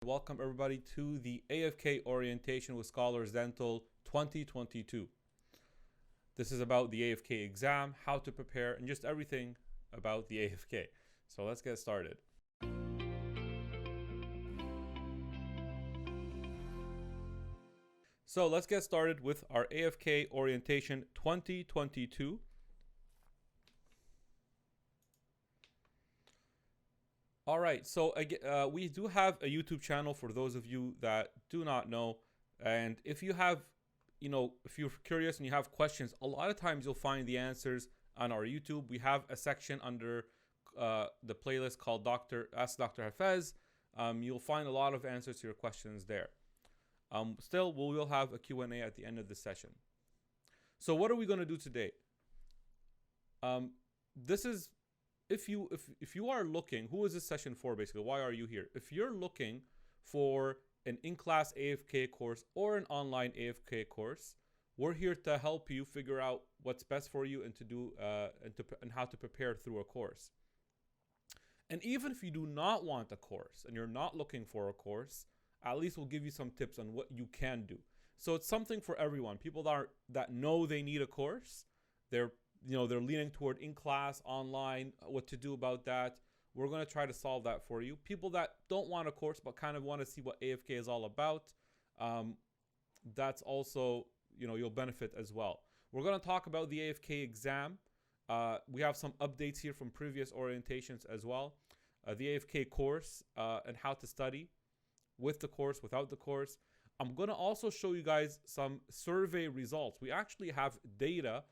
Welcome everybody to the AFK Orientation with Scholars Dental 2022. This is about the AFK exam, how to prepare, and just everything about the AFK. So let's get started. So let's get started with our AFK Orientation 2022. All right, so we do have a YouTube channel for those of you that do not know. And if you have, if you're curious and you have questions, a lot of times you'll find the answers on our YouTube. We have a section under the playlist called Ask Dr. Hafez. You'll find a lot of answers to your questions there. Still, we will have a Q&A at the end of the session. So what are we going to do today? This is, if you are looking, who is this session for basically? Why are you here? If you're looking for an in-class AFK course or an online AFK course, we're here to help you figure out what's best for you and to do and how to prepare through a course. And even if you do not want a course and you're not looking for a course, at least we'll give you some tips on what you can do. So it's something for everyone. People that know they need a course, they're leaning toward in-class, online, what to do about that. We're going to try to solve that for you. People that don't want a course but kind of want to see what AFK is all about, that's also, you'll benefit as well. We're going to talk about the AFK exam. We have some updates here from previous orientations as well. The AFK course and how to study with the course, without the course. I'm going to also show you guys some survey results. We actually have data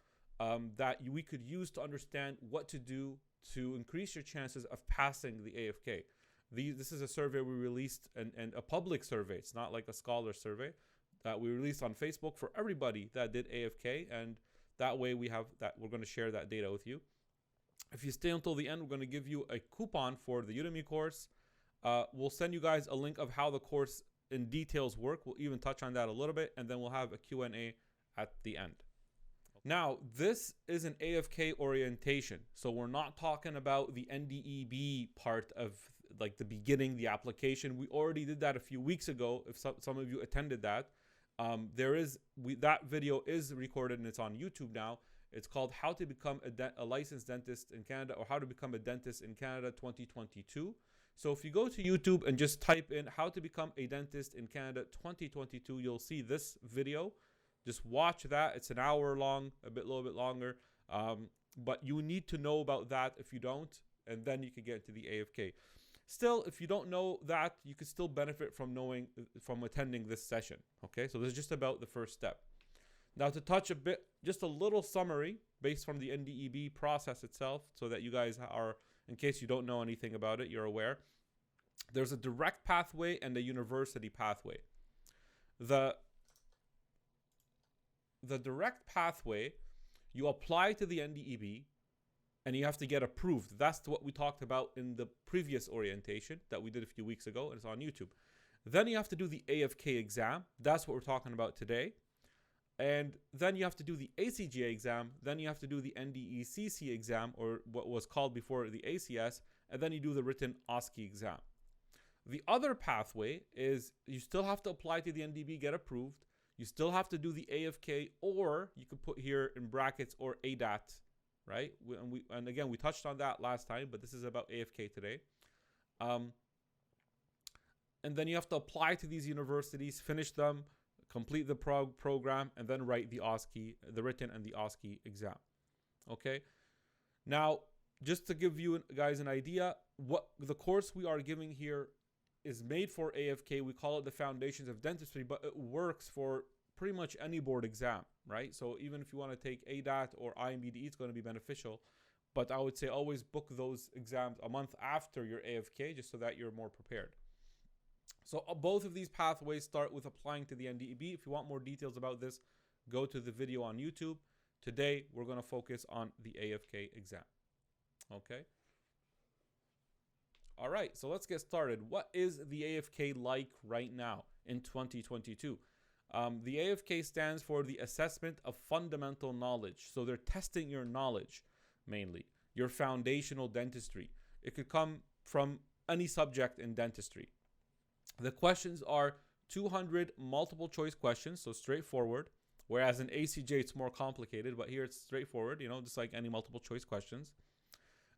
that we could use to understand what to do to increase your chances of passing the AFK. This is a survey we released, and a public survey. It's not like a scholar survey that we released on Facebook for everybody that did AFK, and that way we're going to share that data with you. If you stay until the end, we're going to give you a coupon for the Udemy course. We'll send you guys a link of how the course in details work. We'll even touch on that a little bit, and then we'll have a Q&A at the end. Now, this is an AFK orientation, so we're not talking about the NDEB part of like the beginning, the application. We already did that a few weeks ago. If some of you attended that, that video is recorded and it's on YouTube now. It's called How to Become a Licensed Dentist in Canada, or How to Become a Dentist in Canada 2022. So if you go to YouTube and just type in How to Become a Dentist in Canada 2022, you'll see this video. Just watch that. It's an hour long, a little bit longer. But you need to know about that if you don't, and then you can get into the AFK. Still, if you don't know that, you can still benefit from attending this session. Okay, so this is just about the first step. Now to touch just a little summary based from the NDEB process itself, so that you guys are, in case you don't know anything about it, you're aware. There's a direct pathway and a university pathway. The direct pathway, you apply to the NDEB and you have to get approved. That's what we talked about in the previous orientation that we did a few weeks ago, and it's on YouTube. Then you have to do the AFK exam. That's what we're talking about today. And then you have to do the ACGA exam. Then you have to do the NDECC exam, or what was called before the ACS. And then you do the written OSCE exam. The other pathway is you still have to apply to the NDEB, get approved. You still have to do the AFK, or you could put here in brackets, or ADAT, right? And again, we touched on that last time, but this is about AFK today. And then you have to apply to these universities, finish them, complete the program, and then write the OSCE, the written and the OSCE exam. Okay. Now, just to give you guys an idea, what the course we are giving here is made for AFK. We call it the Foundations of Dentistry, but it works for pretty much any board exam, right? So even if you want to take ADAT or IMBDE, it's going to be beneficial. But I would say always book those exams a month after your AFK, just so that you're more prepared. So both of these pathways start with applying to the NDEB. If you want more details about this, go to the video on YouTube. Today, we're going to focus on the AFK exam. Okay. All right, so let's get started. What is the AFK like right now in 2022? The AFK stands for the Assessment of Fundamental Knowledge. So they're testing your knowledge, mainly, your foundational dentistry. It could come from any subject in dentistry. The questions are 200 multiple choice questions, so straightforward. Whereas in ACJ, it's more complicated, but here it's straightforward, you know, just like any multiple choice questions.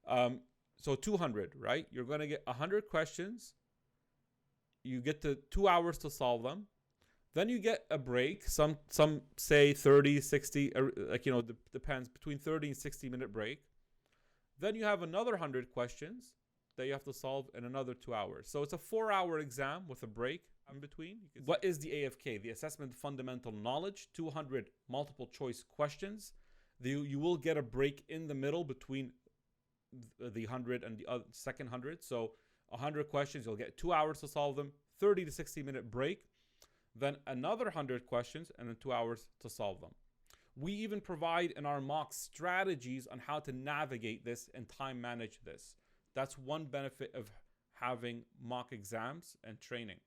So 200, right? You're going to get 100 questions. You get to 2 hours to solve them. Then you get a break. Some say 30, 60, like, you know, depends, between 30 and 60-minute break. Then you have another 100 questions that you have to solve in another 2 hours. So it's a 4-hour exam with a break in between. What is the AFK? The Assessment of Fundamental Knowledge, 200 multiple choice questions. You will get a break in the middle between the 100 and the second 100. So 100 questions, you'll get 2 hours to solve them, 30 to 60-minute break, then another 100 questions, and then 2 hours to solve them. We even provide in our mock strategies on how to navigate this and time manage this. That's one benefit of having mock exams and training.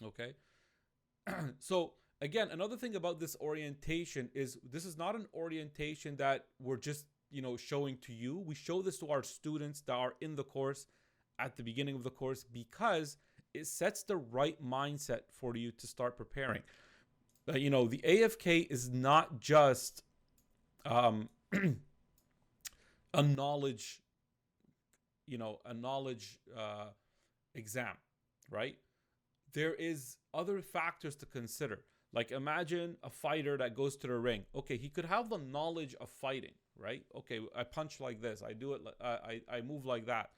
Okay. So again, another thing about this orientation is this is not an orientation that we're just, you know, showing to you. We show this to our students that are in the course at the beginning of the course because it sets the right mindset for you to start preparing. You know, the AFK is not just a knowledge, you know, a knowledge exam, right? There is other factors to consider. Like imagine a fighter that goes to the ring. Okay, he could have the knowledge of fighting, right? Okay, I punch like this, I do it, I move like that.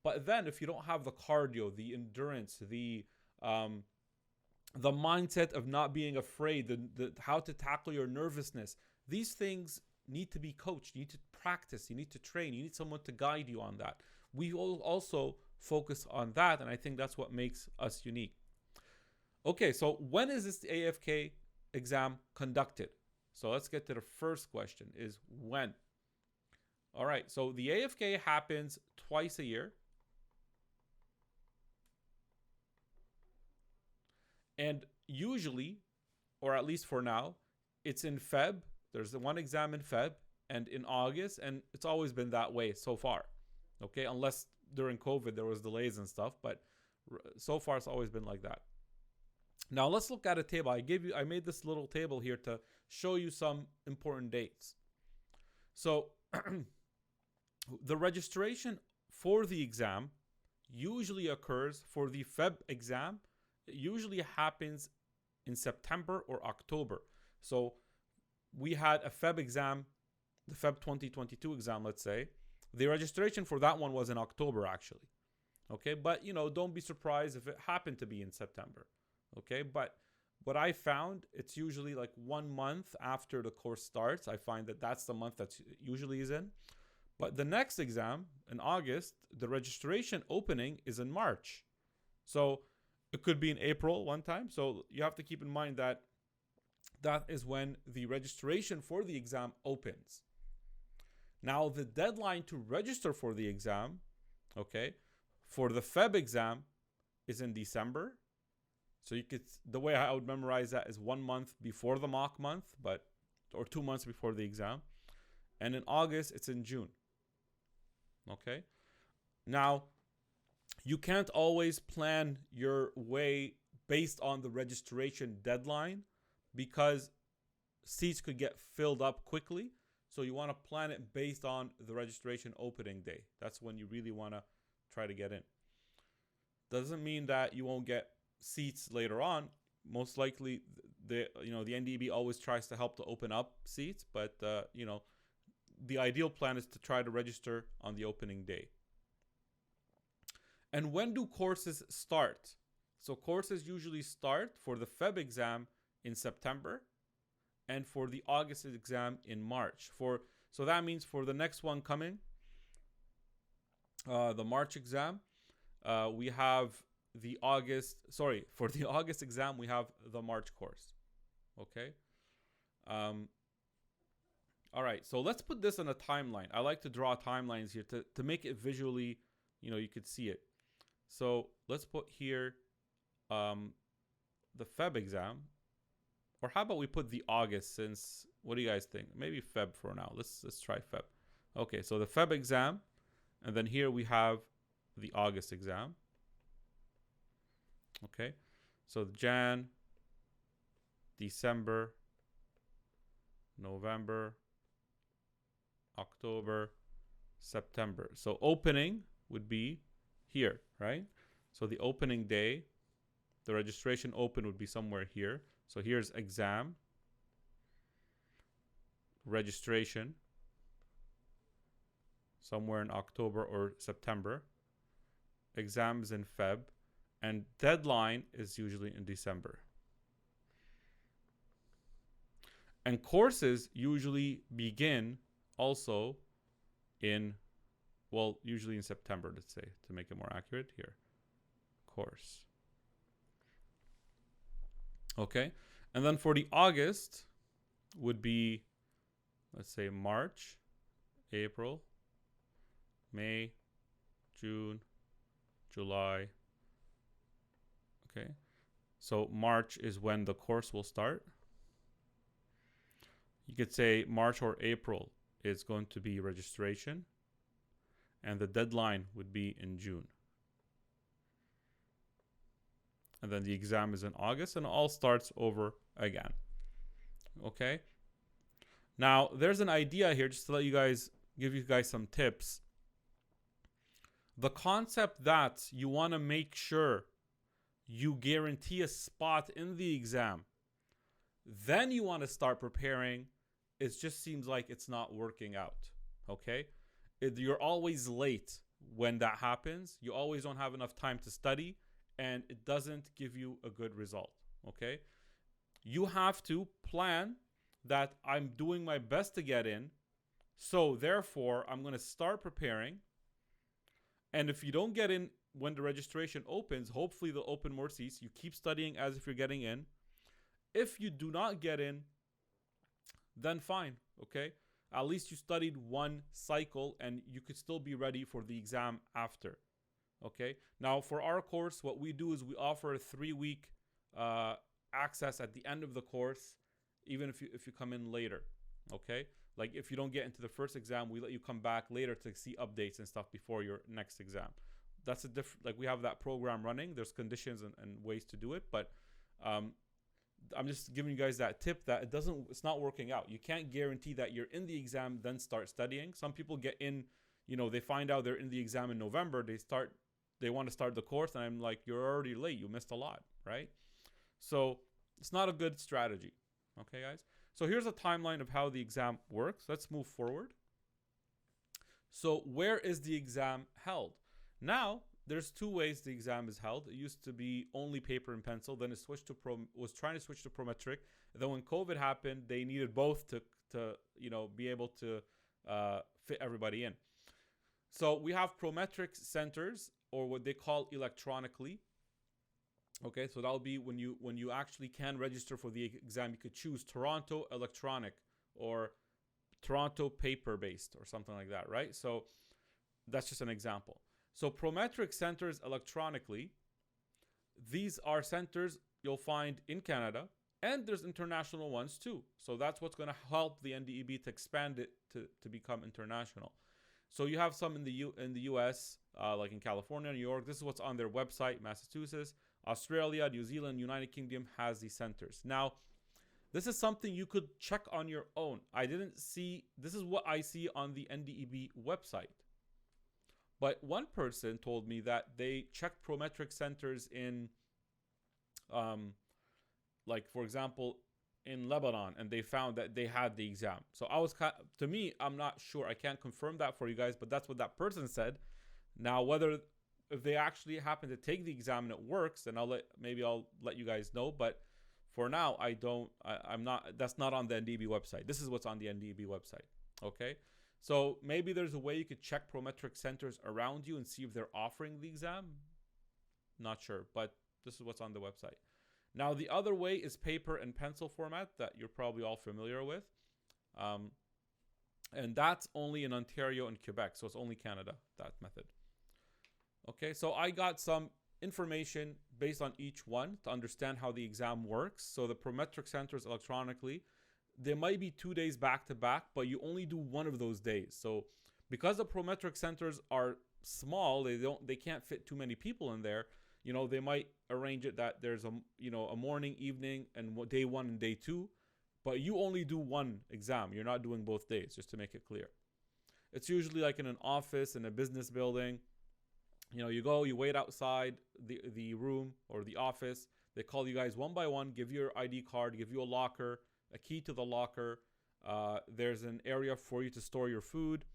But then if you don't have the cardio, the endurance, the mindset of not being afraid, the how to tackle your nervousness, these things need to be coached. You need to practice, you need to train, you need someone to guide you on that. We will also focus on that, and I think that's what makes us unique. Okay, so when is this AFK exam conducted? So let's get to the first question, is when? All right, so the AFK happens twice a year. And usually, or at least for now, it's in Feb. There's the one exam in Feb and in August, and it's always been that way so far. Okay, unless during COVID there was delays and stuff, but so far it's always been like that. Now let's look at a table. I made this little table here to show you some important dates. So the registration for the exam usually occurs for the Feb exam. It usually happens in September or October. So we had a Feb exam, the Feb 2022 exam, let's say. The registration for that one was in October, actually. Okay, but you know, don't be surprised if it happened to be in September. Okay, but what I found, it's usually like 1 month after the course starts. I find that that's the month that usually is in. But the next exam in August, the registration opening is in March. So it could be in April one time. So you have to keep in mind that that is when the registration for the exam opens. Now the deadline to register for the exam, okay, for the Feb exam is in December. So you could, the way I would memorize that is 1 month before the mock month, or 2 months before the exam. And in August, it's in June. Okay. Now, you can't always plan your way based on the registration deadline because seats could get filled up quickly. So you want to plan it based on the registration opening day. That's when you really want to try to get in. Doesn't mean that you won't get seats later on. Most likely the NDEB always tries to help to open up seats, but the ideal plan is to try to register on the opening day. And when do courses start? So courses usually start for the Feb exam in September and for the August exam in March. So that means for the next one coming, the March exam, we have for the August exam, we have the March course. Okay. All right. So let's put this on a timeline. I like to draw timelines here to make it visually, you could see it. So let's put here the Feb exam. Or how about we put the August, since, what do you guys think? Maybe Feb for now. Let's try Feb. Okay, so the Feb exam, and then here we have the August exam. Okay, so Jan, December, November, October, September. So opening would be here, right? So the opening day, the registration open would be somewhere here. So here's exam, registration, somewhere in October or September. Exams in Feb, and deadline is usually in December. And courses usually begin also in, well, usually in September, let's say, to make it more accurate here. Course. Okay. And then for the August would be, let's say, March, April, May, June, July. Okay. So March is when the course will start. You could say March or April is going to be registration, and the deadline would be in June. And then the exam is in August, and it all starts over again. Okay? Now, there's an idea here, just to let you guys, give you guys some tips. The concept that you want to make sure you guarantee a spot in the exam, then you want to start preparing, it just seems like it's not working out. Okay? You're always late when that happens. You always don't have enough time to study, and it doesn't give you a good result. Okay? You have to plan that I'm doing my best to get in, so therefore I'm going to start preparing. And if you don't get in when the registration opens, hopefully they'll open more seats. You keep studying as if you're getting in. If you do not get in, then fine, okay? At least you studied one cycle and you could still be ready for the exam after, okay? Now, for our course, what we do is we offer a 3-week access at the end of the course, even if you come in later, okay? Like if you don't get into the first exam, we let you come back later to see updates and stuff before your next exam. That's a different, like we have that program running. There's conditions and ways to do it, but I'm just giving you guys that tip that it's not working out. You can't guarantee that you're in the exam, then start studying. Some people get in, they find out they're in the exam in November. They want to start the course, and I'm like, you're already late. You missed a lot, right? So it's not a good strategy. Okay, guys? So here's a timeline of how the exam works. Let's move forward. So where is the exam held? Now, there's 2 ways the exam is held. It used to be only paper and pencil. Then it switched to was trying to switch to Prometric. And then when COVID happened, they needed both to be able to fit everybody in. So we have Prometric centers, or what they call electronically. Okay, so that'll be when you actually can register for the exam. You could choose Toronto electronic or Toronto paper based or something like that, right? So that's just an example. So Prometric centers electronically, these are centers you'll find in Canada, and there's international ones too. So that's what's going to help the NDEB to expand it to become international. So you have some in the US, like in California, New York. This is what's on their website. Massachusetts, Australia, New Zealand, United Kingdom has these centers. Now, this is something you could check on your own. This is what I see on the NDEB website. But one person told me that they checked Prometric centers in, like for example, in Lebanon, and they found that they had the exam. So to me, I'm not sure. I can't confirm that for you guys, but that's what that person said. Now, if they actually happen to take the exam and it works, then I'll let you guys know. But for now, that's not on the NDEB website. This is what's on the NDEB website. Okay. So maybe there's a way you could check Prometric centers around you and see if they're offering the exam. Not sure, but this is what's on the website. Now, the other way is paper and pencil format that you're probably all familiar with. And that's only in Ontario and Quebec. So it's only Canada, that method. Okay, so I got some information based on each one to understand how the exam works. So the Prometric centers electronically, they might be 2 days back to back, but you only do one of those days. So because the Prometric centers are small, they can't fit too many people in there. You know, they might arrange it that there's a morning, evening, and day 1 and day 2, but you only do one exam. You're not doing both days, just to make it clear. It's usually like in an office, in a business building. You know, you go, you wait outside the room or the office. They call you guys one by one, give you your ID card, give you a locker, a key to the locker. There's an area for you to store your food.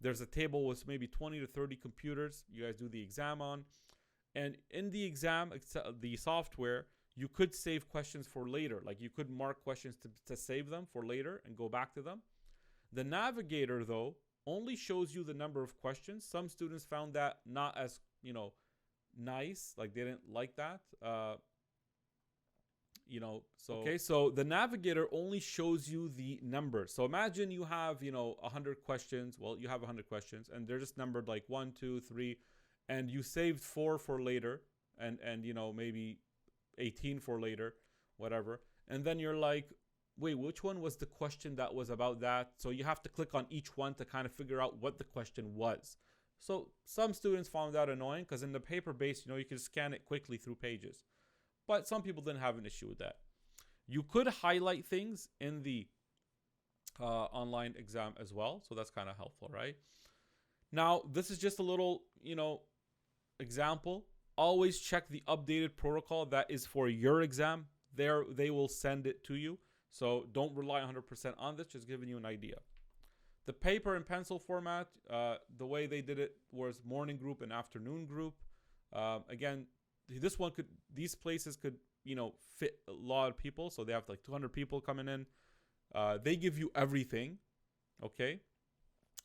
There's a table with maybe 20 to 30 computers you guys do the exam on. And in the exam, the software, you could save questions for later. Like you could mark questions to save them for later and go back to them. The navigator, though, only shows you the number of questions. Some students found that not as, nice. Like they didn't like that. So the navigator only shows you the number. So imagine you have, 100 questions. Well, you have 100 questions and they're just numbered like 1, 2, 3, and you saved 4 for later and maybe 18 for later, whatever. And then you're like, wait, which one was the question that was about that? So you have to click on each one to kind of figure out what the question was. So some students found that annoying because in the paper-based, you can scan it quickly through pages. But some people didn't have an issue with that. You could highlight things in the online exam as well. So that's kind of helpful, right? Now, this is just a little, example. Always check the updated protocol that is for your exam. They will send it to you. So don't rely 100% on this, just giving you an idea. The paper and pencil format, the way they did it was morning group and afternoon group. Again, these places could, fit a lot of people. So they have like 200 people coming in. They give you everything. Okay.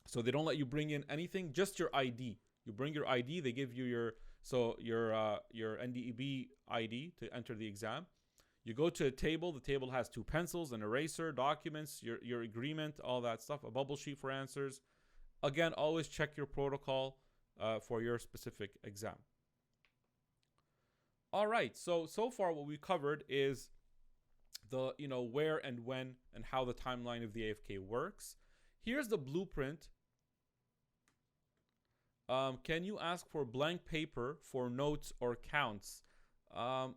So they don't let you bring in anything, just your ID. You bring your ID, they give you your NDEB ID to enter the exam. You go to a table. The table has 2 pencils, an eraser, documents, your agreement, all that stuff, a bubble sheet for answers. Again, always check your protocol for your specific exam. All right, so far what we covered is the, where and when and how the timeline of the AFK works. Here's the blueprint. Can you ask for blank paper for notes or counts? I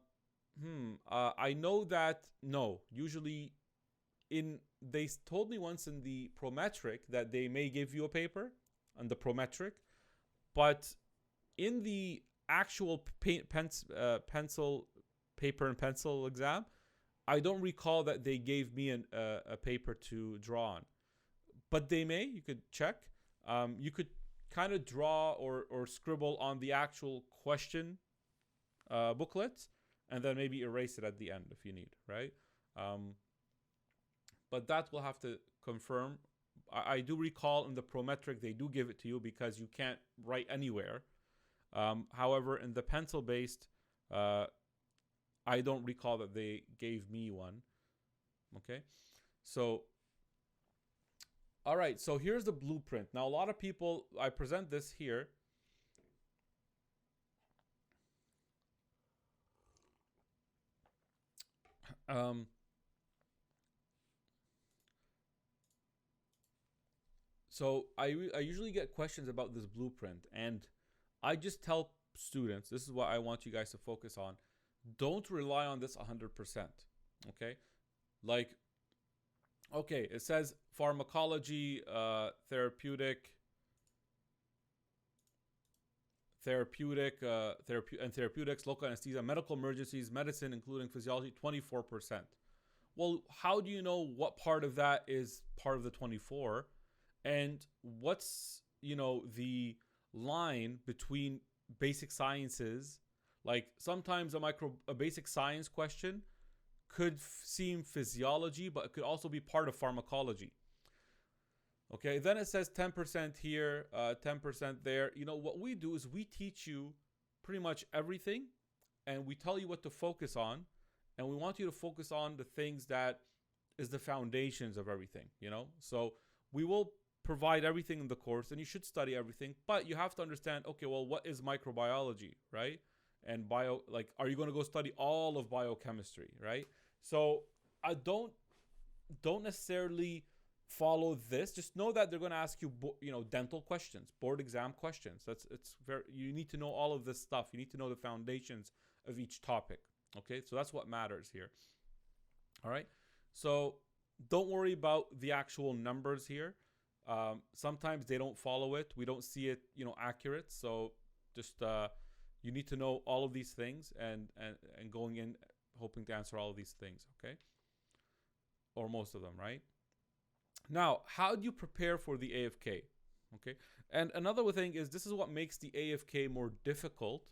know that no. Usually, they told me once in the prometric that they may give you a paper on the prometric, but in the actual paper and pencil exam, I don't recall that they gave me a paper to draw on. But they may. You could check. You could kind of draw or scribble on the actual question booklet, and then maybe erase it at the end if you need, right? But that we'll have to confirm. I do recall in the prometric they do give it to you because you can't write anywhere. However, in the pencil-based, I don't recall that they gave me one. Okay, so all right, so here's the blueprint. Now, a lot of people, I present this here. So I usually get questions about this blueprint, and I just tell students, this is what I want you guys to focus on. Don't rely on this 100%. Okay, like, okay, it says pharmacology, therapeutics, local anesthesia, medical emergencies, medicine, including physiology, 24%. Well, how do you know what part of that is part of the 24? And what's, the line between basic sciences? Like sometimes a basic science question could seem physiology, but it could also be part of pharmacology. Okay, then it says 10% here, 10% there. What we do is we teach you pretty much everything, and we tell you what to focus on, and we want you to focus on the things that is the foundations of everything, So we will provide everything in the course, and you should study everything, but you have to understand, okay, well, what is microbiology, right? And are you going to go study all of biochemistry, right? So I don't necessarily follow this, just know that they're going to ask you, dental questions, board exam questions. It's very, you need to know all of this stuff. You need to know the foundations of each topic. Okay, so that's what matters here. All right, so don't worry about the actual numbers here. Sometimes they don't follow it. We don't see it, accurate. So just you need to know all of these things and going in hoping to answer all of these things. Okay, or most of them, right? Now, how do you prepare for the AFK? Okay, and another thing is, this is what makes the AFK more difficult,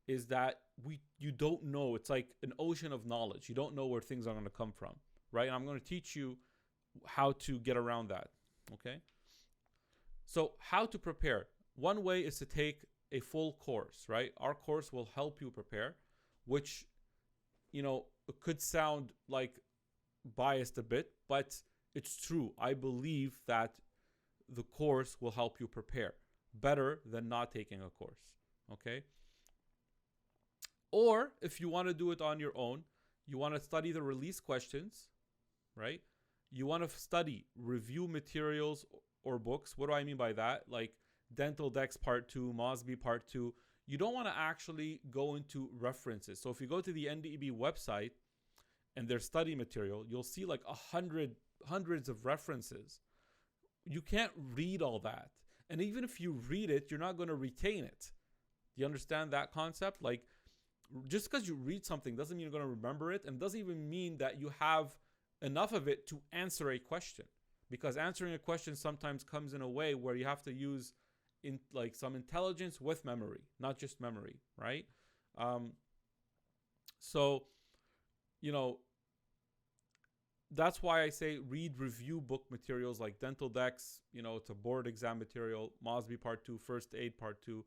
is that you don't know. It's like an ocean of knowledge. You don't know where things are going to come from, right? And I'm going to teach you how to get around that. Okay, so how to prepare? One way is to take a full course, right? Our course will help you prepare, which, it could sound like biased a bit, but it's true. I believe that the course will help you prepare better than not taking a course. Okay, or if you want to do it on your own, you want to study the release questions, right? You want to study review materials or books. What do I mean by that? Like Dental Decks Part 2, Mosby Part 2. You don't want to actually go into references. So if you go to the NDEB website and their study material, you'll see like hundreds of references. You can't read all that. And even if you read it, you're not going to retain it. Do you understand that concept? Like, just because you read something doesn't mean you're going to remember it, and doesn't even mean that you have enough of it to answer a question, because answering a question sometimes comes in a way where you have to use some intelligence with memory, not just memory, right? So that's why I say read review book materials like Dental Decks. It's a board exam material, Mosby Part 2, First Aid Part 2.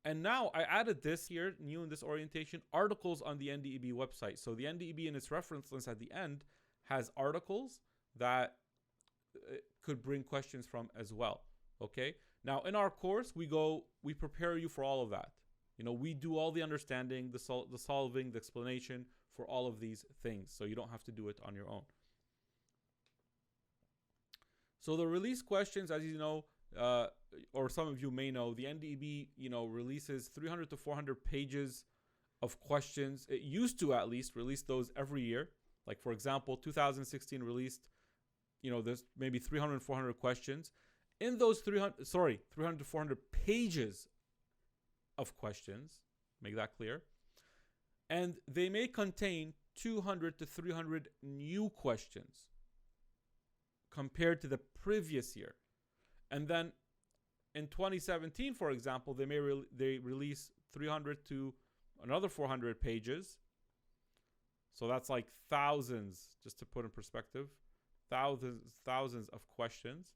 And now I added this here, new in this orientation, articles on the NDEB website. So the NDEB in its reference list at the end has articles that could bring questions from as well. Okay. Now in our course, we prepare you for all of that. We do all the understanding, the solving, the explanation for all of these things. So you don't have to do it on your own. So the release questions, as you know, or some of you may know, the NDEB, releases 300 to 400 pages of questions. It used to at least release those every year. Like, for example, 2016 released, there's maybe 300, 400 questions. In those 300 to 400 pages of questions, make that clear. And they may contain 200 to 300 new questions compared to the previous year. And then in 2017, for example, they release 300 to another 400 pages. So that's like thousands, just to put in perspective, thousands of questions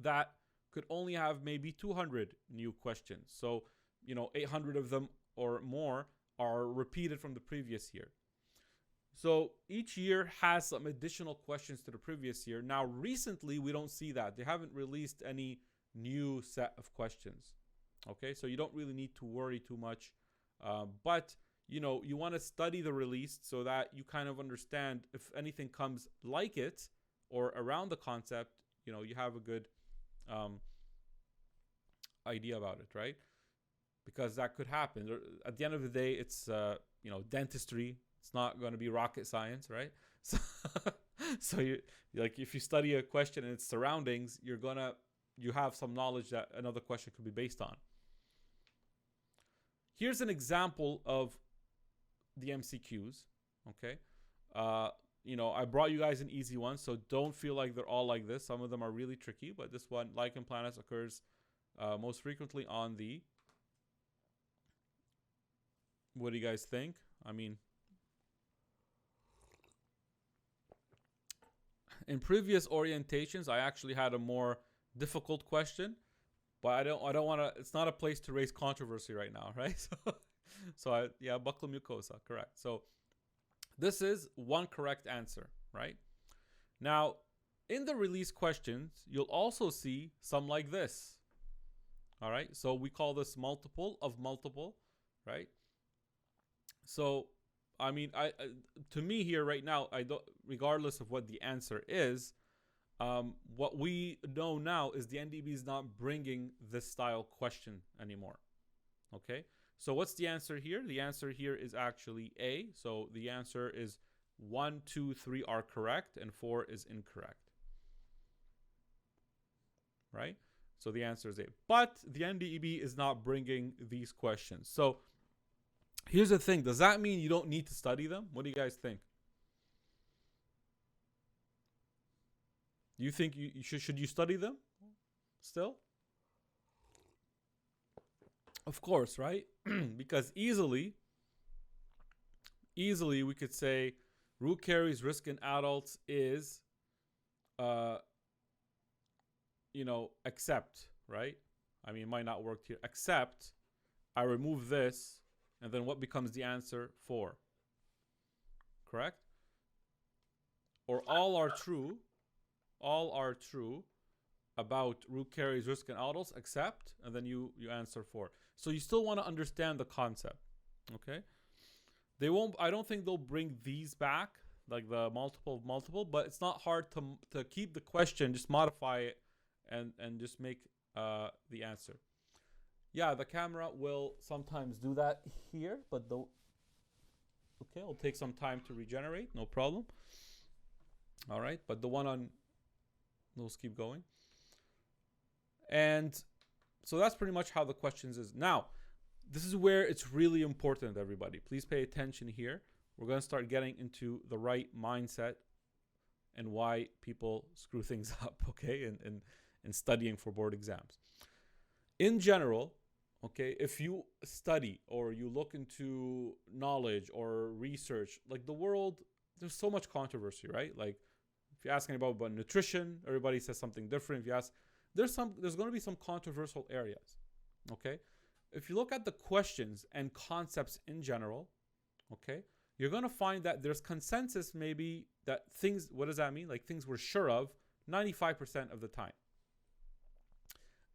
that could only have maybe 200 new questions. So, 800 of them or more are repeated from the previous year. So each year has some additional questions to the previous year. Now, recently, we don't see that. They haven't released any new set of questions. Okay, so you don't really need to worry too much. But, you want to study the release so that you kind of understand if anything comes like it or around the concept, you have a good idea about it, right? Because that could happen. At the end of the day, it's, dentistry. It's not going to be rocket science, right? So you if you study a question and its surroundings, you have some knowledge that another question could be based on. Here's an example of the MCQs. Okay, I brought you guys an easy one, so don't feel like they're all like this. Some of them are really tricky, but this one, lichen planus, occurs most frequently on the. What do you guys think? I mean, in previous orientations, I actually had a more difficult question, but I don't want to. It's not a place to raise controversy right now, right? Buccal mucosa, correct. So this is one correct answer, right? Now, in the release questions, you'll also see some like this. All right, so we call this multiple of multiple, right? So, I mean, to me here right now, I don't, regardless of what the answer is, What we know now is the NDEB is not bringing this style question anymore. Okay, so what's the answer here? The answer here is actually A. So the answer is 1, 2, 3 are correct and 4 is incorrect. Right? So the answer is A. But the NDEB is not bringing these questions. So here's the thing. Does that mean you don't need to study them? What do you guys think? You think you should you study them still? Of course, right? Because easily we could say root carries risk in adults is except, right? I mean, it might not work here. Except I remove this, and then what becomes the answer? 4. Correct? Or all are true about root carries risk in adults except, and then you answer 4. So you still want to understand the concept. Okay? I don't think they'll bring these back, like the multiple, but it's not hard to keep the question, just modify it and just make the answer. Yeah, the camera will sometimes do that here, but okay, it'll take some time to regenerate, no problem. All right, but the one on, let's keep going. And so that's pretty much how the questions is. Now, this is where it's really important, everybody. Please pay attention here. We're going to start getting into the right mindset and why people screw things up, okay, and studying for board exams. In general, okay, if you study or you look into knowledge or research, like the world, there's so much controversy, right? Like if you ask anybody about nutrition, everybody says something different. If you ask, there's going to be some controversial areas, okay? If you look at the questions and concepts in general, okay, you're going to find that there's consensus maybe that things, what does that mean? Like things we're sure of 95% of the time.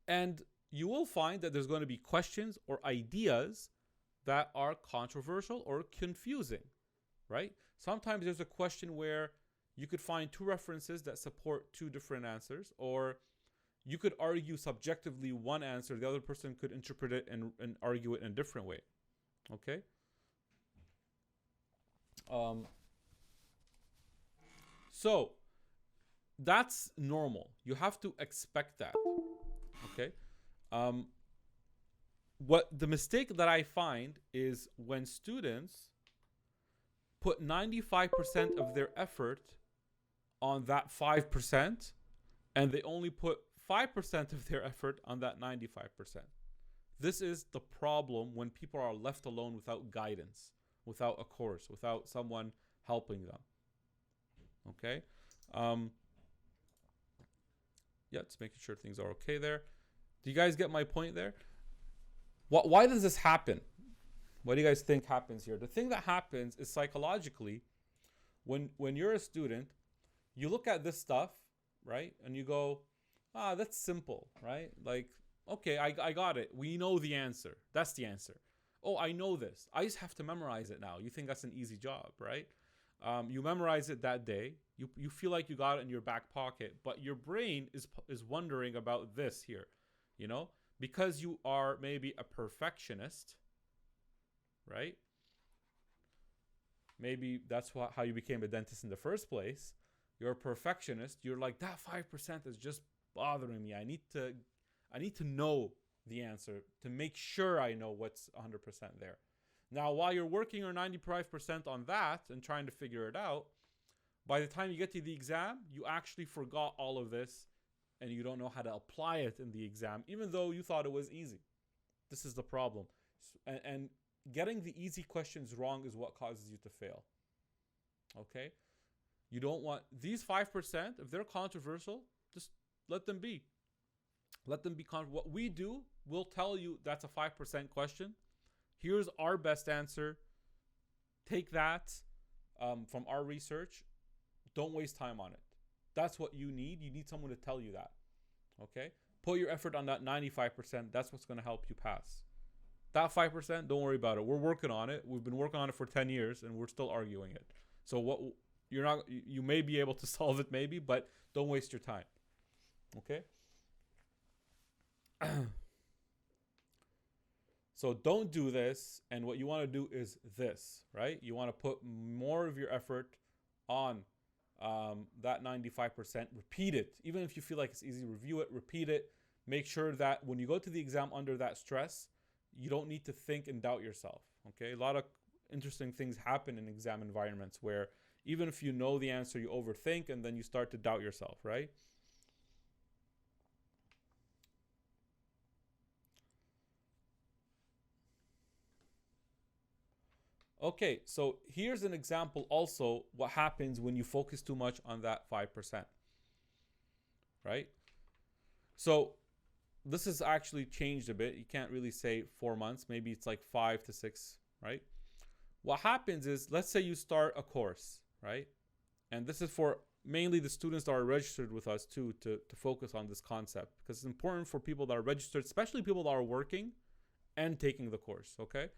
And you will find that there's going to be questions or ideas that are controversial or confusing, right? Sometimes there's a question where you could find 2 references that support 2 different answers, or you could argue subjectively one answer, the other person could interpret it and argue it in a different way, okay? So that's normal. You have to expect that, okay? What the mistake that I find is when students put 95% of their effort on that 5%, and they only put 5% of their effort on that 95%. This is the problem when people are left alone without guidance, without a course, without someone helping them. Okay? Yeah, just making sure things are okay there. Do you guys get my point there? Why does this happen? What do you guys think happens here? The thing that happens is psychologically, when you're a student, you look at this stuff, right? And you go, that's simple, right? Like, okay, I got it. We know the answer. That's the answer. Oh, I know this. I just have to memorize it now. You think that's an easy job, right? You memorize it that day. You feel like you got it in your back pocket, but your brain is wondering about this here, you know? Because you are maybe a perfectionist, right? Maybe that's how you became a dentist in the first place. You're a perfectionist. You're like, that 5% is just bothering me. I need to know the answer to make sure I know what's 100% there. Now, while you're working your 95% on that and trying to figure it out, by the time you get to the exam, you actually forgot all of this and you don't know how to apply it in the exam, even though you thought it was easy. This is the problem. And getting the easy questions wrong is what causes you to fail. Okay? You don't want these 5%, if they're controversial, just let them be. Let them be what we do, we'll tell you that's a 5% question. Here's our best answer. Take that from our research. Don't waste time on it. That's what you need. You need someone to tell you that. Okay? Put your effort on that 95%. That's what's going to help you pass. That 5%, don't worry about it. We're working on it. We've been working on it for 10 years and we're still arguing it. So you may be able to solve it maybe, but don't waste your time. Okay? So don't do this, and what you want to do is this, right? You want to put more of your effort on that 95%. Repeat it. Even if you feel like it's easy, review it, repeat it. Make sure that when you go to the exam under that stress, you don't need to think and doubt yourself, okay? A lot of interesting things happen in exam environments where even if you know the answer, you overthink and then you start to doubt yourself, right? Okay, so here's an example also what happens when you focus too much on that 5%, right? So this has actually changed a bit. You can't really say 4 months. Maybe it's like 5 to 6, right? What happens is, let's say you start a course, right? And this is for mainly the students that are registered with us too, to focus on this concept, because it's important for people that are registered, especially people that are working and taking the course, okay?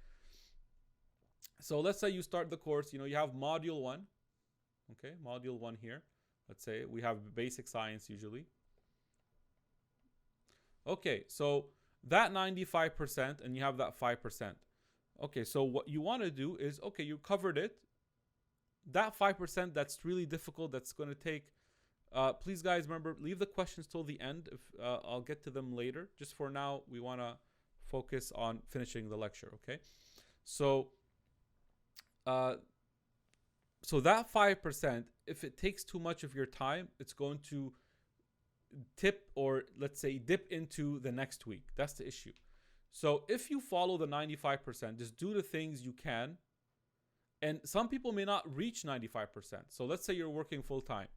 So let's say you start the course, you know, you have module 1, okay? Module 1 here. Let's say we have basic science usually. Okay, so that 95% and you have that 5%. Okay, so what you want to do is, okay, you covered it. That 5% that's really difficult, that's going to take, please guys, remember, leave the questions till the end. If I'll get to them later. Just for now, we want to focus on finishing the lecture, okay? So that 5%, if it takes too much of your time, it's going to tip, or let's say dip into the next week. That's the issue. So if you follow the 95%, just do the things you can. And some people may not reach 95%. So let's say you're working full time.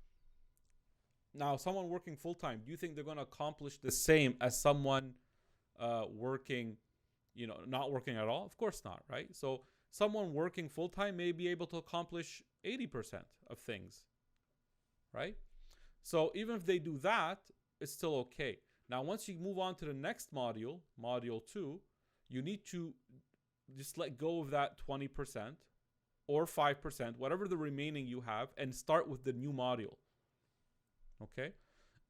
Now, someone working full time, do you think they're going to accomplish the same as someone working, you know, not working at all? Of course not, right? So someone working full time may be able to accomplish 80% of things, right? So even if they do that, it's still okay. Now, once you move on to the next module, module 2, you need to just let go of that 20% or 5%, whatever the remaining you have, and start with the new module, okay?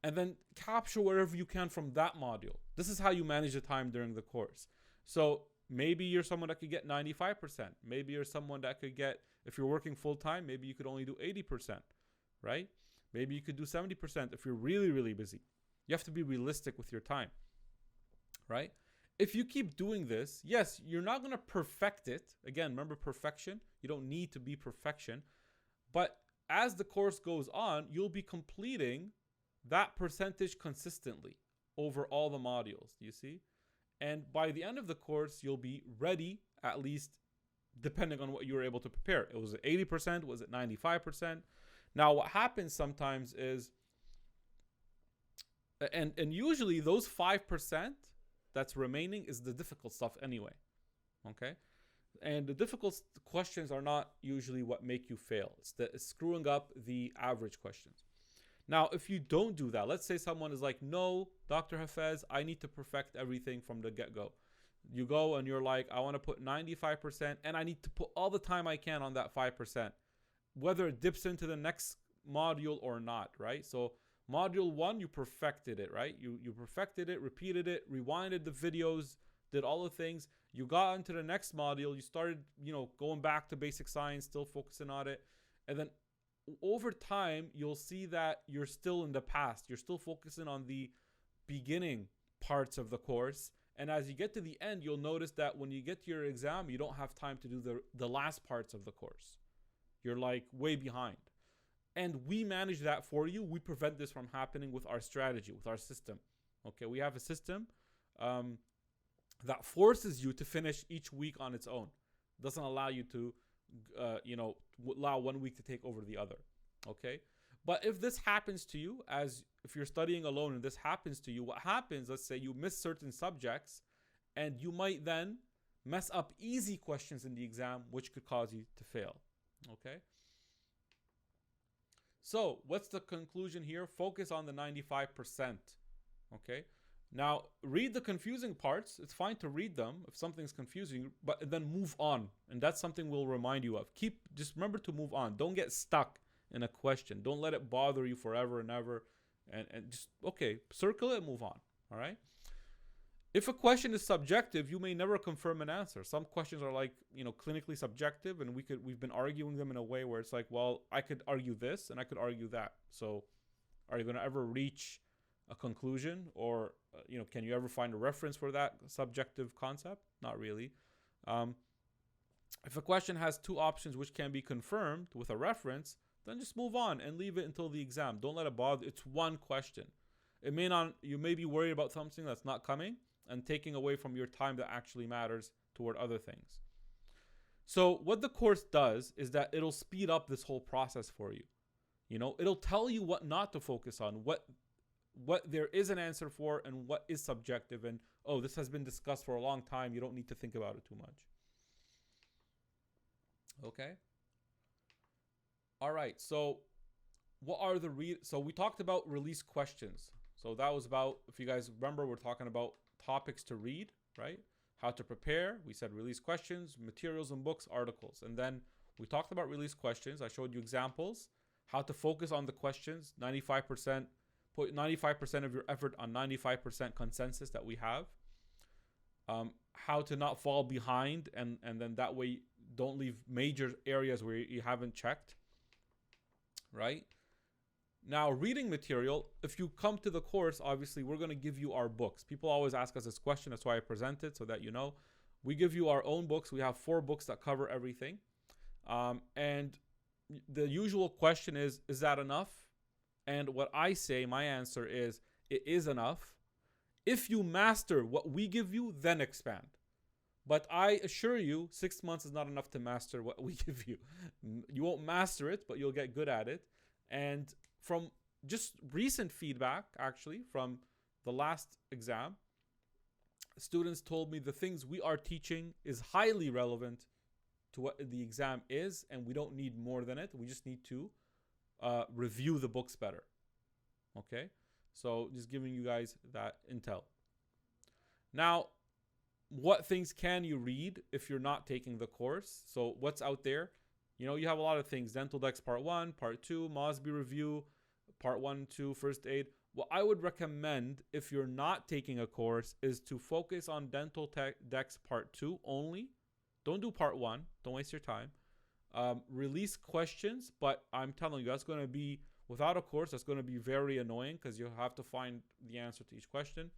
And then capture whatever you can from that module. This is how you manage the time during the course. So maybe you're someone that could get 95%. Maybe you're someone that could get, if you're working full time, maybe you could only do 80%, right? Maybe you could do 70% if you're really, really busy. You have to be realistic with your time, right? If you keep doing this, yes, you're not going to perfect it. Again, remember perfection. You don't need to be perfection. But as the course goes on, you'll be completing that percentage consistently over all the modules, you see? And by the end of the course, you'll be ready, at least depending on what you were able to prepare. It was 80%, was it 95%? Now, what happens sometimes is, and usually those 5% that's remaining is the difficult stuff anyway, okay? And the difficult questions are not usually what make you fail. It's screwing up the average questions. Now, if you don't do that, let's say someone is like, no, Dr. Hafez, I need to perfect everything from the get-go. You go and you're like, I want to put 95% and I need to put all the time I can on that 5%, whether it dips into the next module or not, right? So module 1, you perfected it, right? You perfected it, repeated it, rewinded the videos, did all the things. You got into the next module, you started, you know, going back to basic science, still focusing on it. And then over time, you'll see that you're still in the past. You're still focusing on the beginning parts of the course. And as you get to the end, you'll notice that when you get to your exam, you don't have time to do the last parts of the course. You're like way behind. And we manage that for you. We prevent this from happening with our strategy, with our system. Okay, we have a system that forces you to finish each week on its own. Doesn't allow you to, allow 1 week to take over the other. Okay, but if this happens to you, as if you're studying alone and this happens to you, what happens? Let's say you miss certain subjects, and you might then mess up easy questions in the exam, which could cause you to fail. Okay. So what's the conclusion here? Focus on the 95%. Okay. Now read the confusing parts. It's fine to read them if something's confusing, but then move on. And that's something we'll remind you of. Just remember to move on. Don't get stuck in a question. Don't let it bother you forever and ever. And just, okay, circle it, move on. All right. If a question is subjective, you may never confirm an answer. Some questions are like, clinically subjective, and we've been arguing them in a way where it's like, well, I could argue this and I could argue that. So are you going to ever reach a conclusion, or can you ever find a reference for that subjective concept? Not really. If a question has two options which can be confirmed with a reference, then just move on and leave it until the exam. Don't let it bother. It's one question. You may be worried about something that's not coming and taking away from your time that actually matters toward other things. So what the course does is that it'll speed up this whole process for you. It'll tell you what not to focus on, what there is an answer for, and what is subjective. And, oh, this has been discussed for a long time. You don't need to think about it too much. Okay. All right. So so we talked about release questions. So that was about, if you guys remember, we're talking about topics to read, right? How to prepare. We said release questions, materials and books, articles. And then we talked about release questions. I showed you examples, how to focus on the questions, 95%, put 95% of your effort on 95% consensus that we have. How to not fall behind, and then that way don't leave major areas where you haven't checked, right? Now, reading material, if you come to the course, obviously, we're going to give you our books. People always ask us this question. That's why I present it, so that you know. We give you our own books. We have 4 books that cover everything. And the usual question is that enough? And what I say, my answer is, it is enough. If you master what we give you, then expand. But I assure you, 6 months is not enough to master what we give you. You won't master it, but you'll get good at it. And from just recent feedback, actually, from the last exam, students told me the things we are teaching is highly relevant to what the exam is, and we don't need more than it. We just need to review the books better. Okay? So just giving you guys that intel. Now, what things can you read if you're not taking the course? So what's out there? You have a lot of things. Dental Decks Part 1, Part 2, Mosby Review, Part 1, 2, First Aid. What I would recommend if you're not taking a course is to focus on Dental Decks Part 2 only. Don't do Part 1. Don't waste your time. Release questions, but I'm telling you, that's going to be, without a course, that's going to be very annoying because you'll have to find the answer to each question.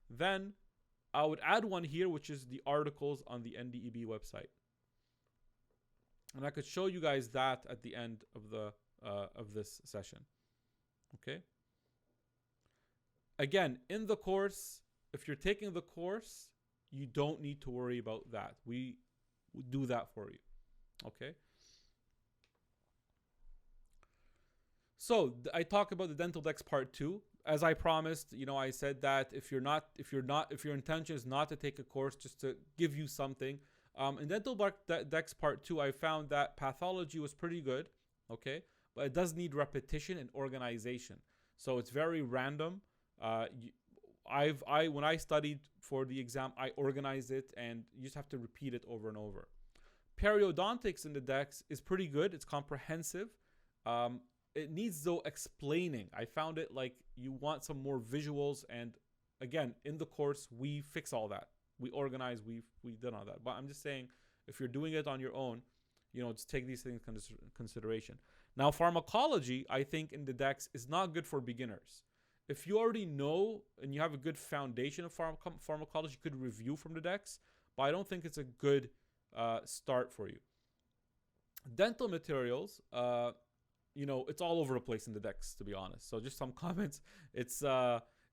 Then I would add one here, which is the articles on the NDEB website. And I could show you guys that at the end of this session. Okay. Again, in the course, if you're taking the course, you don't need to worry about that. We do that for you. Okay. So I talk about the Dental Decks Part 2. As I promised, I said that if your intention is not to take a course, just to give you something. In Dental Decks Part 2, I found that pathology was pretty good, okay? But it does need repetition and organization. So it's very random. When I studied for the exam, I organized it, and you just have to repeat it over and over. Periodontics in the decks is pretty good. It's comprehensive. It needs, though, explaining. I found it like you want some more visuals, and again, in the course, we fix all that. We organize, we did all that. But I'm just saying, if you're doing it on your own, just take these things into consideration. Now, pharmacology, I think, in the decks is not good for beginners. If you already know and you have a good foundation of pharmacology, you could review from the decks, but I don't think it's a good start for you. Dental materials, it's all over the place in the decks, to be honest. So just some comments. It's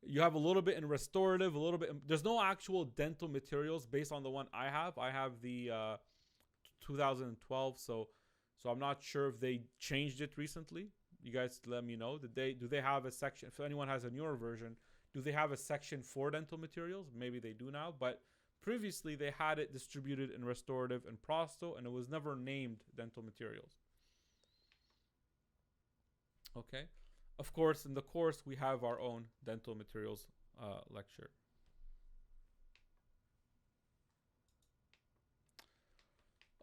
you have a little bit in restorative, a little bit. There's no actual dental materials based on the one I have. I have the 2012, so I'm not sure if they changed it recently. You guys let me know. Do they have a section? If anyone has a newer version, do they have a section for dental materials? Maybe they do now, but previously they had it distributed in restorative and prosto, and it was never named dental materials. Okay. Of course, in the course, we have our own dental materials lecture.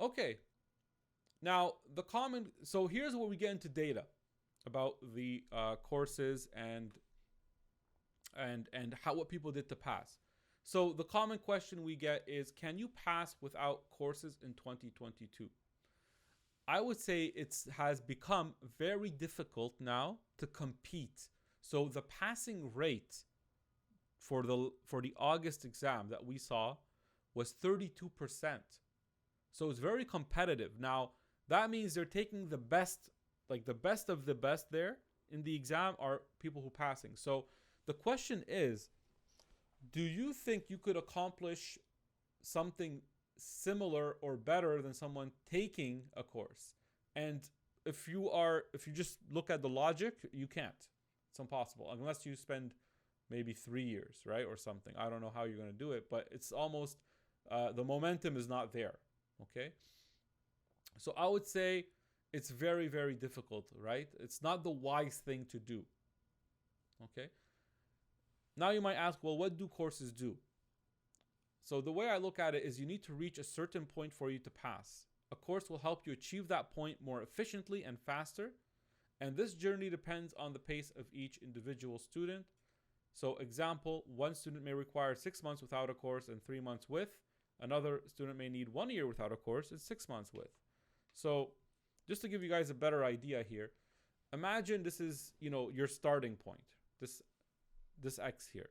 Okay. Now, so here's where we get into data. about the courses and how what people did to pass. So the common question we get is, can you pass without courses in 2022? I would say it has become very difficult now to compete. So the passing rate for the August exam that we saw was 32%. So it's very competitive. Now, that means they're taking the best, like the best of the best there in the exam are people who are passing. So the question is, do you think you could accomplish something similar or better than someone taking a course? And if you just look at the logic, you can't. It's impossible unless you spend maybe 3 years, right? Or something. I don't know how you're going to do it, but it's almost, the momentum is not there. Okay. So I would say it's very, very difficult, right? It's not the wise thing to do. Okay. Now you might ask, well, what do courses do? So the way I look at it is you need to reach a certain point for you to pass. A course will help you achieve that point more efficiently and faster. And this journey depends on the pace of each individual student. So example, one student may require 6 months without a course and 3 months with. Another student may need 1 year without a course and 6 months with. So just to give you guys a better idea here, imagine this is, your starting point, this X here.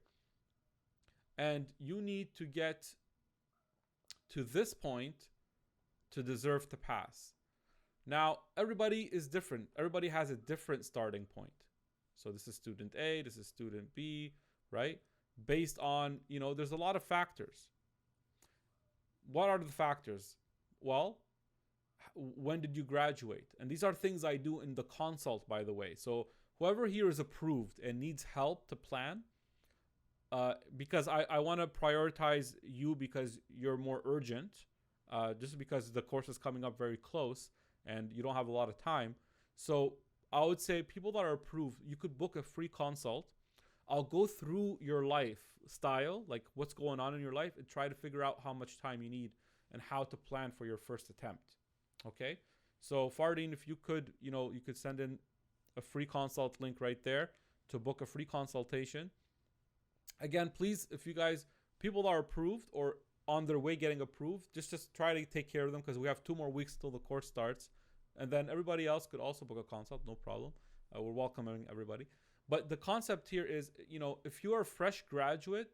And you need to get to this point to deserve to pass. Now, everybody is different. Everybody has a different starting point. So this is student A, this is student B, right? Based on, there's a lot of factors. What are the factors? Well, when did you graduate? And these are things I do in the consult, by the way. So whoever here is approved and needs help to plan, because I want to prioritize you because you're more urgent, just because the course is coming up very close and you don't have a lot of time. So I would say people that are approved, you could book a free consult. I'll go through your lifestyle, like what's going on in your life, and try to figure out how much time you need and how to plan for your first attempt. Okay? So Fardeen, if you could, you could send in a free consult link right there to book a free consultation. Again, please, if you guys, people that are approved or on their way getting approved, just try to take care of them, because we have 2 more weeks till the course starts. And then everybody else could also book a consult, no problem. We're welcoming everybody. But the concept here is, if you are a fresh graduate,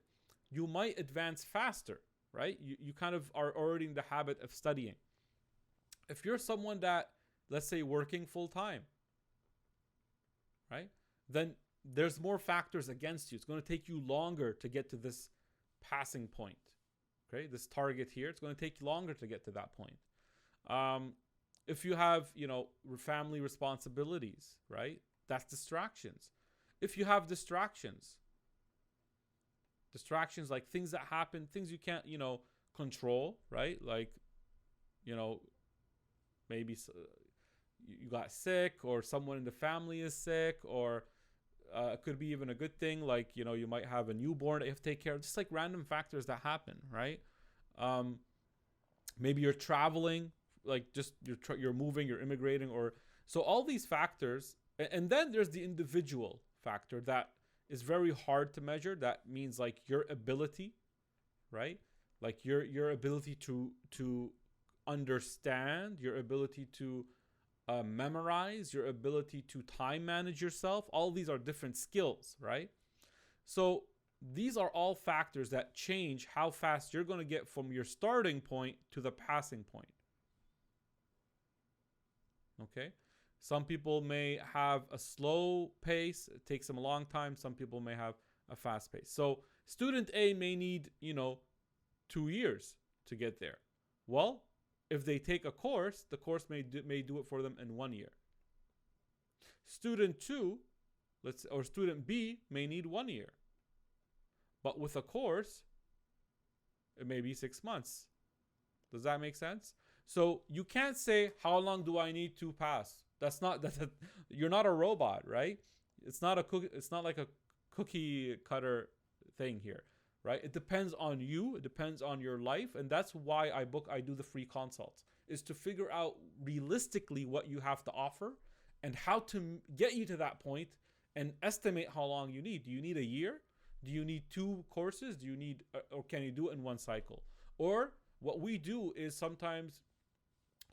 you might advance faster, right? You kind of are already in the habit of studying. If you're someone that, let's say, working full time, right? Then there's more factors against you. It's going to take you longer to get to this passing point, okay? This target here, it's going to take you longer to get to that point. If you have, family responsibilities, right? That's distractions. If you have distractions like things that happen, things you can't, control, right? Like, maybe you got sick, or someone in the family is sick, or it could be even a good thing, like, you might have a newborn that you have to take care of, just like random factors that happen, right? Maybe you're traveling, like just you're moving, you're immigrating, or so all these factors. And then there's the individual factor that is very hard to measure. That means like your ability, right? Like your ability to understand, your ability to memorize, your ability to time manage yourself. All these are different skills, right? So these are all factors that change how fast you're going to get from your starting point to the passing point. Okay? Some people may have a slow pace. It takes them a long time. Some people may have a fast pace. So student A may need, 2 years to get there. Well, if they take a course, the course may do it for them in 1 year. Student 2, or student B may need 1 year. But with a course, it may be 6 months. Does that make sense? So you can't say, how long do I need to pass? You're not a robot, right? It's not like a cookie cutter thing here, right? It depends on you. It depends on your life. And that's why I do the free consults, is to figure out realistically what you have to offer and how to get you to that point and estimate how long you need. Do you need a year? Do you need 2 courses? Do you need, or can you do it in one cycle? Or what we do is sometimes,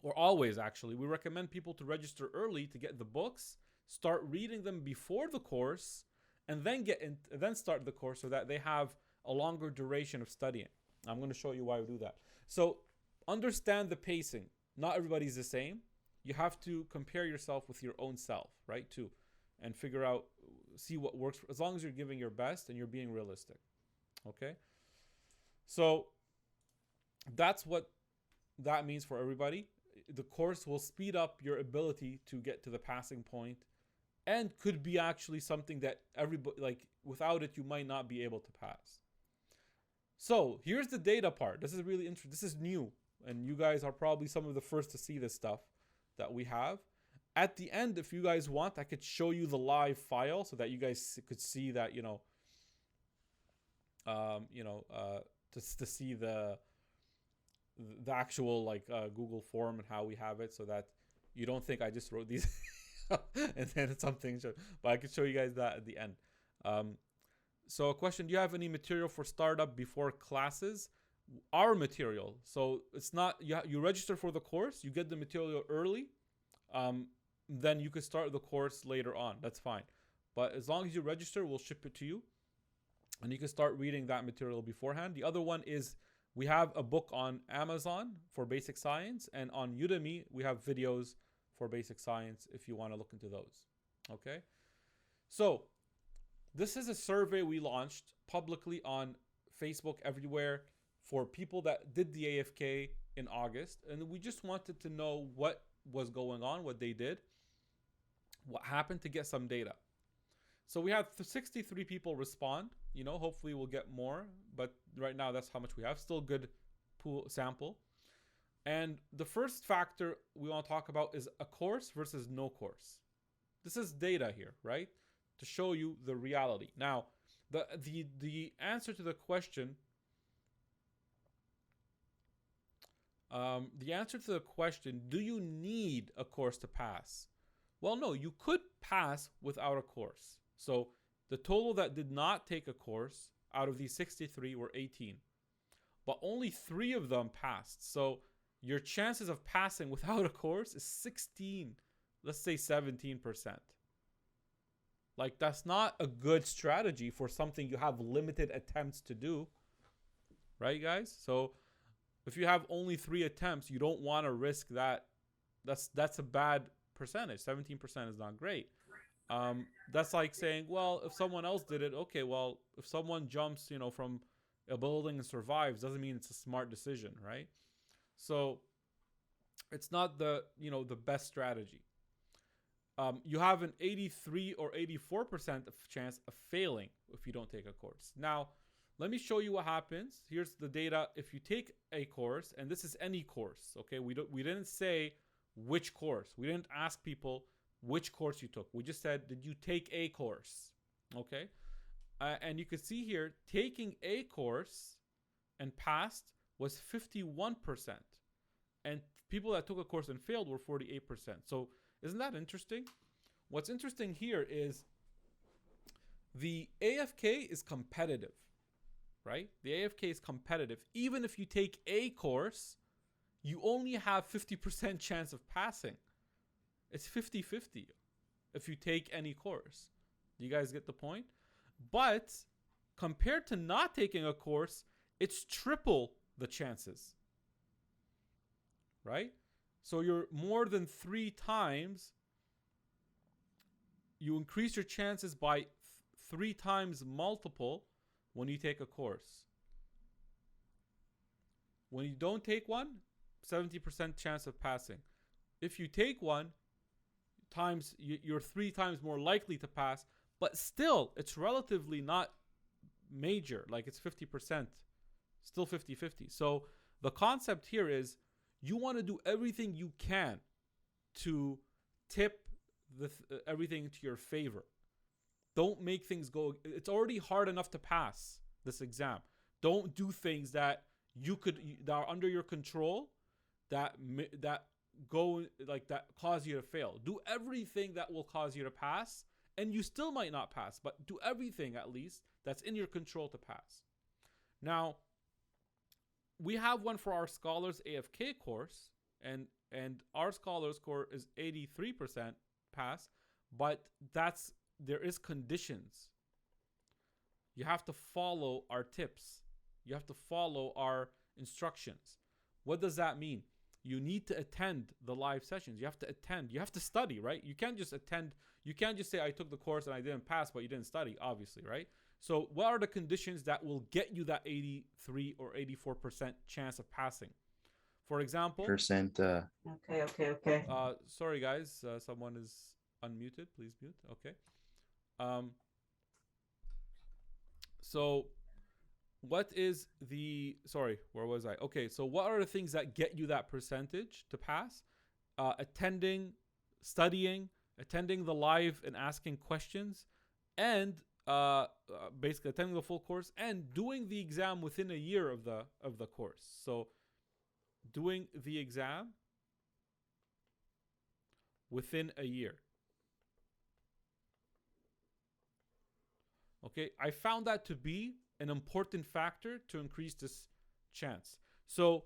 or always actually, we recommend people to register early to get the books, start reading them before the course, and then then start the course so that they have a longer duration of studying. I'm going to show you why we do that. So understand the pacing. Not everybody's the same. You have to compare yourself with your own self, right? Too, and figure out, see what works, as long as you're giving your best and you're being realistic. Okay. So that's what that means for everybody. The course will speed up your ability to get to the passing point, and could be actually something that everybody, like, without it, you might not be able to pass. So here's the data part. This is really interesting. This is new, and you guys are probably some of the first to see this stuff that we have. At the end, if you guys want, I could show you the live file so that you guys could see that, to see the actual, like, Google form and how we have it, so that you don't think I just wrote these and then it's something. But I could show you guys that at the end. So a question: do you have any material for startup before classes? Our material. So it's not, you register for the course, you get the material early, then you could start the course later on. That's fine. But as long as you register, we'll ship it to you, and you can start reading that material beforehand. The other one is, we have a book on Amazon for basic science, and on Udemy, we have videos for basic science if you want to look into those. Okay. So this is a survey we launched publicly on Facebook, everywhere, for people that did the AFK in August. And we just wanted to know what was going on, what they did, what happened, to get some data. So we had 63 people respond. Hopefully we'll get more, but right now that's how much we have. Still good pool sample. And the first factor we want to talk about is a course versus no course. This is data here, right? To show you the reality. Now, the answer to the question, do you need a course to pass? Well, no, you could pass without a course. So the total that did not take a course out of these 63 were 18, but only 3 of them passed. So your chances of passing without a course is 16, let's say 17%. Like, that's not a good strategy for something you have limited attempts to do, right, guys? So if you have only 3 attempts, you don't want to risk that. That's a bad percentage. 17% is not great. That's like saying, well, if someone else did it, okay, well, if someone jumps, from a building and survives, doesn't mean it's a smart decision, right? So it's not the best strategy. You have an 83 or 84% of chance of failing if you don't take a course. Now, let me show you what happens. Here's the data. If you take a course, and this is any course, okay? We didn't say which course. We didn't ask people which course you took. We just said, did you take a course? Okay. And you can see here, taking a course and passed was 51%. And people that took a course and failed were 48%. So isn't that interesting? What's interesting here is the AFK is competitive, right? The AFK is competitive. Even if you take a course, you only have 50% chance of passing. It's 50-50 if you take any course. Do you guys get the point? But compared to not taking a course, it's triple the chances, right? So you're more than 3 times. You increase your chances by 3 times multiple when you take a course. When you don't take one, 70% chance of passing. If you take one, you're 3 times more likely to pass, but still it's relatively not major. Like, it's 50%, still 50-50. So the concept here is, you want to do everything you can to tip everything into your favor. Don't make things go. It's already hard enough to pass this exam. Don't do things that are under your control, that go like that cause you to fail. Do everything that will cause you to pass, and you still might not pass, but do everything at least that's in your control to pass. Now, we have one for our scholars AFK course, and our scholars score is 83% pass, but there is conditions. You have to follow our tips. You have to follow our instructions. What does that mean? You need to attend the live sessions. You have to attend. You have to study, right? You can't just attend. You can't just say, I took the course and I didn't pass, but you didn't study, obviously, right? So what are the conditions that will get you that 83 or 84% chance of passing? For example... Okay. Sorry, guys. Someone is unmuted. Please mute. Okay. So what is the... Sorry, where was I? Okay, so what are the things that get you that percentage to pass? Attending, studying, attending the live and asking questions, and basically attending the full course and doing the exam within a year of the course. So doing the exam within a year. Okay, I found that to be an important factor to increase this chance. So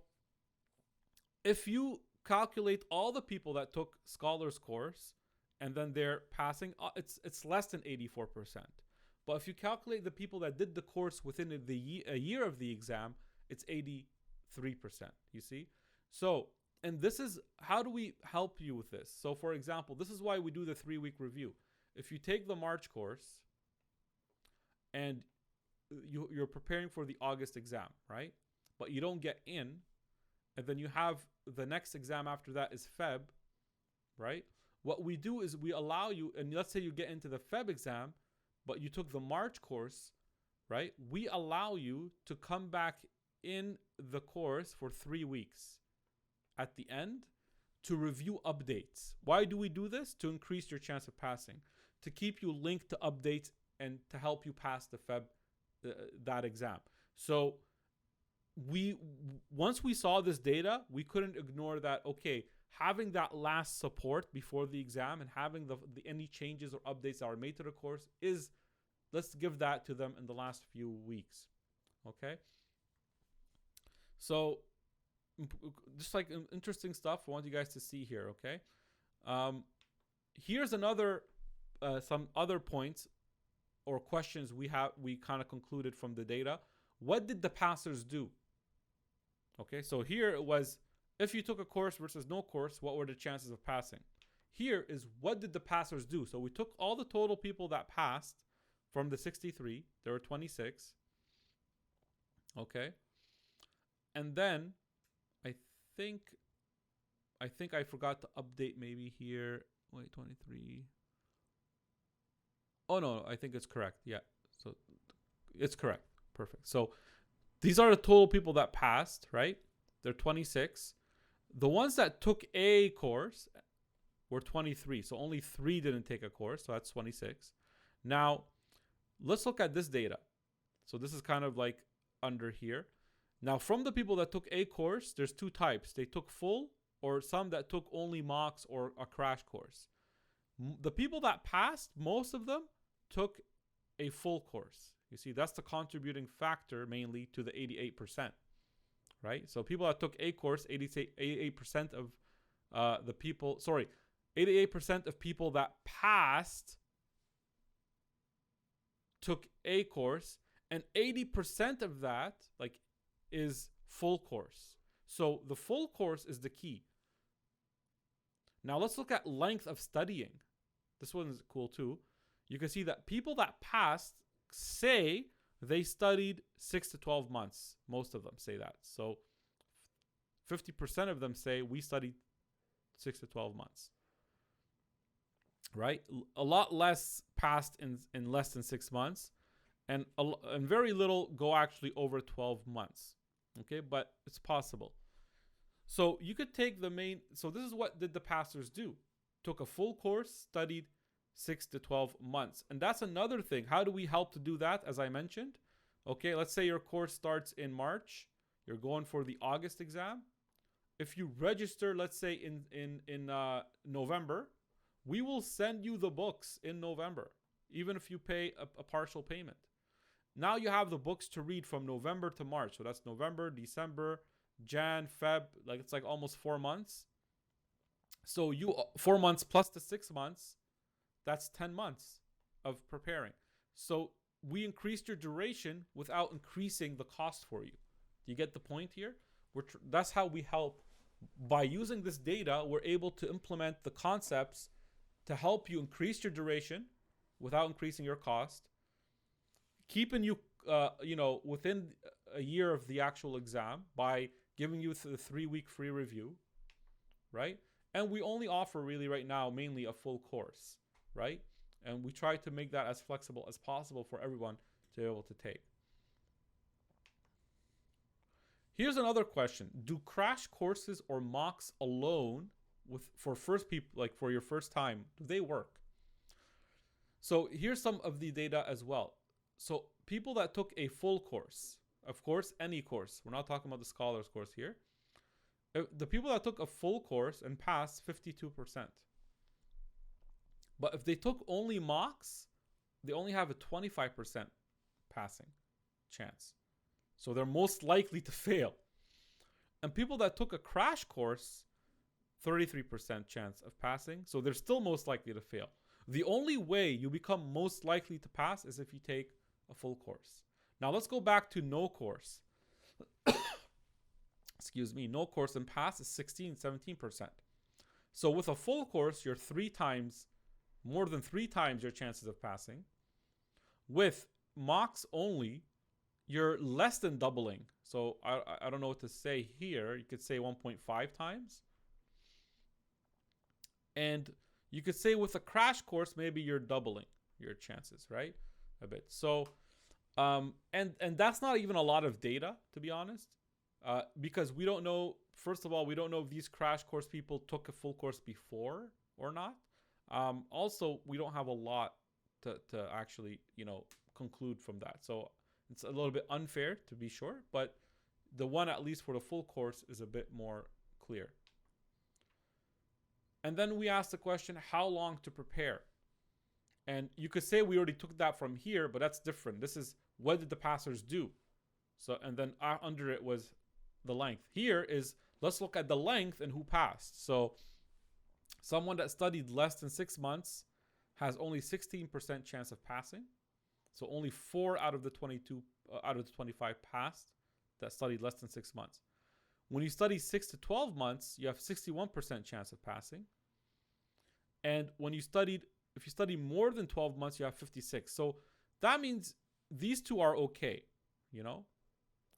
if you calculate all the people that took scholars course and then they're passing, it's less than 84%. But if you calculate the people that did the course within a year of the exam, it's 83%, you see? So, and this is, how do we help you with this? So for example, this is why we do the 3-week review. If you take the March course and you're preparing for the August exam, right? But you don't get in, and then you have the next exam after that is Feb, right? What we do is we allow you, and let's say you get into the Feb exam, but you took the March course, right? We allow you to come back in the course for 3 weeks at the end to review updates. Why do we do this? To increase your chance of passing, to keep you linked to updates and to help you pass the Feb, that exam. So once we saw this data, we couldn't ignore that, okay, having that last support before the exam and having the any changes or updates that are made to the course is, let's give that to them in the last few weeks. Okay. So just like interesting stuff I want you guys to see here. Okay. Here's another, some other points or questions we kind of concluded from the data. What did the passers do? Okay. So here it was, if you took a course versus no course, what were the chances of passing? Here is, what did the passers do? So we took all the total people that passed from the 63. There were 26. Okay. And then I think I forgot to update maybe here. Wait, 23. Oh no, I think it's correct. Yeah. So it's correct. Perfect. So these are the total people that passed, right? They're 26. The ones that took a course were 23. So only 3 didn't take a course. So that's 26. Now, let's look at this data. So this is kind of like under here. Now, from the people that took a course, there's 2 types. They took full, or some that took only mocks or a crash course. The people that passed, most of them took a full course. You see, that's the contributing factor mainly to the 88%. Right? So people that took a course, 88% of the people, 88% of people that passed took a course, and 80% of that is full course. So the full course is the key. Now let's look at length of studying. This one is cool too. You can see that people that passed say they studied 6 to 12 months. Most of them say that. So 50% of them say we studied 6 to 12 months. Right? A lot less passed in less than 6 months. And very little go actually over 12 months. Okay? But it's possible. So you could take the main... So this is what did the passers do. Took a full course, studied 6 to 12 months. And that's another thing. How do we help to do that, as I mentioned? Okay, let's say your course starts in March. You're going for the August exam. if you register, let's say in November, we will send you the books in November, even if you pay a partial payment. Now you have the books to read from November to March. So that's November, December, Jan, Feb. Like it's like almost 4 months. So 4 months plus the 6 months, that's 10 months of preparing. So we increased your duration without increasing the cost for you. Do you get the point here? That's how we help. By using this data, we're able to implement the concepts to help you increase your duration without increasing your cost, keeping you, within a year of the actual exam by giving you the 3-week free review, right? And we only offer really right now mainly a full course, right? And we try to make that as flexible as possible for everyone to be able to take. Here's another question. Do crash courses or mocks alone for first people, like for your first time, do they work? So here's some of the data as well. So people that took a full course, of course, any course, we're not talking about the scholars course here. The people that took a full course and passed, 52%. But if they took only mocks, they only have a 25% passing chance. So they're most likely to fail. And people that took a crash course, 33% chance of passing. So they're still most likely to fail. The only way you become most likely to pass is if you take a full course. Now let's go back to no course. Excuse me, no course and pass is 17%. So with a full course, you're more than 3 times your chances of passing. With mocks only, you're less than doubling. So I don't know what to say here. You could say 1.5 times. And you could say with a crash course, maybe you're doubling your chances, right? A bit. So, and that's not even a lot of data, to be honest. Because we don't know, first of all, we don't know if these crash course people took a full course before or not. Also, we don't have a lot to actually, conclude from that. So it's a little bit unfair to be sure, but the one at least for the full course is a bit more clear. And then we asked the question, how long to prepare? And you could say we already took that from here, but that's different. This is what did the passers do? So, and then under it was the length. Here is, let's look at the length and who passed. So someone that studied less than 6 months has only 16% chance of passing. So only 4 out of the 22, out of the 25 passed that studied less than 6 months. When you study 6 to 12 months, you have 61% chance of passing. And when if you study more than 12 months, you have 56. So that means these two are okay,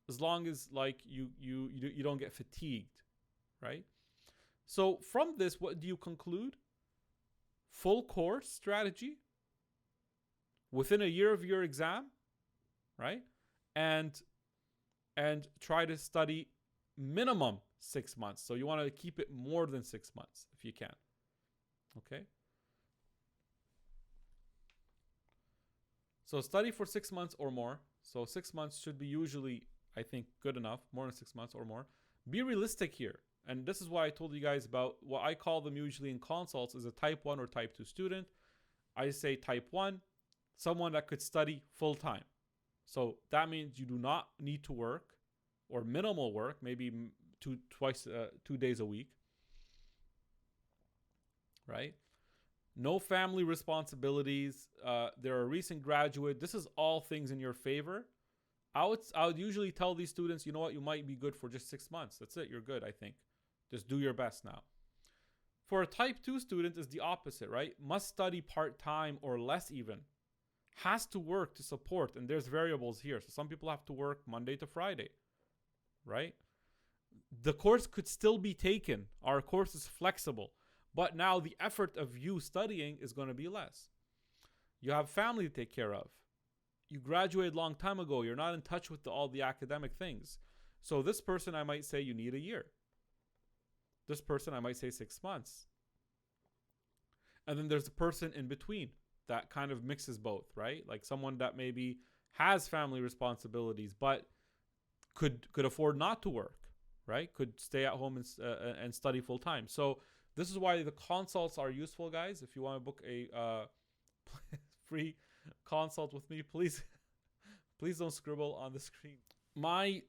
as long as like you don't get fatigued, right? So from this, what do you conclude? Full course strategy within a year of your exam, right? And try to study minimum 6 months. So you want to keep it more than 6 months if you can. Okay. So study for 6 months or more. So 6 months should be usually, I think, good enough. More than 6 months or more. Be realistic here. And this is why I told you guys about what I call them usually in consults is a type 1 or type 2 student. I say type 1, someone that could study full time. So that means you do not need to work or minimal work, maybe 2 days a week, right? No family responsibilities. They're a recent graduate. This is all things in your favor. I would usually tell these students, you know what, you might be good for just 6 months. That's it. You're good, I think. Just do your best now. For a type 2 student is the opposite, right? Must study part-time or less even. Has to work to support. And there's variables here. So some people have to work Monday to Friday, right? The course could still be taken. Our course is flexible. But now the effort of you studying is going to be less. You have family to take care of. You graduated a long time ago. You're not in touch with all the academic things. So this person, I might say you need a year. This person, I might say 6 months. And then there's the person in between that kind of mixes both, right? Like someone that maybe has family responsibilities, but could afford not to work. right? Could stay at home and study full time. So this is why the consults are useful, guys. If you want to book a free consult with me, please don't scribble on the screen. My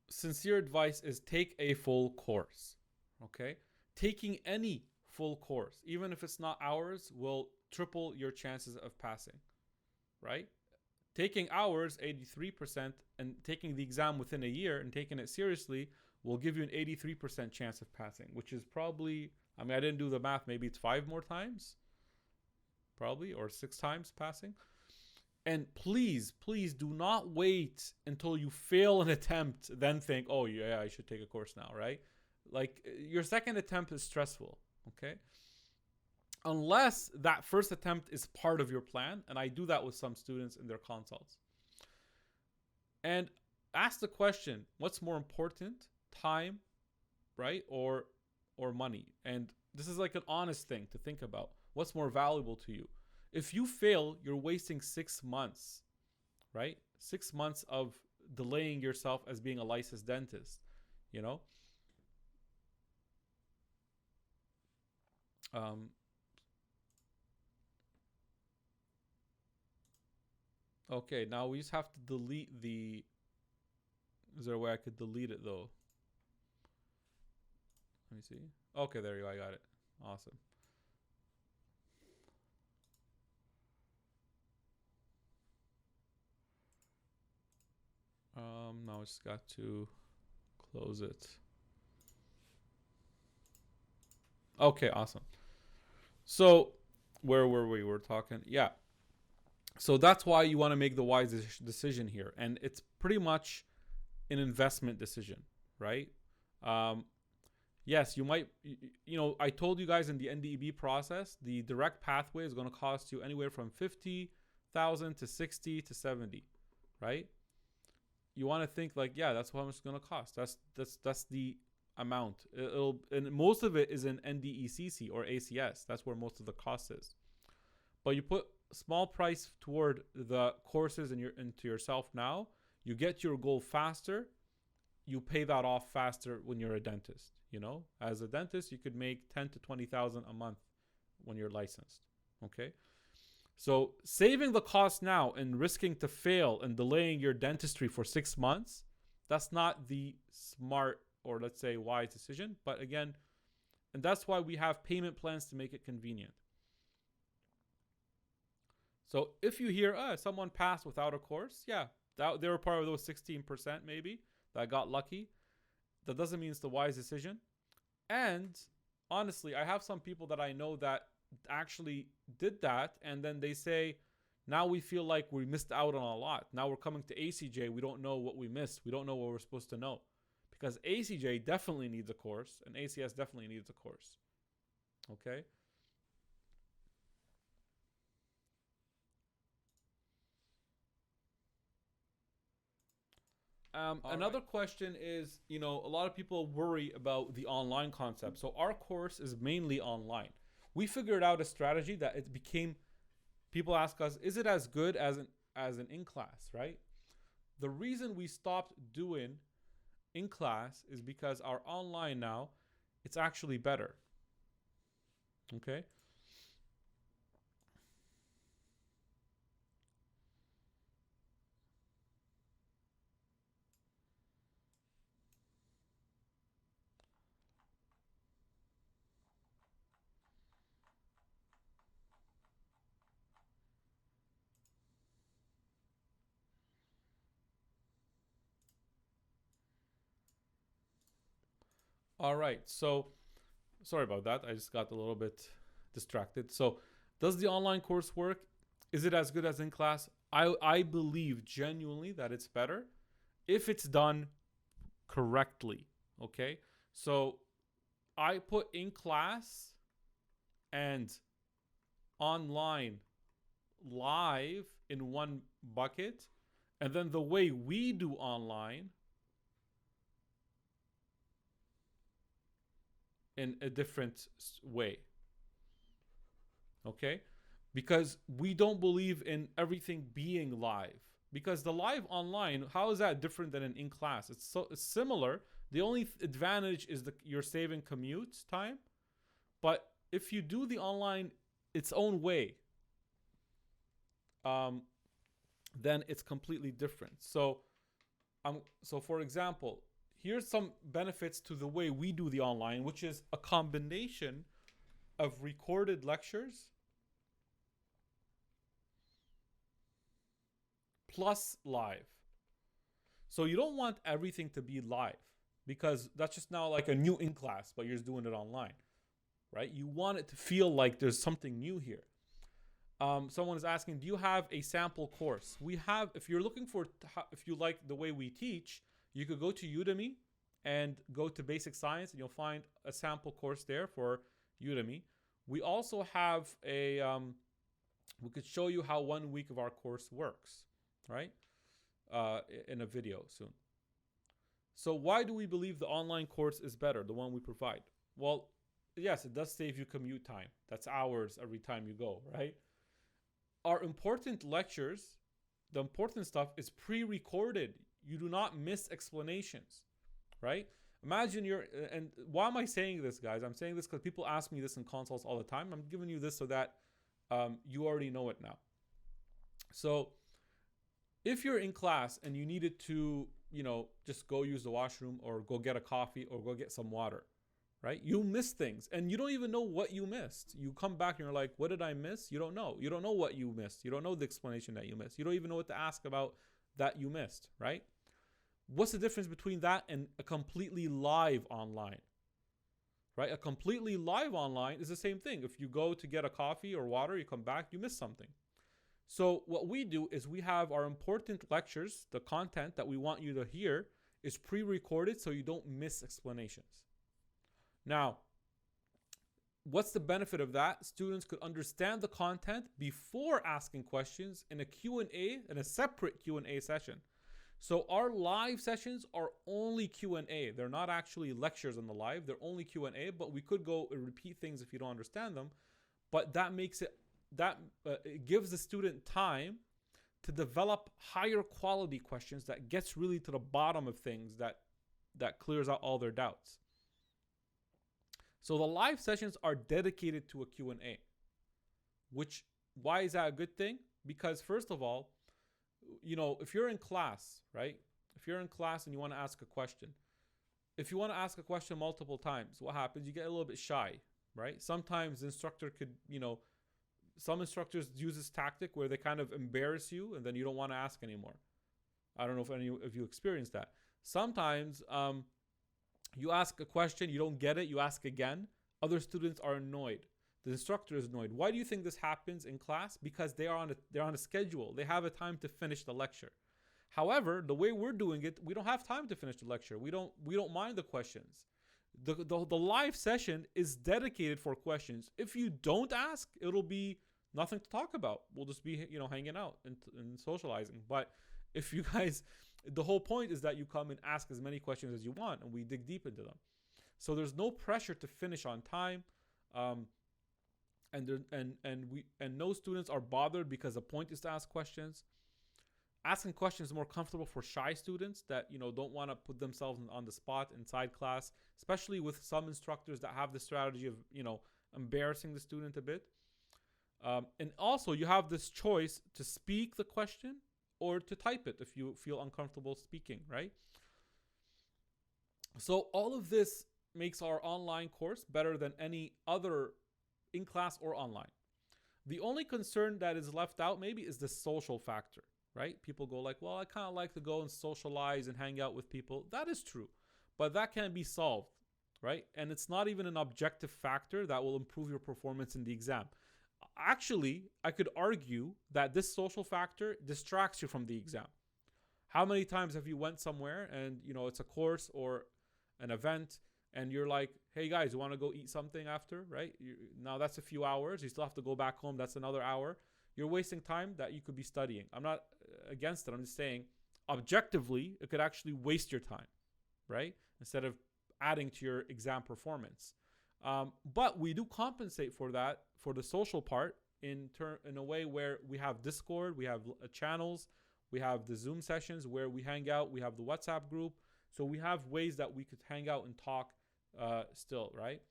sincere advice is take a full course. Okay, taking any full course, even if it's not hours, will triple your chances of passing, right? Taking hours 83% and taking the exam within a year and taking it seriously will give you an 83% chance of passing, which is probably, I mean, I didn't do the math, maybe it's 5 more times probably, or 6 times passing. And please do not wait until you fail an attempt then think, oh yeah, I should take a course now, right? Like, your second attempt is stressful, okay? Unless that first attempt is part of your plan, and I do that with some students in their consults. And ask the question, what's more important, time, right, or money? And this is like an honest thing to think about. What's more valuable to you? If you fail, you're wasting 6 months, right? 6 months of delaying yourself as being a licensed dentist, you know? Okay, now we just have to delete the... Is there a way I could delete it though? Let me see. Okay, there you go. I got it. Awesome. Now I just got to close it. Okay, awesome. So where were we? We're talking, yeah. So that's why you want to make the wise decision here, and it's pretty much an investment decision, right? Yes, you might, you know, I told you guys in the NDEB process, the direct pathway is going to cost you anywhere from 50,000 to 60 to 70, right? You want to think like, yeah, that's how much it's going to cost. That's the amount. And most of it is in NDECC or ACS. That's where most of the cost is. But you put small price toward the courses into yourself now, you get your goal faster. You pay that off faster when you're a dentist. You know, as a dentist, you could make 10 to 20,000 a month when you're licensed. Okay. So saving the cost now and risking to fail and delaying your dentistry for 6 months, that's not the smart, or let's say wise decision. But again, and that's why we have payment plans to make it convenient. So if you hear, someone passed without a course, yeah, they were part of those 16% maybe that got lucky. That doesn't mean it's the wise decision. And honestly, I have some people that I know that actually did that, and then they say, now we feel like we missed out on a lot. Now we're coming to ACJ, we don't know what we missed. We don't know what we're supposed to know. Because ACJ definitely needs a course, and ACS definitely needs a course. Okay? Another question is, you know, a lot of people worry about the online concept. So our course is mainly online. We figured out a strategy that it became, people ask us, is it as good as an in-class, right? The reason we stopped doing in-class is because our online now, it's actually better. Okay? All right, so sorry about that. I just got a little bit distracted. So does the online course work? Is it as good as in class? I believe genuinely that it's better if it's done correctly. Okay, so I put in class and online live in one bucket, and then the way we do online in a different way. Okay? Because we don't believe in everything being live. Because the live online, how is that different than an in class? It's similar. The only advantage is you're saving commute time. But if you do the online its own way, then it's completely different. So for example, here's some benefits to the way we do the online, which is a combination of recorded lectures plus live. So you don't want everything to be live, because that's just now like a new in class, but you're just doing it online, right? You want it to feel like there's something new here. Someone is asking, do you have a sample course? We have. If you're looking for, if you like the way we teach, you could go to Udemy and go to Basic Science, and you'll find a sample course there for Udemy. We also have a, we could show you how 1 week of our course works, right? In a video soon. So why do we believe the online course is better, the one we provide? Well, yes, it does save you commute time. That's hours every time you go, right? Our important lectures, the important stuff is pre-recorded. You do not miss explanations, right? Imagine and why am I saying this, guys? I'm saying this because people ask me this in consults all the time. I'm giving you this so that you already know it now. So if you're in class and you needed to, just go use the washroom or go get a coffee or go get some water, right? You miss things and you don't even know what you missed. You come back and you're like, what did I miss? You don't know. You don't know what you missed. You don't know the explanation that you missed. You don't even know what to ask about that you missed, right? What's the difference between that and a completely live online, right? A completely live online is the same thing. If you go to get a coffee or water, you come back, you miss something. So what we do is we have our important lectures, the content that we want you to hear is pre-recorded so you don't miss explanations. Now, what's the benefit of that? Students could understand the content before asking questions in a Q&A, in a separate Q&A session. So our live sessions are only Q&A. They're not actually lectures on the live. They're only Q&A, but we could go and repeat things if you don't understand them. But that makes it, it gives the student time to develop higher quality questions that gets really to the bottom of things, that clears out all their doubts. So the live sessions are dedicated to a Q&A, which, why is that a good thing? Because first of all, if you're in class, right? If you're in class and you want to ask a question, if you want to ask a question multiple times, what happens? You get a little bit shy, right? Sometimes the instructor could, some instructors use this tactic where they kind of embarrass you and then you don't want to ask anymore. I don't know if any of you experienced that. Sometimes you ask a question, you don't get it, you ask again. Other students are annoyed. The instructor is annoyed. Why do you think this happens in class? Because they're on a schedule. They have a time to finish the lecture. However, the way we're doing it, we don't have time to finish the lecture. We don't mind the questions. The live session is dedicated for questions. If you don't ask, it'll be nothing to talk about. We'll just be hanging out and socializing. But if you guys, the whole point is that you come and ask as many questions as you want, and we dig deep into them. So there's no pressure to finish on time. And no students are bothered because the point is to ask questions. Asking questions is more comfortable for shy students that don't want to put themselves on the spot inside class, especially with some instructors that have the strategy of embarrassing the student a bit. And also you have this choice to speak the question or to type it if you feel uncomfortable speaking, right? So all of this makes our online course better than any other in class or online. The only concern that is left out maybe is the social factor, right? People go like, well, I kind of like to go and socialize and hang out with people. That is true, but that can be solved, right? And it's not even an objective factor that will improve your performance in the exam. Actually, I could argue that this social factor distracts you from the exam. How many times have you went somewhere and it's a course or an event and you're like, hey guys, you want to go eat something after, right? Now that's a few hours. You still have to go back home. That's another hour. You're wasting time that you could be studying. I'm not against it. I'm just saying objectively, it could actually waste your time, right? Instead of adding to your exam performance. But we do compensate for that, for the social part in a way where we have Discord, we have channels, we have the Zoom sessions where we hang out, we have the WhatsApp group. So we have ways that we could hang out and talk still, right?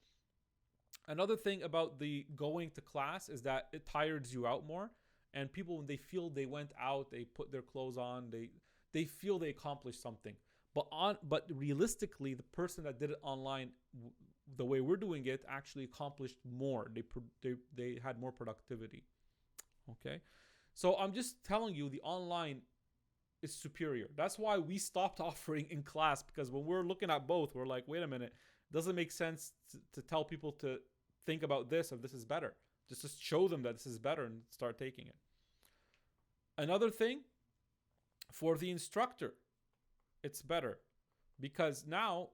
Another thing about the going to class is that it tires you out more. And people, when they feel they went out, they put their clothes on, they feel they accomplished something. But realistically, the person that did it online, the way we're doing it, actually accomplished more. They had more productivity. Okay, so I'm just telling you, the online is superior. That's why we stopped offering in class, because when we're looking at both, we're like, wait a minute, it doesn't make sense to tell people to think about this if this is better. Just show them that this is better and start taking it. Another thing, for the instructor, it's better because now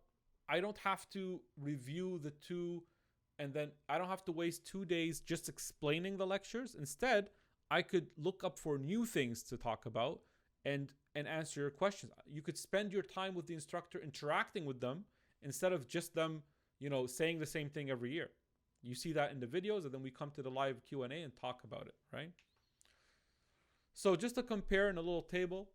I don't have to review the two, and then I don't have to waste 2 days just explaining the lectures. Instead, I could look up for new things to talk about and answer your questions. You could spend your time with the instructor interacting with them instead of just them, saying the same thing every year. You see that in the videos, and then we come to the live Q&A and talk about it, right? So just to compare in a little table,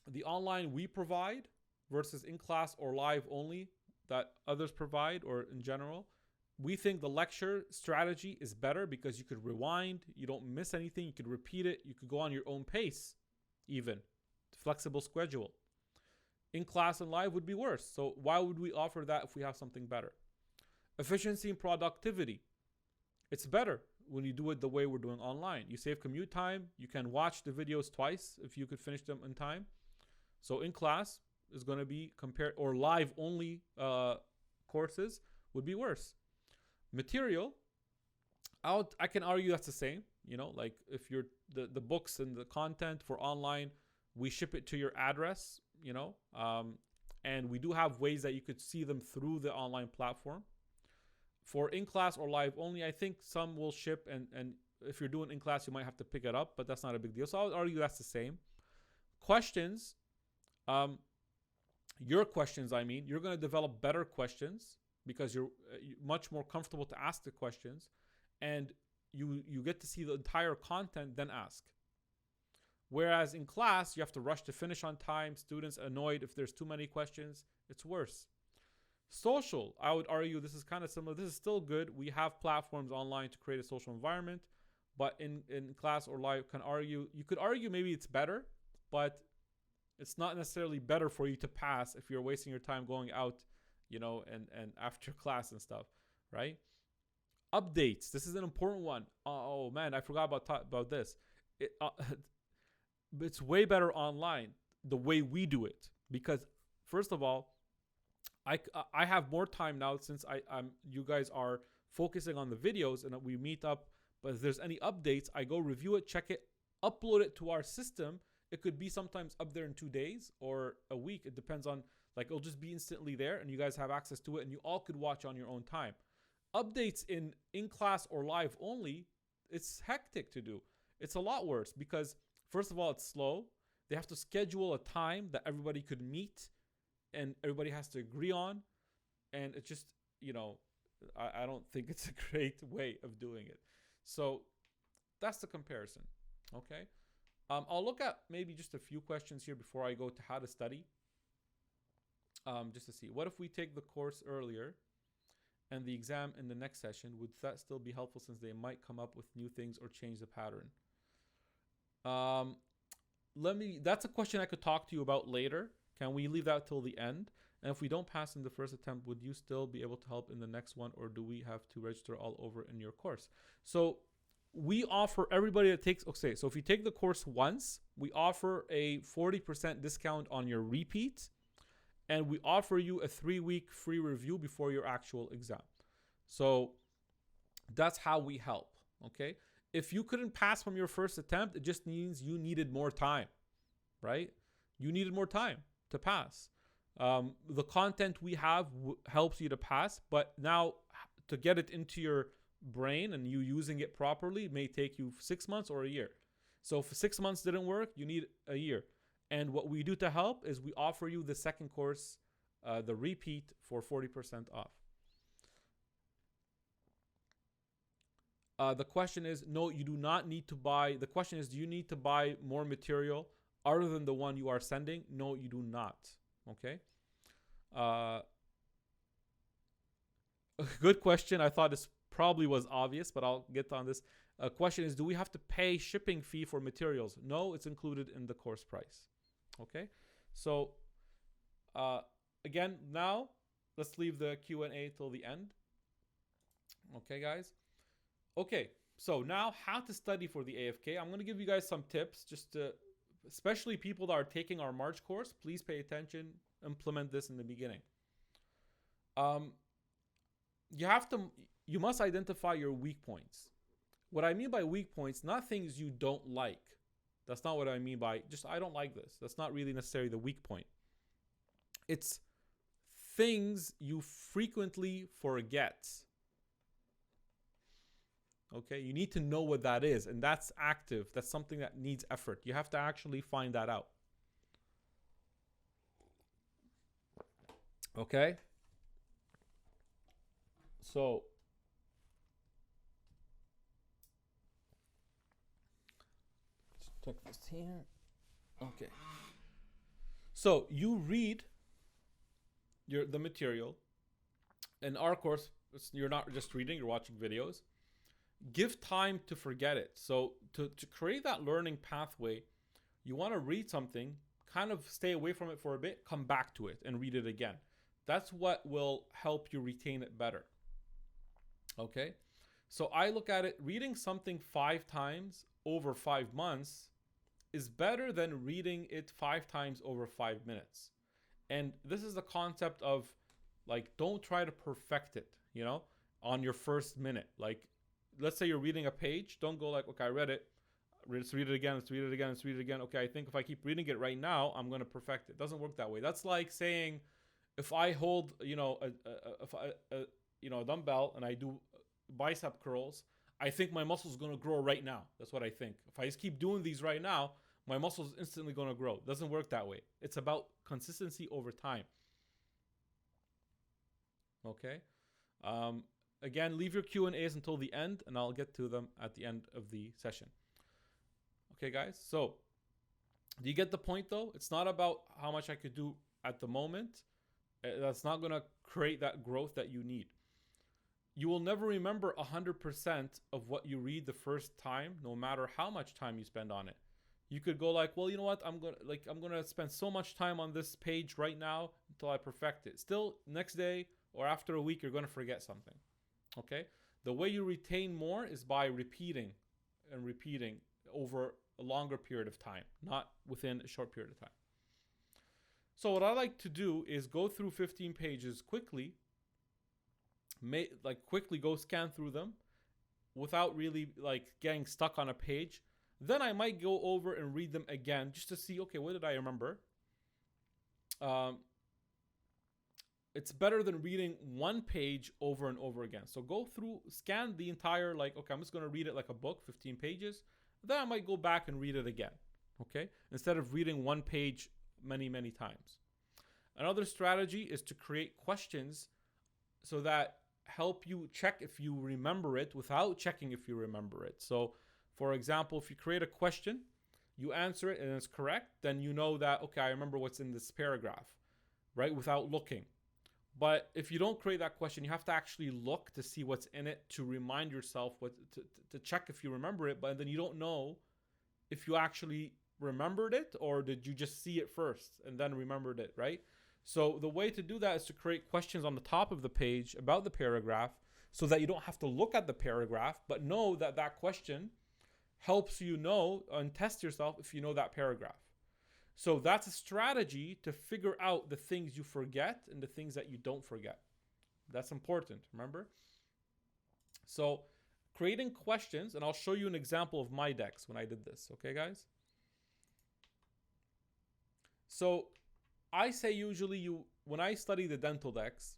the online we provide versus in-class or live only that others provide, or in general, we think the lecture strategy is better because you could rewind, you don't miss anything, you could repeat it, you could go on your own pace, even flexible schedule. In-class and live would be worse. So why would we offer that if we have something better? Efficiency and productivity. It's better when you do it the way we're doing online. You save commute time. You can watch the videos twice if you could finish them in time. So in class is going to be compared, or live only courses would be worse. Material, I can argue that's the same. Like if you're the books and the content for online, we ship it to your address, and we do have ways that you could see them through the online platform. For in-class or live only, I think some will ship, and if you're doing in-class, you might have to pick it up, but that's not a big deal. So I would argue that's the same. Questions, your questions, you're going to develop better questions because you're much more comfortable to ask the questions, and you get to see the entire content, then ask. Whereas in class, you have to rush to finish on time. Students annoyed if there's too many questions. It's worse. Social, I would argue this is kind of similar. This is still good. We have platforms online to create a social environment, but in class or live, you could argue maybe it's better, but it's not necessarily better for you to pass if you're wasting your time going out, and after class and stuff, right? Updates. This is an important one. Oh man, I forgot about this. It's way better online the way we do it, because first of all, I have more time now since you guys are focusing on the videos and we meet up. But if there's any updates, I go review it, check it, upload it to our system. It could be sometimes up there in 2 days or a week. It depends on, it'll just be instantly there and you guys have access to it and you all could watch on your own time. Updates in class or live only, it's hectic to do. It's a lot worse because first of all, it's slow. They have to schedule a time that everybody could meet and everybody has to agree on. And it's just, I don't think it's a great way of doing it. So that's the comparison. Okay. I'll look at maybe just a few questions here before I go to how to study. Just to see, what if we take the course earlier and the exam in the next session? Would that still be helpful since they might come up with new things or change the pattern? That's a question I could talk to you about later. Can we leave that till the end? And if we don't pass in the first attempt, would you still be able to help in the next one, or do we have to register all over in your course? So we offer everybody that takes, okay, so if you take the course once, we offer a 40% discount on your repeat, and we offer you a 3-week free review before your actual exam. So that's how we help, okay? If you couldn't pass from your first attempt, it just means you needed more time, right? You needed more time to pass. The content we have helps you to pass, but now to get it into your brain and you using it properly may take you 6 months or a year. So if 6 months didn't work, you need a year. And what we do to help is we offer you the second course, the repeat, for 40% off. The question is, no, you do not need to buy. The question is, do you need to buy more material other than the one you are sending? No, you do not. Okay. Uh, good question. I thought this probably was obvious, but I'll get on this. Question is, do we have to pay shipping fee for materials? No, it's included in the course price. Okay, so again, now let's leave the Q&A till the end. Okay, guys. Okay, so now how to study for the AFK. I'm going to give you guys some tips, just to, especially people that are taking our March course. Please pay attention. Implement this in the beginning. You must identify your weak points. What I mean by weak points, not things you don't like. That's not what I mean by just I don't like this. That's not really necessarily the weak point. It's things you frequently forget. Okay, you need to know what that is, and that's active. That's something that needs effort. You have to actually find that out. Okay? So let's check this here. Okay. So you read the material. In our course, you're not just reading, you're watching videos. Give time to forget it. So to create that learning pathway, you want to read something, kind of stay away from it for a bit, come back to it and read it again. That's what will help you retain it better. Okay? So I look at it, reading something 5 times over 5 months is better than reading it 5 times over 5 minutes. And this is the concept of, like, don't try to perfect it, you know, on your first minute. Like, let's say you're reading a page. Don't go like, okay, I read it. Let's read it again. Let's read it again. Let's read it again. Okay, I think if I keep reading it right now, I'm going to perfect it. It doesn't work that way. That's like saying, if I hold, you know, a dumbbell and I do bicep curls, I think my muscle's going to grow right now. That's what I think. If I just keep doing these right now, my muscle's instantly going to grow. It doesn't work that way. It's about consistency over time. Okay. Again, leave your Q&As until the end, and I'll get to them at the end of the session. Okay, guys? So, do you get the point, though? It's not about how much I could do at the moment. That's not going to create that growth that you need. You will never remember 100% of what you read the first time, no matter how much time you spend on it. You could go like, well, you know what? I'm gonna spend so much time on this page right now until I perfect it. Still, next day or after a week, you're gonna forget something. Okay? The way you retain more is by repeating and repeating over a longer period of time, not within a short period of time. So what I like to do is go through 15 pages quickly, quickly go scan through them without really like getting stuck on a page. Then I might go over and read them again just to see, okay, what did I remember? It's better than reading one page over and over again. So go through, scan the entire, like, okay, I'm just going to read it like a book, 15 pages. Then I might go back and read it again, okay? Instead of reading one page many, many times. Another strategy is to create questions so that help you check if you remember it without checking if you remember it. So, for example, if you create a question, you answer it and it's correct, then you know that, okay, I remember what's in this paragraph, right? Without looking. But if you don't create that question, you have to actually look to see what's in it to remind yourself to check if you remember it, but then you don't know if you actually remembered it or did you just see it first and then remembered it, right? So the way to do that is to create questions on the top of the page about the paragraph so that you don't have to look at the paragraph, but know that that question helps you know and test yourself if you know that paragraph. So that's a strategy to figure out the things you forget and the things that you don't forget. That's important, remember? So creating questions, and I'll show you an example of my decks when I did this, okay, guys? So I say usually when I study the dental decks,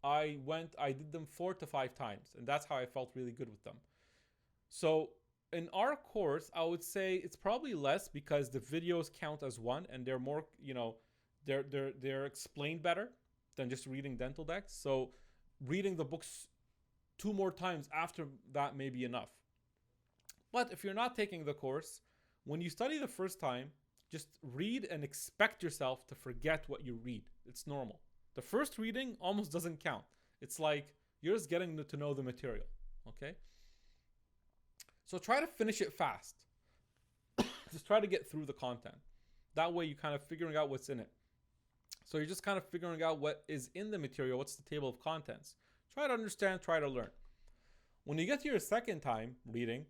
I did them 4 to 5 times, and that's how I felt really good with them. So in our course, I would say it's probably less because the videos count as one and they're more, you know, they're explained better than just reading dental decks. So reading the books 2 more times after that may be enough. But if you're not taking the course, when you study the first time, just read and expect yourself to forget what you read. It's normal. The first reading almost doesn't count. It's like you're just getting to know the material, okay? So try to finish it fast. Just try to get through the content. That way you're kind of figuring out what's in it. So you're just kind of figuring out what is in the material, what's the table of contents. Try to understand, try to learn. When you get to your second time reading,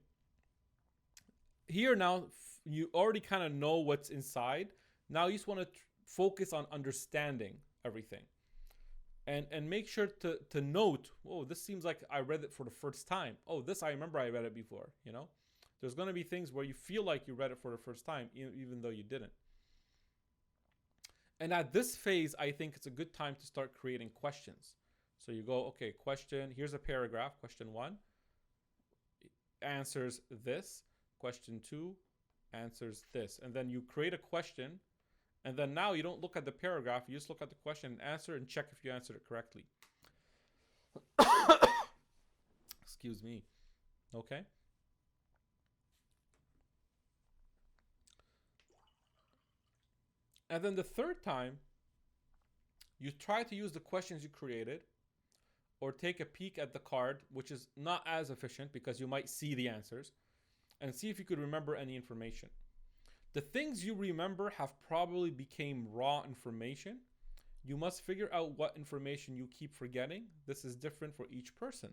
here now you already kind of know what's inside. Now you just want to focus on understanding everything. And make sure to note, oh, this seems like I read it for the first time. Oh, this I remember I read it before, you know? There's going to be things where you feel like you read it for the first time, even though you didn't. And at this phase, I think it's a good time to start creating questions. So you go, okay, question, here's a paragraph. Question 1 answers this. Question 2 answers this. And then you create a question. And then now you don't look at the paragraph. You just look at the question and answer and check if you answered it correctly. Excuse me. Okay. And then the third time, you try to use the questions you created or take a peek at the card, which is not as efficient because you might see the answers, and see if you could remember any information. The things you remember have probably became raw information. You must figure out what information you keep forgetting. This is different for each person.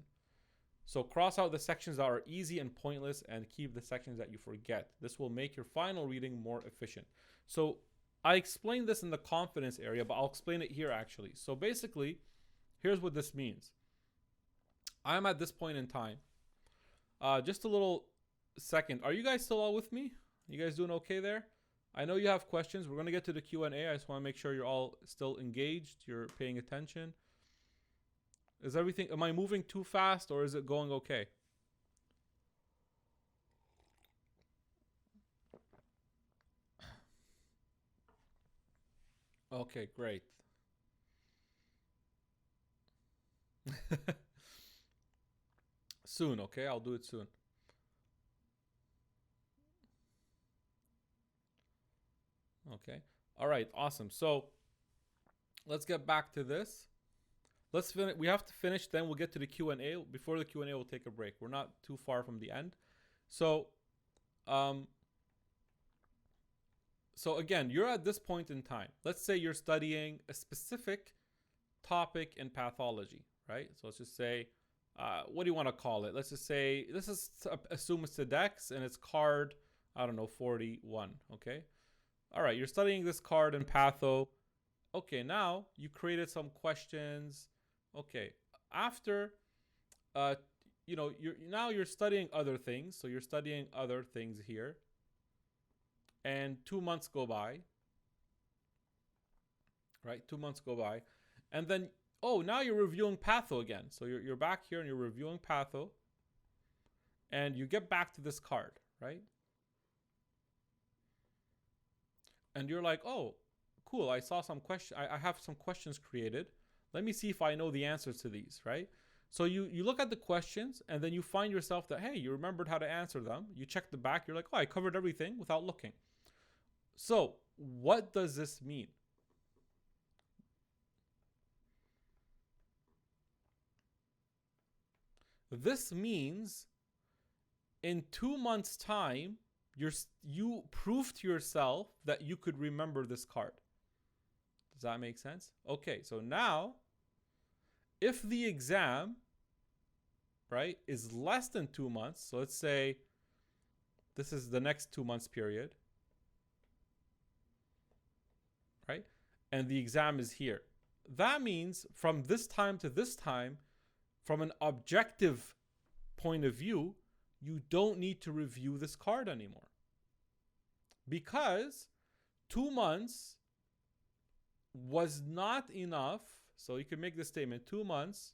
So cross out the sections that are easy and pointless and keep the sections that you forget. This will make your final reading more efficient. So I explained this in the confidence area, but I'll explain it here actually. So basically, here's what this means. I'm at this point in time. Just a little second. Are you guys still all with me? You guys doing okay there? I know you have questions. We're going to get to the Q&A. I just want to make sure you're all still engaged. You're paying attention. Is everything, am I moving too fast or is it going okay? Okay, great. Soon, okay? I'll do it soon. Okay. All right, awesome. So let's get back to this. Let's finish. We have to finish, then we'll get to the Q&A. Before the Q&A, we'll take a break. We're not too far from the end. So again, you're at this point in time. Let's say you're studying a specific topic in pathology, right? So let's just say, what do you want to call it? Let's just say, assume it's the DECCS and it's card, I don't know, 41, okay? All right, you're studying this card in patho. Okay, now you created some questions. Okay, after, you're studying other things. So you're studying other things here. And 2 months go by, right? 2 months go by. And then, now you're reviewing patho again. So you're back here and you're reviewing patho. And you get back to this card, right? And you're like, oh, cool. I saw some question. I have some questions created. Let me see if I know the answers to these, right? So you look at the questions and then you find yourself that, hey, you remembered how to answer them. You check the back. You're like, oh, I covered everything without looking. So what does this mean? This means in 2 months' time, you proved to yourself that you could remember this card. Does that make sense? Okay, so now, if the exam, right, is less than 2 months, so let's say this is the next 2 months period, right, and the exam is here. That means from this time to this time, from an objective point of view, you don't need to review this card anymore. Because 2 months was not enough. So you can make this statement. 2 months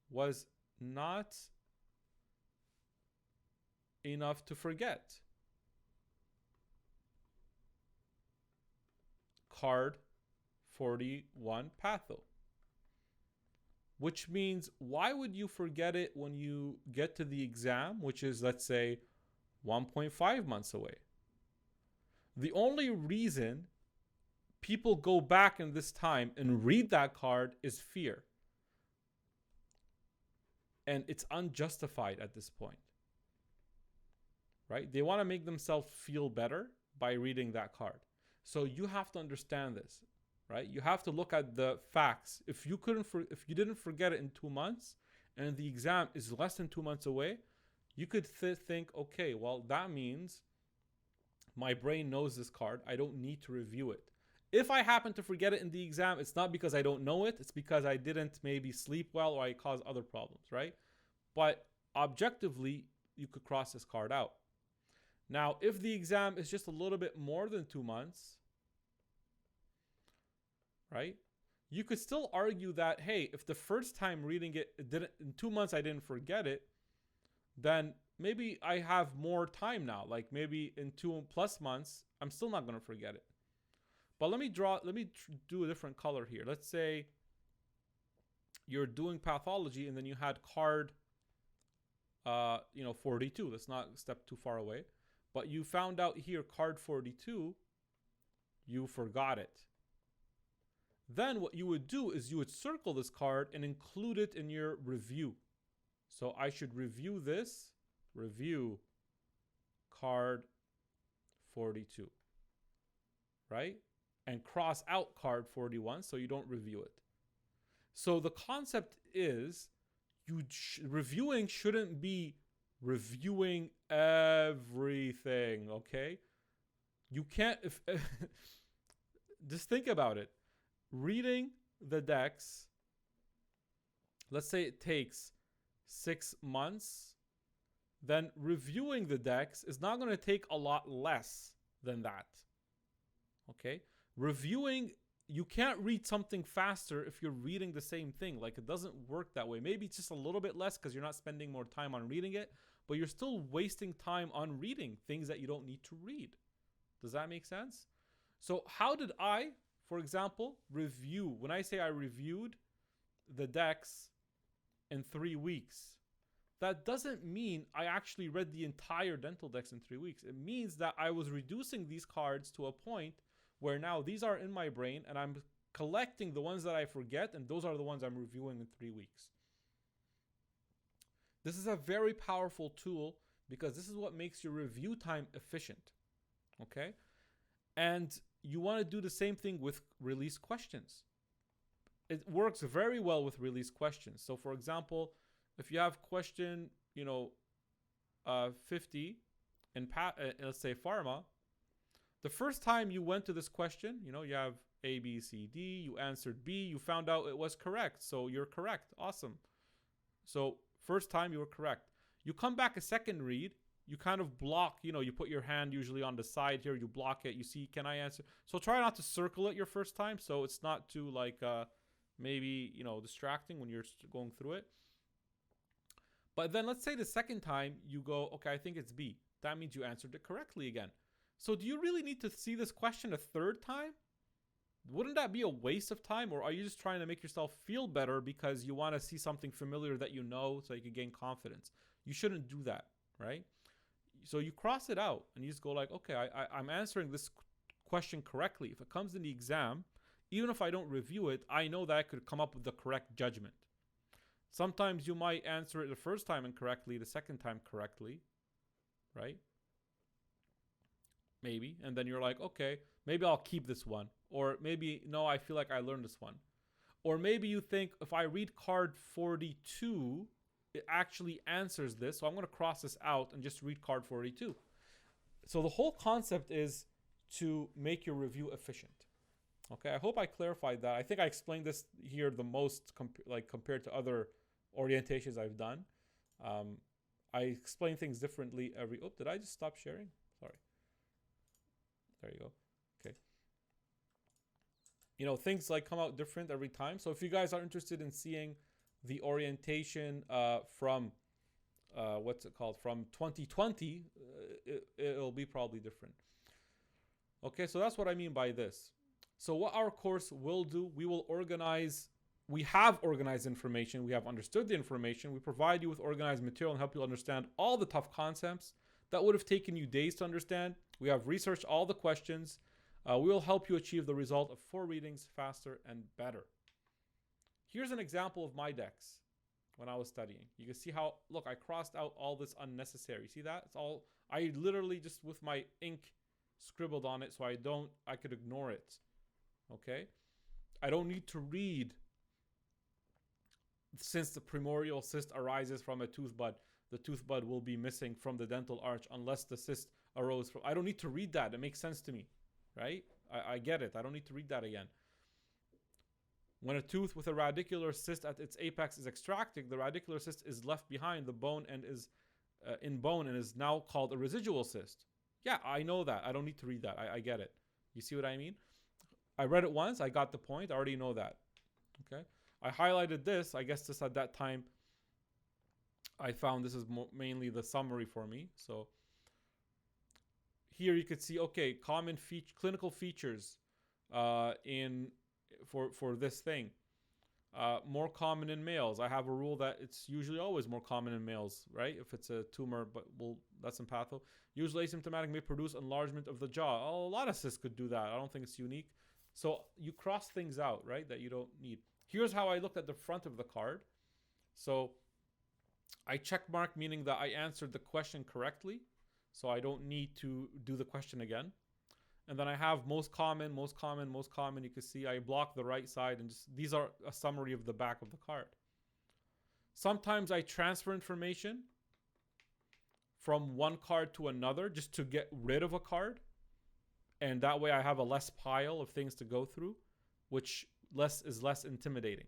was not enough to forget card 41 patho. Which means, why would you forget it when you get to the exam, which is, let's say, 1.5 months away? The only reason people go back in this time and read that card is fear. And it's unjustified at this point. Right? They want to make themselves feel better by reading that card. So you have to understand this, right? You have to look at the facts. If you didn't forget it in 2 months and the exam is less than 2 months away, you could think, okay, well, that means my brain knows this card. I don't need to review it. If I happen to forget it in the exam, it's not because I don't know it. It's because I didn't maybe sleep well or I caused other problems, right? But objectively, you could cross this card out. Now, if the exam is just a little bit more than 2 months, right? You could still argue that, hey, if the first time reading it didn't, in 2 months I didn't forget it, then maybe I have more time now. Like maybe in 2+ months, I'm still not going to forget it. But let me do a different color here. Let's say you're doing pathology and then you had card 42. Let's not step too far away. But you found out here card 42, you forgot it. Then what you would do is you would circle this card and include it in your review. So I should review this, review card 42, right? And cross out card 41 so you don't review it. So the concept is reviewing shouldn't be reviewing everything, okay? You can't, just think about it. Reading the decks, let's say it takes 6 months, then reviewing the decks is not going to take a lot less than that, okay? Reviewing, you can't read something faster if you're reading the same thing. Like, it doesn't work that way. Maybe it's just a little bit less because you're not spending more time on reading it, but you're still wasting time on reading things that you don't need to read. Does that make sense? So how did I, for example, review? When I say I reviewed the decks in 3 weeks, that doesn't mean I actually read the entire dental decks in 3 weeks. It means that I was reducing these cards to a point where now these are in my brain and I'm collecting the ones that I forget, and those are the ones I'm reviewing in 3 weeks. This is a very powerful tool because this is what makes your review time efficient, okay? And you want to do the same thing with release questions. It works very well with release questions. So for example, if you have question, 50 in let's say pharma, the first time you went to this question, you have A, B, C, D, you answered B, you found out it was correct. So you're correct. Awesome. So first time you were correct. You come back a second read, you kind of block, you put your hand usually on the side here, you block it, you see, can I answer? So try not to circle it your first time so it's not too maybe, distracting when you're going through it. But then let's say the second time you go, okay, I think it's B. That means you answered it correctly again. So do you really need to see this question a third time? Wouldn't that be a waste of time? Or are you just trying to make yourself feel better because you want to see something familiar that you know so you can gain confidence? You shouldn't do that, right? So you cross it out and you just go like, okay, I'm answering this question correctly. If it comes in the exam, even if I don't review it, I know that I could come up with the correct judgment. Sometimes you might answer it the first time incorrectly, the second time correctly, right? Maybe. And then you're like, okay, maybe I'll keep this one. Or maybe, no, I feel like I learned this one. Or maybe you think if I read card 42, it actually answers this. So I'm going to cross this out and just read card 42. So the whole concept is to make your review efficient. Okay, I hope I clarified that. I think I explained this here the most compared to other orientations I've done. I explain things differently every... Oh, did I just stop sharing? Sorry. There you go. Okay. Things come out different every time. So if you guys are interested in seeing the orientation from from 2020, it'll be probably different. Okay, so that's what I mean by this. So what our course will do, we have organized information, we have understood the information, we provide you with organized material and help you understand all the tough concepts that would have taken you days to understand. We have researched all the questions. We will help you achieve the result of 4 readings faster and better. Here's an example of my decks when I was studying. You can see how, look, I crossed out all this unnecessary. See that? It's all, I literally just with my ink scribbled on it so I could ignore it. Okay? I don't need to read, since the primordial cyst arises from a tooth bud, the tooth bud will be missing from the dental arch unless the cyst arose from, I don't need to read that. It makes sense to me, right? I get it. I don't need to read that again. When a tooth with a radicular cyst at its apex is extracted, the radicular cyst is left behind the bone and is in bone and is now called a residual cyst. Yeah, I know that. I don't need to read that. I get it. You see what I mean? I read it once. I got the point. I already know that. Okay. I highlighted this. I guess this at that time, I found this is mainly the summary for me. So here you could see, okay, common clinical features for this thing. More common in males. I have a rule that it's usually always more common in males, right? If it's a tumor, but that's in patho. Usually asymptomatic may produce enlargement of the jaw. Oh, a lot of cysts could do that. I don't think it's unique. So you cross things out, right, that you don't need. Here's how I looked at the front of the card. So I check mark, meaning that I answered the question correctly. So I don't need to do the question again. And then I have most common, most common, most common. You can see I block the right side and just, these are a summary of the back of the card. Sometimes I transfer information from one card to another just to get rid of a card. And that way I have a less pile of things to go through, which is less intimidating.